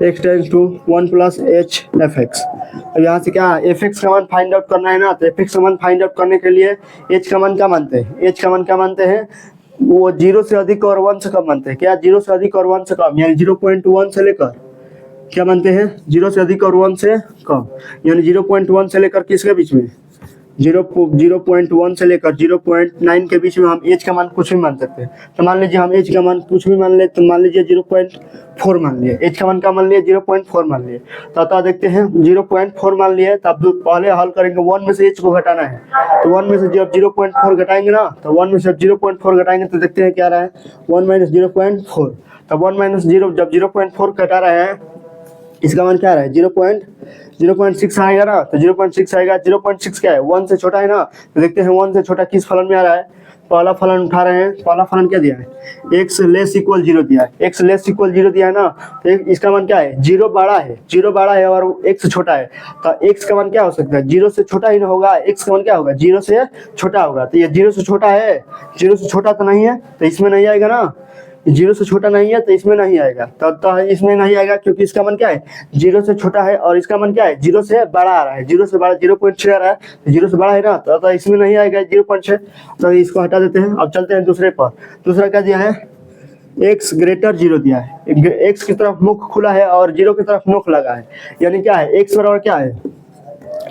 x tends to 1 plus h fx। अब यहाँ से क्या fx का मान फाइंड आउट करना है ना, तो fx का मान फाइंड आउट करने के लिए h का मान क्या मानते हैं, वो 0 से अधिक और 1 से कम मानते हैं। क्या 0 से अधिक और 1 से कम, यानी 0.1 से लेकर क्या मानते हैं, 0 से अधिक और 1 से कम, यानी 0.1 से लेकर किसके बीच में, 0.1 से लेकर 0.9 के बीच में हम एच का मान कुछ भी मान सकते हैं। तो मान लीजिए हम एच का मान कुछ भी मान ले, तो मान लीजिए 0.4 मान लिए, एच का मान का मान लिए 0.4 मान लिए। तो अतः देखते हैं 0.4 मान लिए, तब पहले हल करेंगे 1 में से एच को घटाना है। तो 1 में से जब 0.4 घटाएंगे ना, तो 1 में से 0.4 घटाएंगे तो देखते हैं क्या रहा है 1 माइनस 0.4। तब 1 माइनस 0 जब 0.4 घटा रहा है, इसका मान क्या आ रहा है 0.6 आएगा ना। तो 0.6 आएगा, 0.6 क्या है 1 से छोटा है ना। तो देखते हैं 1 से छोटा किस फलन में आ रहा है। पहला फलन उठा रहे हैं, पहला फलन क्या दिया है x लेस इक्वल 0 दिया है, x लेस इक्वल 0 दिया है ना। तो इसका मान क्या है 0 बड़ा है, 0 बड़ा है और x छोटा है। तो x का मान क्या हो सकता है 0 से छोटा ही ना होगा, x का मान क्या होगा 0 से छोटा होगा। तो ये 0 से छोटा है, 0 से छोटा तो नहीं है, तो इसमें नहीं आएगा ना। 0 से छोटा नहीं है तो इसमें नहीं आएगा। तो इसमें नहीं आएगा क्योंकि इसका मान क्या है 0 से छोटा है और इसका मान क्या है 0 से बड़ा आ रहा है, 0 से बड़ा 0.6 आ रहा है, 0 से बड़ा है ना। तो इसमें नहीं आएगा 0.6। तो इसको हटा देते हैं। अब चलते हैं दूसरे पर। दूसरा क्या दिया है x ग्रेटर 0 दिया है, x की तरफ मुख खुला है और 0 की तरफ मुख लगा है। यानी क्या है x बराबर क्या है,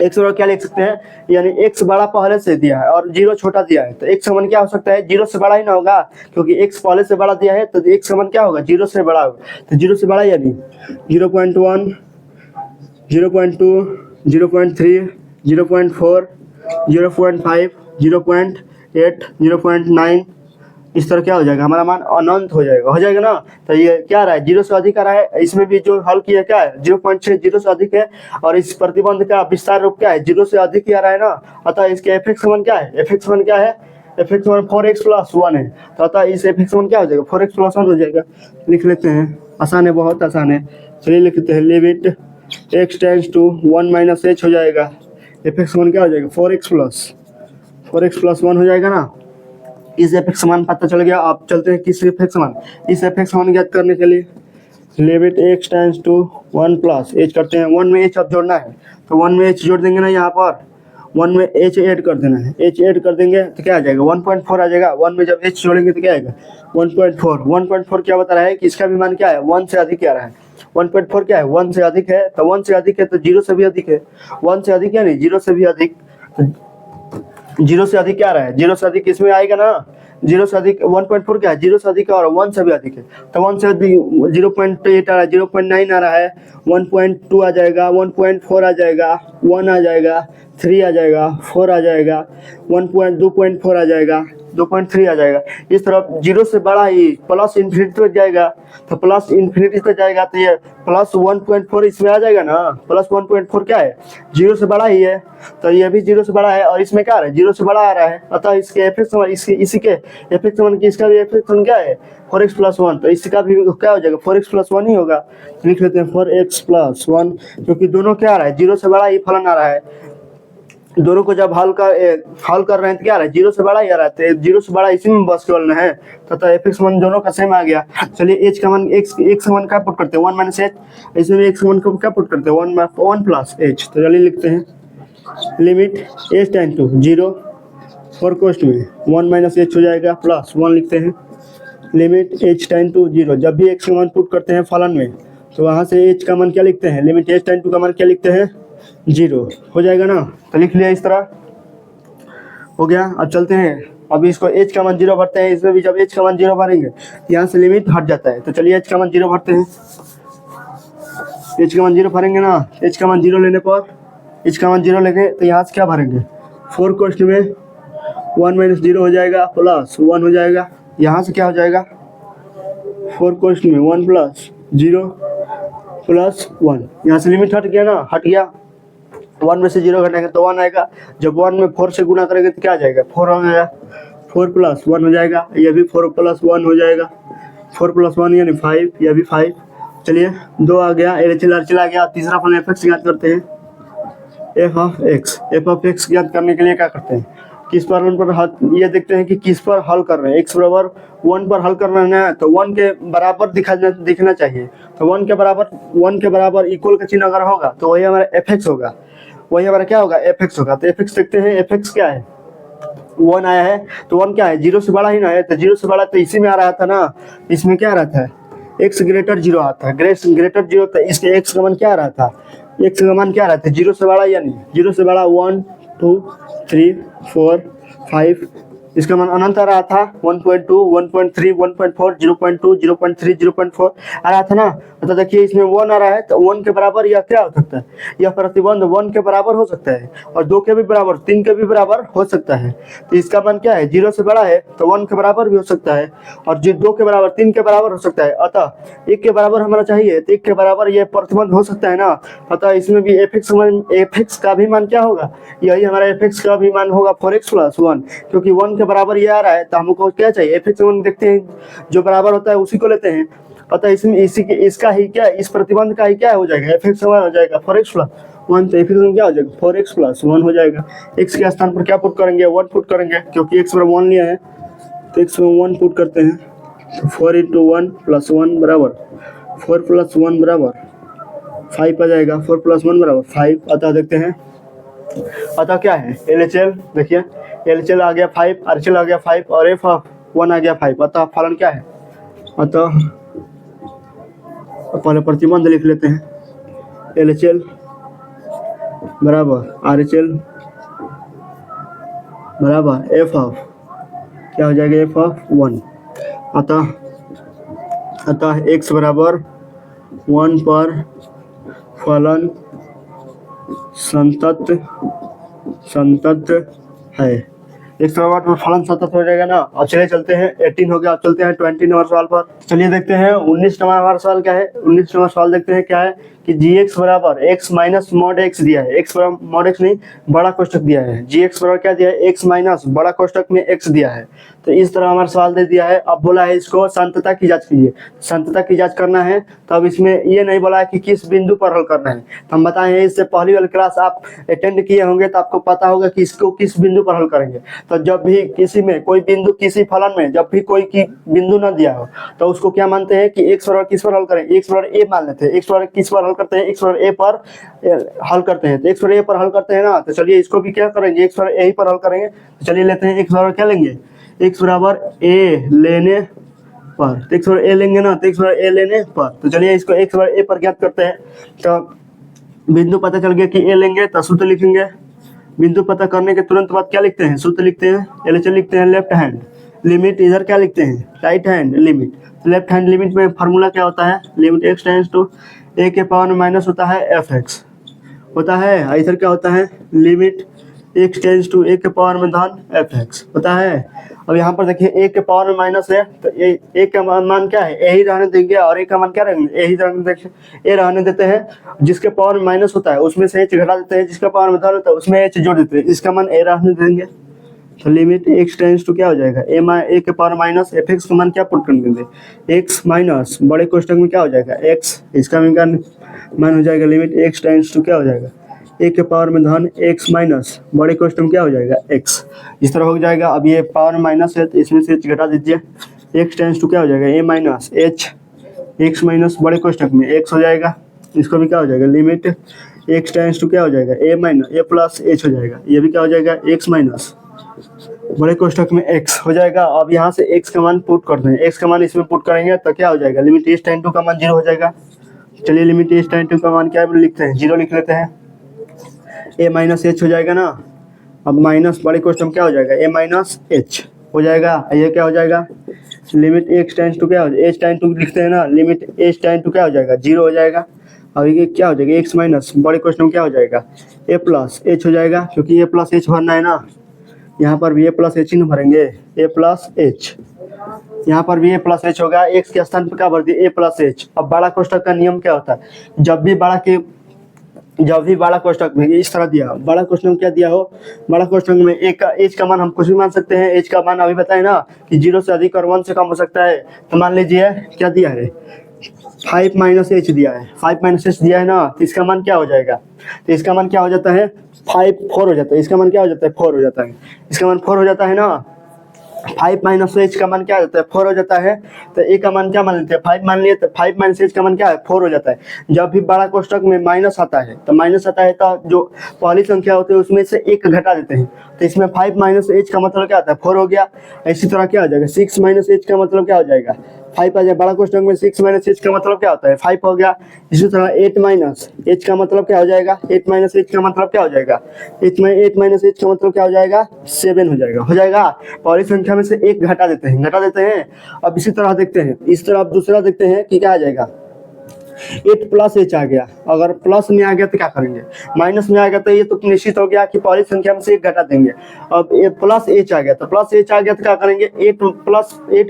x बराबर क्या लिख सकते हैं, यानी x बड़ा पहले से दिया है और 0 छोटा दिया है। तो x का मान क्या हो सकता है 0 से बड़ा ही ना होगा, क्योंकि x पहले से बड़ा दिया है। तो x का मान क्या होगा 0 से बड़ा होगा। तो 0 से बड़ा यानी 0.1, 0.2, 0.3, 0.4, 0.5, 0.8, 0.9, इस तरह क्या हो जाएगा हमारा मान अनंत हो जाएगा ना। तो ये क्या आ रहा है 0 से अधिक आ रहा है। इसमें भी जो हल किया क्या है 0.6 0 से अधिक है, और इस प्रतिबंध का विस्तार रूप क्या है 0 से अधिक ही आ रहा है ना। अतः इसके एफ मान क्या है, एफ मान क्या है, एफ मान 4x + 1 है। तो अतः इस एफ मान क्या हो जाएगा 4x + 1 हो जाएगा। लिख लेते हैं, आसान है, बहुत आसान है। चलिए लिखते हैं limit x tends to 1 - h हो जाएगा। एफ मान क्या हो जाएगा 4x + 1 हो जाएगा ना। इस एफ मान पता चल गया। आप चलते हैं किस एफ मान, इस एफ मान ज्ञात करने के लिए limit x tends to 1 + h करते हैं। 1 में h अब जोड़ना है, तो 1 में h जोड़ देंगे ना, यहाँ पर 1 में h ऐड कर देना है। h ऐड कर देंगे तो क्या आ जाएगा 1.4 आ जाएगा। 1 में जब h जोड़ेंगे तो क्या आएगा 1.4। 1.4 क्या बता रहा है कि इसका भी मान क्या है 1 से अधिक आ रहा है। 1.4 क्या है 1 से अधिक है। तो 1 से अधिक है तो 0 से भी अधिक है, 1 से अधिक है नहीं 0 से भी अधिक। 0 से अधिक क्या आ रहा है 0 से अधिक इसमें आएगा ना। 0 से अधिक 1.4 क्या है 0 से अधिक है और 1 से भी अधिक है। तो 1 से अधिक 0.8 आ रहा है, 0.9 आ रहा है, 1.2 आ जाएगा, 1.4 आ जाएगा, 1 आ जाएगा, 3 आ जाएगा, 4 आ जाएगा, 2.4 आ जाएगा, 2.3 आ जाएगा। इस तरफ 0 से बड़ा ही प्लस इन्फिनिटी तक जाएगा। तो प्लस इन्फिनिटी तक जाएगा तो ये प्लस 1.4 इसमें आ जाएगा ना। प्लस 1.4 क्या है 0 से बड़ा ही है, तो ये भी 0 से बड़ा है और इसमें क्या आ रहा है 0 से बड़ा आ रहा है। अतः इसके एफ मान इसी के एफ मान की इसका भी एफ मान क्या है 4x + 1। तो इसका भी क्या हो जाएगा 4x + 1 ही होगा। लिख लेते हैं 4x + 1, क्योंकि दोनों क्या आ रहा है 0 से बड़ा ही फलन आ रहा है। दोनों को जब हल कर रहे हैं तो क्या आ रहा है 0 से बड़ा ही आ रहा है। 0 से बड़ा इसी में बस केवल है, तो एफ मान दोनों का सेम आ गया। चलिए एच का मान x मान क्या पुट करते हैं 1 - h, इसमें भी x मान को क्या पुट करते हैं 1 + h। तो चलिए लिखते हैं लिमिट h टेंड टू 0 4 कोष्ठ में 1 - h हो जाएगा प्लस 1 लिखते हैं। लिमिट h टेंड टू 0, जब भी x का मान पुट करते हैं फलन में तो वहाँ से h का मान क्या लिखते हैं, लिमिट h टेंड टू का मान क्या लिखते हैं 0 हो जाएगा ना। तो लिख लिया, इस तरह हो गया। अब चलते हैं, अभी इसको h का मान 0 भरते हैं। इसमें भी जब h का मान 0 भरेंगे यहाँ से लिमिट हट जाता है। तो चलिए h का मान 0 भरते हैं। h का मान 0 भरेंगे ना, h का मान 0 लेने पर h का मान 0 लेंगे तो यहाँ से क्या भरेंगे 4 कोष्ठ में 1 - 0 हो जाएगा प्लस 1 हो जाएगा। यहाँ से क्या हो जाएगा 4 कोष्ठ में 1 + 0 प्लस 1, यहाँ से लिमिट हट गया ना, हट गया। 1 में से 0 घटाएंगे तो 1 आएगा। जब 1 में 4 से गुना करेंगे तो क्या आ जाएगा 4 हो गया, 4 + 1 हो जाएगा। ये भी 4 + 1 हो जाएगा, 4 + 1 यानी 5, यह भी 5। चलिए 2 आ गया, एल चला गया। तीसरा फलन एफ एक्स ज्ञात करते हैं। एफ ऑफ एक्स ज्ञात करने के लिए क्या करते हैं, किस पर ये देखते हैं कि किस पर हल कर रहे हैं। x बराबर 1 पर हल कर रहे हैं तो 1 के बराबर दिखना चाहिए। तो 1 के बराबर इक्वल का चिन्ह अगर होगा तो वही हमारा एफ एक्स होगा, वही हमारा क्या होगा एफ एक्स होगा। तो एफ एक्स देखते हैं, एफ एक्स क्या है 1 आया है तो 1 क्या है 0 से बड़ा ही ना है। तो 0 से बड़ा तो इसी में आ रहा था ना, इसमें क्या आ रहा था x ग्रेटर 0 आता है, ग्रेटर 0। तो इसके x का मान क्या आ रहा था, x का मान क्या आ रहा था 0 से बड़ा, यानी 0 से बड़ा 1 2 3 4 5, इसका मान अनंत आ रहा था 1.2 1.3 1.4 0.2 0.3 0.4 आ रहा था ना। तो देखिए इसमें 1 आ रहा है, तो 1 के बराबर यह क्या हो सकता है, यह प्रतिबंध 1 के बराबर हो सकता है और 2 के भी बराबर, 3 के भी बराबर हो सकता है। तो इसका मान क्या है, 0 से बड़ा है तो 1 के बराबर भी हो सकता है और 2 के बराबर 3 के बराबर हो सकता है। अतः 1 के बराबर हमारा चाहिए, तो 1 के बराबर यह प्रतिबंध हो सकता है ना। अतः इसमें भी f(x) का भी मान क्या होगा, यही हमारा f(x) का भी मान होगा 4x + 1, क्योंकि 1 के बराबर ये आ रहा है तो हमको क्या चाहिए, f(x) देखते हैं, जो बराबर होता है उसी को लेते हैं। अतः इसमें इसका ही क्या, इस प्रतिबंध का ही क्या हो जाएगा, f(x) हो जाएगा 4x + 1, तो f(x) क्या हो जाएगा 4x + 1 हो जाएगा। x के स्थान पर क्या पुट करेंगे, 1 पुट करेंगे, क्योंकि x पर 1 लिया है तो x में 1 पुट करते हैं। तो 4 × 1 + 1 बराबर 4 + 1 बराबर 5 आ जाएगा, 4 + 1 बराबर 5। अतः देखते हैं, अतः क्या है LHL, देखिए LHL आ गया 5, RHL आ गया 5 और f(1) आ गया 5। अतः फलन क्या है, अतः पहले प्रतिबंध लिख लेते हैं, LHL बराबर RHL बराबर क्या हो जाएगा, f(1). अतः x बराबर 1 पर फलन संतत है, x बराबर फलन संतत हो जाएगा ना। अब चलिए चलते हैं 18 हो गया, अब चलते हैं 20 नंबर सवाल पर। चलिए देखते हैं 19 नंबर हमारा सवाल क्या है। 19 नंबर सवाल देखते हैं क्या है कि gx बराबर x माइनस mod x दिया है, x बराबर mod x नहीं बड़ा कोष्टक दिया है, gx बराबर क्या दिया है, x माइनस बड़ा कोष्टक में x दिया है। तो इस तरह हमारा सवाल दे दिया है। अब बोला है इसको संतता की जांच कीजिए, संतता की जांच करना है। तो अब इसमें ये नहीं बोला है कि किस बिंदु पर हल करना है, तो हम बताएं इससे पहली वाली क्लास आप अटेंड किए होंगे तो आपको पता होगा कि इसको किस बिंदु पर हल करेंगे। तो जब भी किसी में कोई बिंदु, किसी फलन में जब भी कोई की बिंदु ना दिया हो तो उसको क्या मानते हैं कि x बराबर किस पर हल करें, x बराबर a मान लेते हैं। x बराबर किस पर हल करते हैं, x बराबर a पर हल करते हैं। तो x बराबर a पर हल करते हैं ना, तो चलिए इसको भी क्या करेंगे, x बराबर a ही पर हल करेंगे। तो चलिए लेते हैं x बराबर क्या लेंगे, x बराबर a लेने पर, तो x बराबर a लेंगे ना, तो x बराबर a लेने पर। तो चलिए इसको x बराबर a पर ज्ञात करते हैं। तो बिंदु पता चल गया कि a लेंगे, तो सूत्र लिखेंगे। बिंदु पता करने के तुरंत बाद क्या लिखते हैं, सूत्र लिखते हैं, LHL लिखते हैं लेफ्ट हैंड लिमिट, इधर क्या लिखते हैं राइट हैंड लिमिट। तो लेफ्ट हैंड लिमिट में फार्मूला क्या होता है, limit x tends to a के पावर में माइनस होता है fx होता है, इधर क्या होता है limit x tends to a के पावर में धन fx होता है। अब यहाँ पर देखिए a के पावर में माइनस है, तो a का मान क्या है, a ही रहने देंगे, और a का मान क्या रहेंगे, a ही रहने देते हैं। जिसके पावर में माइनस होता है उसमें से h घटा देते हैं, जिसका पावर में धन होता है उसमें h जोड़ देते हैं, इसका मान a रहने देंगे। तो लिमिट x टेंड्स टू क्या हो जाएगा, a के पावर माइनस fx का मान क्या पुट कर देंगे, x माइनस बड़े कोष्टक में क्या हो जाएगा x, इसका मान हो जाएगा लिमिट x टेंड्स टू क्या हो जाएगा, a के पावर में धन x माइनस बड़े कोष्टक में क्या हो जाएगा x, इस तरह हो जाएगा। अब ये पावर में माइनस है तो इसमें से h घटा दीजिए, x टेंड्स टू क्या हो जाएगा a minus h, x minus बड़े कोष्टक में x हो जाएगा, इसको भी क्या हो जाएगा लिमिट x टेंड्स टू क्या हो जाएगा a minus a plus h हो जाएगा, ये भी क्या हो जाएगा x माइनस बड़े कोष्टक में x हो जाएगा। अब यहाँ से x का मान पुट करते हैं, x का मान इसमें पुट करेंगे तो क्या हो जाएगा, लिमिट h टेंड टू का मान 0 हो जाएगा। चलिए लिमिट h टेंड टू का मान क्या लिखते हैं, 0 लिख लेते हैं, a माइनस h हो जाएगा ना। अब माइनस बड़े कोष्टक में क्या हो जाएगा, a माइनस h हो जाएगा, ये क्या हो जाएगा लिमिट x टेंड टू क्या हो जाएगा, h टेंड टू लिखते हैं ना, लिमिट h टेंड टू क्या हो जाएगा 0 हो जाएगा। अब ये क्या हो जाएगा x माइनस बड़े कोष्टक में क्या हो जाएगा a प्लस h हो जाएगा, क्योंकि a प्लस h भरना है ना, यहाँ पर भी a प्लस h ही भरेंगे, a प्लस h, यहाँ पर भी a प्लस h होगा, x के स्थान पर क्या भर दिए a प्लस h। अब बड़ा कोष्टक का नियम क्या होता है, जब भी बड़ा कोष्टक में इस तरह दिया, बड़ा कोष्टक में क्या दिया हो, बड़ा कोष्टक में h का मान हम कुछ भी मान सकते हैं, h का मान अभी बताए ना कि 0 से अधिक और 1 से कम हो सकता है। तो मान लीजिए क्या दिया है 5 माइनस h दिया है, 5 माइनस h दिया है ना, तो इसका मान क्या हो जाएगा, तो इसका मान क्या हो जाता है 4 हो जाता है, इसका मान क्या हो जाता है 4 हो जाता है, इसका मान 4 हो जाता है ना। 5 माइनस h का मान क्या हो जाता है 4 हो जाता है, तो a का मान क्या मान लेते हैं 5 मान लिए, तो 5 माइनस h का मान क्या है 4 हो जाता है। जब भी बड़ा कोष्टक में माइनस आता है तो जो पहली संख्या होती है उसमें से 1 घटा देते हैं, तो इसमें 5 माइनस h का मतलब क्या होता है 4 हो गया। इसी तरह क्या हो जाएगा 6 माइनस h का मतलब क्या हो जाएगा 5 आ जाए। बड़ा कोष्टक में 6 माइनस एच का मतलब क्या होता है 5 हो गया। इसी तरह 8 माइनस एच का मतलब क्या हो जाएगा 8 माइनस एच का मतलब क्या हो जाएगा 8 माइनस एच का मतलब क्या हो जाएगा 7 हो जाएगा। पहली संख्या में से एक घटा देते हैं। अब इसी तरह देखते हैं, इस तरह अब दूसरा देखते हैं कि क्या आ जाएगा 8 प्लस एच आ गया। अगर प्लस में आ गया तो क्या करेंगे, माइनस में आ गया तो ये तो निश्चित हो गया कि पहली संख्या में से एक घटा देंगे। अब प्लस एच आ गया तो क्या करेंगे 8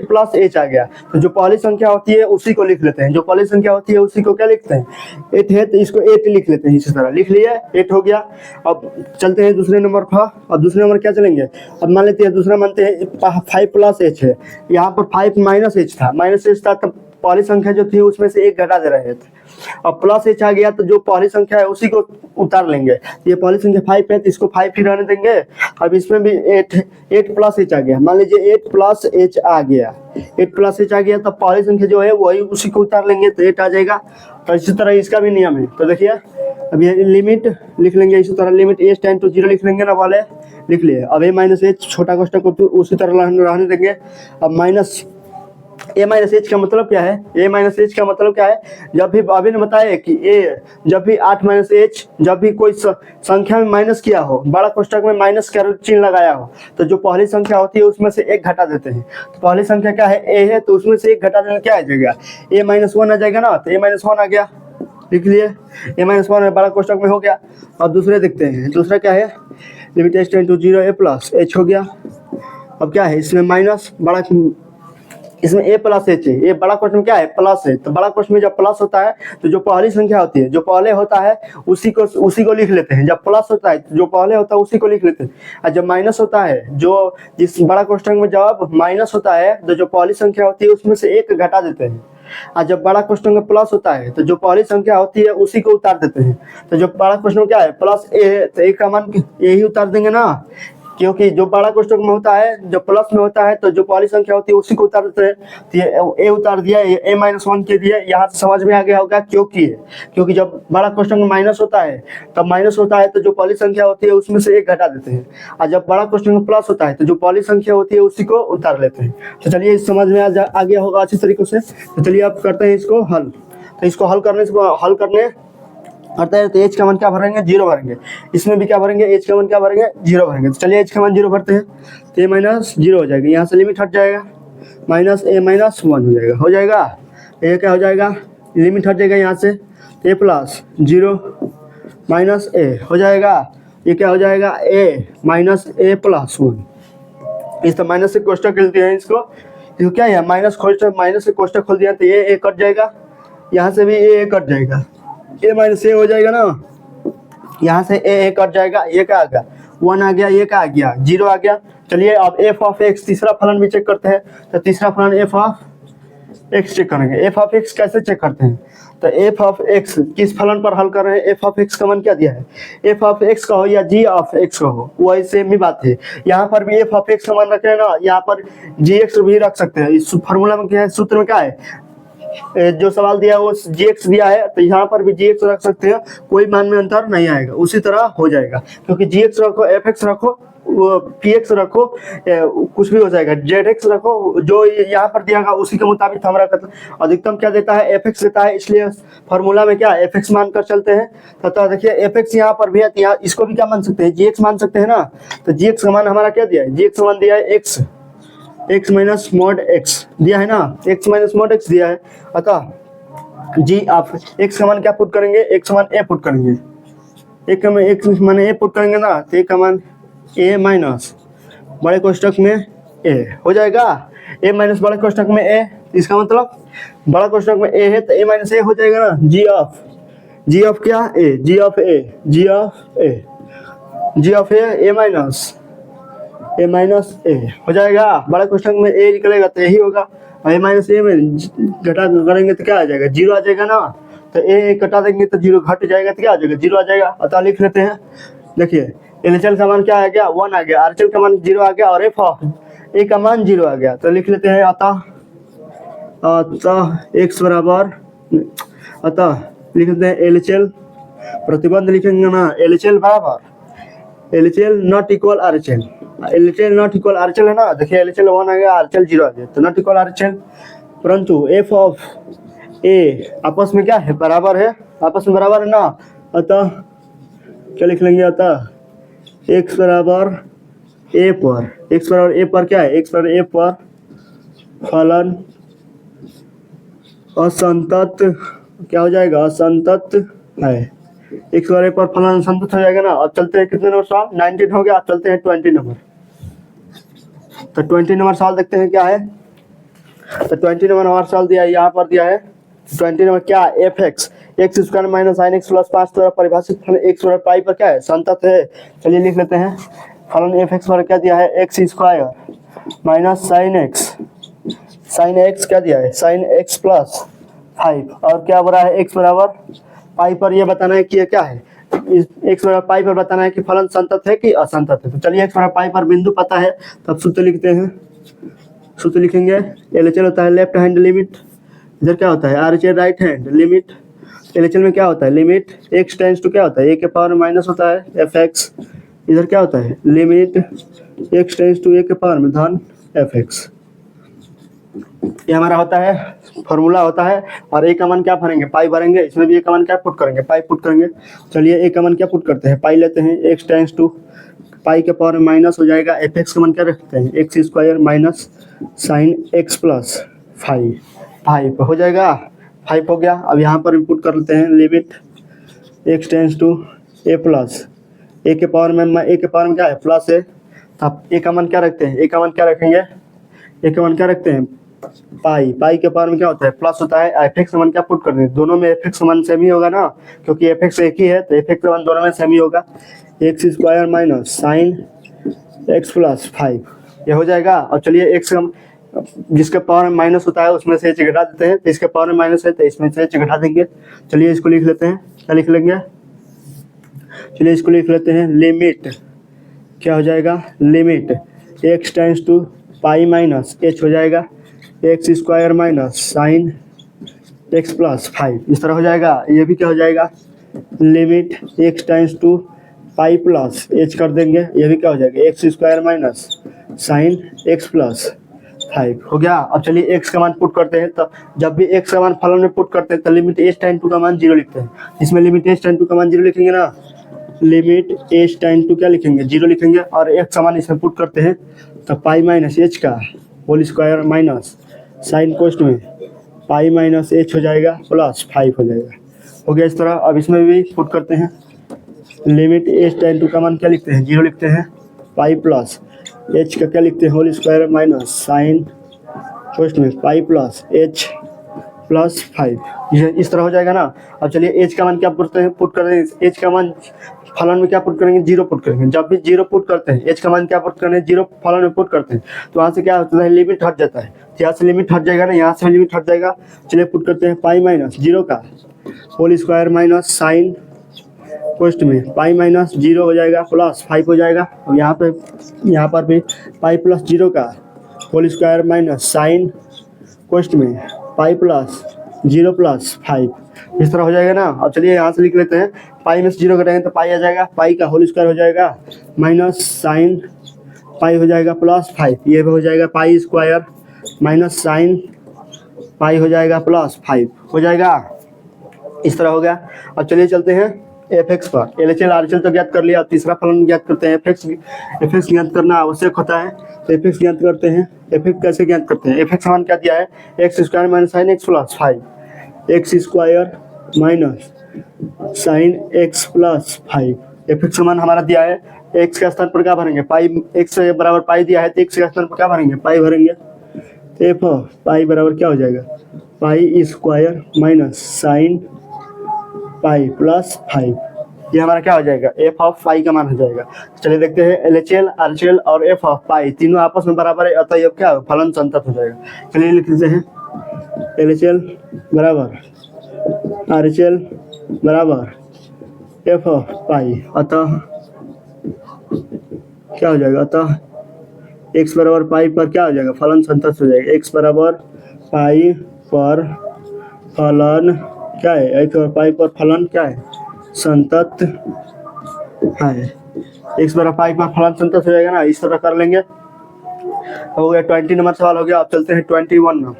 प्लस एच आ गया तो जो पहली संख्या होती है उसी को लिख लेते हैं। जो पहली संख्या होती है उसी को क्या लिखते हैं 8 है तो इसको 8 लिख लेते हैं। इसी तरह लिख लिए 8 हो गया। अब चलते हैं दूसरे नंबर पर। अब दूसरे नंबर क्या चलेंगे, अब मान लेते हैं दूसरा मानते हैं 5 प्लस एच है, यहाँ पर 5 माइनस एच था तब पहली संख्या जो थी उसमें से एक घटा दे रहे थे। अब प्लस एच आ गया तो जो पहली संख्या है उसी को उतार लेंगे। ये पहली संख्या 5 है तो इसको 5 ही रहने देंगे। अब इसमें भी 8 प्लस एच आ गया। मान लीजिए 8 प्लस एच आ गया, 8 प्लस एच आ गया तब पहली संख्या जो है वही उसी को उतार लेंगे तो 8 आ जाएगा। तो इसी तरह इसका भी नियम है। तो देखिए अब ये लिमिट लिख लेंगे, इसी तरह लिमिट एच टेंड टू 0 लिख लेंगे ना, वाले लिख लिए। अब ए माइनस एच छोटा कोष्टक को उसी तरह रहने देंगे। अब माइनस ए माइनस एच का मतलब क्या है, ए माइनस एच का मतलब क्या है, जब भी अभी ने बताया कि ए जब भी 8 माइनस एच जब भी कोई संख्या में माइनस किया हो, बड़ा कोष्टक में माइनस का चिन्ह लगाया हो तो जो पहली संख्या होती है उसमें से एक घटा देते हैं। तो पहली संख्या क्या है ए है तो उसमें से एक घटा देना क्या आ जाएगा ए माइनस 1 आ जाएगा ना। तो ए माइनस 1 आ गया, लिख लिए ए माइनस 1 बड़ा कोष्टक में हो गया। अब दूसरे देखते हैं, दूसरा क्या है limit H tend to 0 A plus H हो गया। अब क्या है इसमें माइनस बड़ा, इसमें ए प्लस एच है, ये बड़ा क्वेश्चन क्या है प्लस है। तो बड़ा क्वेश्चन में जब प्लस होता है तो जो पहली संख्या होती है जो पहले होता है उसी को लिख लेते हैं। जब प्लस होता है तो जो पहले होता है उसी को लिख लेते हैं। और जब माइनस होता है, जो जिस बड़ा क्वेश्चन में जब माइनस होता है तो जो पहली संख्या होती है उसमें से एक घटा देते हैं। और जब बड़ा क्वेश्चन में प्लस होता है तो जो पहली संख्या होती है उसी को उतार देते हैं। तो जो बड़ा क्वेश्चन क्या है प्लस ए है तो ए का मान ए ही उतार देंगे ना, क्योंकि जो बड़ा कोष्टक में होता है जो प्लस में होता है तो जो पहली संख्या होती है उसी को उतार देते हैं। तो ये ए उतार दिया, ए माइनस 1 के दिए। यहाँ से समझ में आ गया होगा क्योंकि जब बड़ा कोष्टक में माइनस होता है तब माइनस होता है तो जो पहली संख्या होती है उसमें से एक घटा देते हैं। और जब बड़ा कोष्टक में प्लस होता है तो जो पहली संख्या होती है उसी को उतार लेते हैं। तो चलिए इस समझ में आ गया होगा अच्छी तरीके से। तो चलिए आप करते हैं इसको हल। तो इसको हल करने करते हैं तो एच का मान क्या भरेंगे 0 भरेंगे। इसमें भी क्या भरेंगे एच का मान क्या भरेंगे 0 भरेंगे। तो चलिए एच का मान 0 भरते हैं तो ए माइनस 0 हो जाएगा। यहाँ से लिमिट हट जाएगा माइनस ए माइनस 1 हो जाएगा ए क्या हो जाएगा लिमिट हट जाएगा यहाँ से ए प्लस 0 माइनस ए हो जाएगा। ये क्या हो जाएगा ए माइनस ए प्लस 1। इस तरह माइनस से कोष्टक खोलते हैं इसको क्या है माइनस से कोष्टक खोल दिया तो ए कट जाएगा, यहाँ से भी ए कट जाएगा, ए माइनस ए हो जाएगा ना, यहाँ से ए कट जाएगा। ये क्या आ गया 1 आ गया, ये क्या आ गया 0 आ गया। चलिए अब एफ ऑफ एक्स तीसरा फलन भी चेक करते हैं। तो तीसरा फलन एफ ऑफ एक्स चेक करेंगे। एफ ऑफ एक्स कैसे चेक करते हैं, तो एफ ऑफ एक्स किस फलन पर हल कर रहे हैं, एफ ऑफ एक्स का मान क्या दिया है, एफ ऑफ एक्स का हो या जी ऑफ एक्स का हो वही सेम ही बात है। यहाँ पर भी एफ ऑफ एक्स का मान रखे हैं ना, यहाँ पर जी एक्स भी रख सकते हैं। इस फार्मूला में क्या है, सूत्र में क्या है, जो सवाल दिया है वो gx दिया है तो यहाँ पर भी gx रख सकते हैं, कोई मान में अंतर नहीं आएगा, उसी तरह हो जाएगा। क्योंकि gx रखो fx रखो वो px रखो कुछ भी हो जाएगा, zx रखो जो यहाँ पर दिया गया उसी के मुताबिक हम रखते हैं। अधिकतम क्या देता है fx देता है, इसलिए फार्मूला में क्या fx मान कर चलते हैं। तो देखिए fx यहाँ पर भी है तो यहाँ इसको भी क्या मान सकते हैं gx मान सकते हैं ना। तो gx का मान हमारा क्या दिया है, gx का मान दिया है x माइनस मॉड x दिया है ना, x माइनस मॉड x दिया है। अतः जी आप x का मान क्या पुट करेंगे, x का मान a पुट करेंगे, x का मान a पुट करेंगे ना तो a का मान a माइनस बड़े कोष्टक में a हो जाएगा। a माइनस बड़े कोष्टक में a, इसका मतलब बड़ा कोष्टक में a है तो a माइनस a हो जाएगा ना। g ऑफ क्या a, g of a minus A हो जाएगा। बड़ा क्वेश्चन में ए निकलेगा तो यही होगा, और ए माइनस ए में घटा करेंगे तो क्या आ जाएगा 0 आ जाएगा ना। तो ए घटा देंगे तो 0 घट जाएगा तो क्या आ जाएगा 0 आ जाएगा। अतः लिख लेते हैं, देखिए एलएचएल का मान क्या आ गया 1 आ गया, आरएचएल का मान 0 आ गया और एफ ऑफ ए का मान 0 आ गया। तो लिख लेते हैं अतः लिख लेते हैं एलएचएल प्रतिबंध लिखेंगे ना, एलएचएल बराबर LHL not equal RHL, LHL not equal RHL है ना। देखिए एलएचएल 1 आ गया, आरएचएल 0 आ गया, तो नॉट इक्वल आरएचएल परंतु एफ ऑफ ए आपस में क्या है, बराबर है, आपस में बराबर है ना। अतः क्या लिख लेंगे, अतः एक्स बराबर ए पर, एक्स बराबर ए पर क्या है, एक्स बराबर ए पर फलन असंतत क्या हो जाएगा, असंतत है। एक्स बराबर ए पर फलन असंतत हो जाएगा ना। अब चलते हैं कितने नंबर सवाल, 19 हो गया। अब चलते हैं 20 नंबर। तो 20 नंबर सवाल देखते हैं क्या है। तो 20 नंबर हमारा सवाल दिया है, यहाँ पर दिया है 20 नंबर क्या, F x x square minus sine X plus 5 द्वारा परिभाषित फलन एक्स बराबर पाई पर क्या है, संतत है। चलिए लिख लेते हैं, फलन एफ एक्स पर क्या दिया है, x square minus sine x क्या दिया है, साइन एक्स प्लस 5 और क्या बड़ा है, एक्स बराबर पाई पर। ये बताना है कि ये क्या है, एक्स बराबर पाई पर बताना है कि फलन संतत है कि असंतत है। तो चलिए एक्स बराबर पाई पर बिंदु पता है, तब सूत्र लिखते हैं। सूत्र लिखेंगे, एलएचएल होता है लेफ्ट हैंड लिमिट, इधर क्या होता है RHL right hand limit. LHL में क्या होता है, लिमिट एक्स टेंड्स टू क्या होता है, ए के पावर माइनस होता है एफ एक्स। इधर क्या होता है, लिमिट एक्स टेंड्स टू ए के पावर में धन एफ एक्स। ये हमारा होता है फॉर्मूला होता है। और ए का मान क्या भरेंगे, पाई भरेंगे। इसमें भी ए का मान क्या पुट करेंगे, पाई पुट करेंगे। चलिए ए का मान क्या पुट करते हैं, पाई लेते हैं, एक्स टेंड्स टू पाई के पावर में माइनस हो जाएगा, एफ एक्स का मान क्या रखते हैं, x square minus sine X plus 5 हो जाएगा, 5 हो गया। अब यहाँ पर पुट कर लेते हैं, limit x tends to a plus a के पावर में क्या है, प्लस है। अब ए का मान क्या रखते हैं, ए का मान क्या रखेंगे, ए का मान क्या रखते हैं, पाई के पावर में क्या होता है, प्लस होता है। एफ एक्स का मान क्या पुट कर दें, दोनों में एफ एक्स का मान सेम ही होगा ना, क्योंकि एफ एक्स एक ही है, तो एफ एक्स का मान दोनों में सेम ही होगा। X square minus sine X plus 5 ये हो जाएगा। और चलिए एक्स जिसके पावर में माइनस होता है उसमें से एच घटा देते हैं, तो इसके पावर में माइनस है तो इसमें से एच घटा देंगे। चलिए इसको लिख लेते हैं, क्या लिख लेंगे, चलिए इसको लिख लेते हैं, लिमिट क्या हो जाएगा, limit x tends to pi minus H हो जाएगा, X square minus sine X plus 5 इस तरह हो जाएगा। ये भी क्या हो जाएगा, limit x tends to pi plus H कर देंगे, ये भी क्या हो जाएगा, X square minus sine X plus 5 हो गया। अब चलिए एक्स का मान पुट करते हैं। तो जब भी एक्स का मान फलन में पुट करते हैं तो लिमिट एच टेंड टू का मान 0 लिखते हैं। इसमें लिमिट एच टेंड टू का मान 0 लिखेंगे ना, लिमिट एच टेंड टू क्या लिखेंगे, 0 लिखेंगे। और एक्स का मान इसमें पुट करते हैं तो पाई माइनस एच का होल स्क्वायर माइनस साइन कोस्ट में पाई माइनस एच हो जाएगा प्लस 5 हो जाएगा, हो गया इस तरह। अब इसमें भी पुट करते हैं, लिमिट एच टेंड टू का मान क्या लिखते हैं, 0 लिखते हैं, पाई प्लस एच का क्या लिखते हैं, होल स्क्वायर माइनस साइन कोस्ट में पाई प्लस एच प्लस 5 ये इस तरह हो जाएगा ना। अब चलिए एच का मान क्या पुट करते हैं, एच का मान फलन में क्या पुट करेंगे, 0 पुट करेंगे। जब भी 0 पुट करते हैं, एच का मान क्या पुट करेंगे, 0 फलन में पुट करते हैं, तो वहाँ से क्या होता है, लिमिट हट जाता है। यहाँ से लिमिट हट जाएगा ना, यहाँ से लिमिट हट जाएगा। चलिए पुट करते हैं, पाई माइनस 0 का होल स्क्वायर माइनस साइन कोस्ट में पाई माइनस 0 हो जाएगा प्लस 5 हो जाएगा। अब यहाँ पर भी पाई प्लस 0 का होल स्क्वायर माइनस साइन कोस्ट में पाई प्लस 0 प्लस 5 इस तरह हो जाएगा ना। अब चलिए यहाँ से लिख लेते हैं, पाई में से 0 करेंगे तो पाई आ जाएगा, पाई का होल स्क्वायर हो जाएगा माइनस साइन पाई हो जाएगा प्लस 5, ये हो जाएगा pi square minus sine pi हो जाएगा प्लस 5 हो जाएगा, इस तरह हो गया। अब चलिए चलते हैं एफ एक्स पर। L H L R H L तो ज्ञात कर लिया, अब तीसरा फलन ज्ञात करते हैं। एफ एक्स ज्ञात करना आवश्यक होता है, तो एफ एक्स ज्ञात करते हैं। एफ एक्स कैसे ज्ञात करते हैं, एफ एक्स मान क्या दिया है, x square minus sine X plus 5, x square minus sine X plus 5। F x मान हमारा दिया है, एक्स के स्थान पर क्या भरेंगे, पाई, एक्स बराबर पाई दिया है तो एक्स के स्थान पर क्या भरेंगे, पाई भरेंगे। एफ ऑफ पाई बराबर क्या हो जाएगा, pi square minus sine pi plus 5, ये हमारा क्या हो जाएगा, एफ ऑफ पाई का मान हो जाएगा। चलिए देखते हैं, L H L R H L और एफ ऑफ पाई तीनों आपस में बराबर है, अतः ये क्या फलन संतत हो जाएगा। चलिए लिख लेते हैं, एल एच एल बराबर आर एच एल बराबर एफ ऑफ पाई, अतः क्या हो जाएगा, अतः एक्स बराबर पाई पर क्या हो जाएगा, फलन संतत हो जाएगा। एक्स बराबर पाई पर फलन क्या है, एक्स बराबर पाई पर फलन क्या है, संतत है। एक्स बराबर पाई पर फलन संतत हो जाएगा ना, इस तरह कर लेंगे। हो गया 20 नंबर सवाल हो गया। अब चलते हैं 21 में।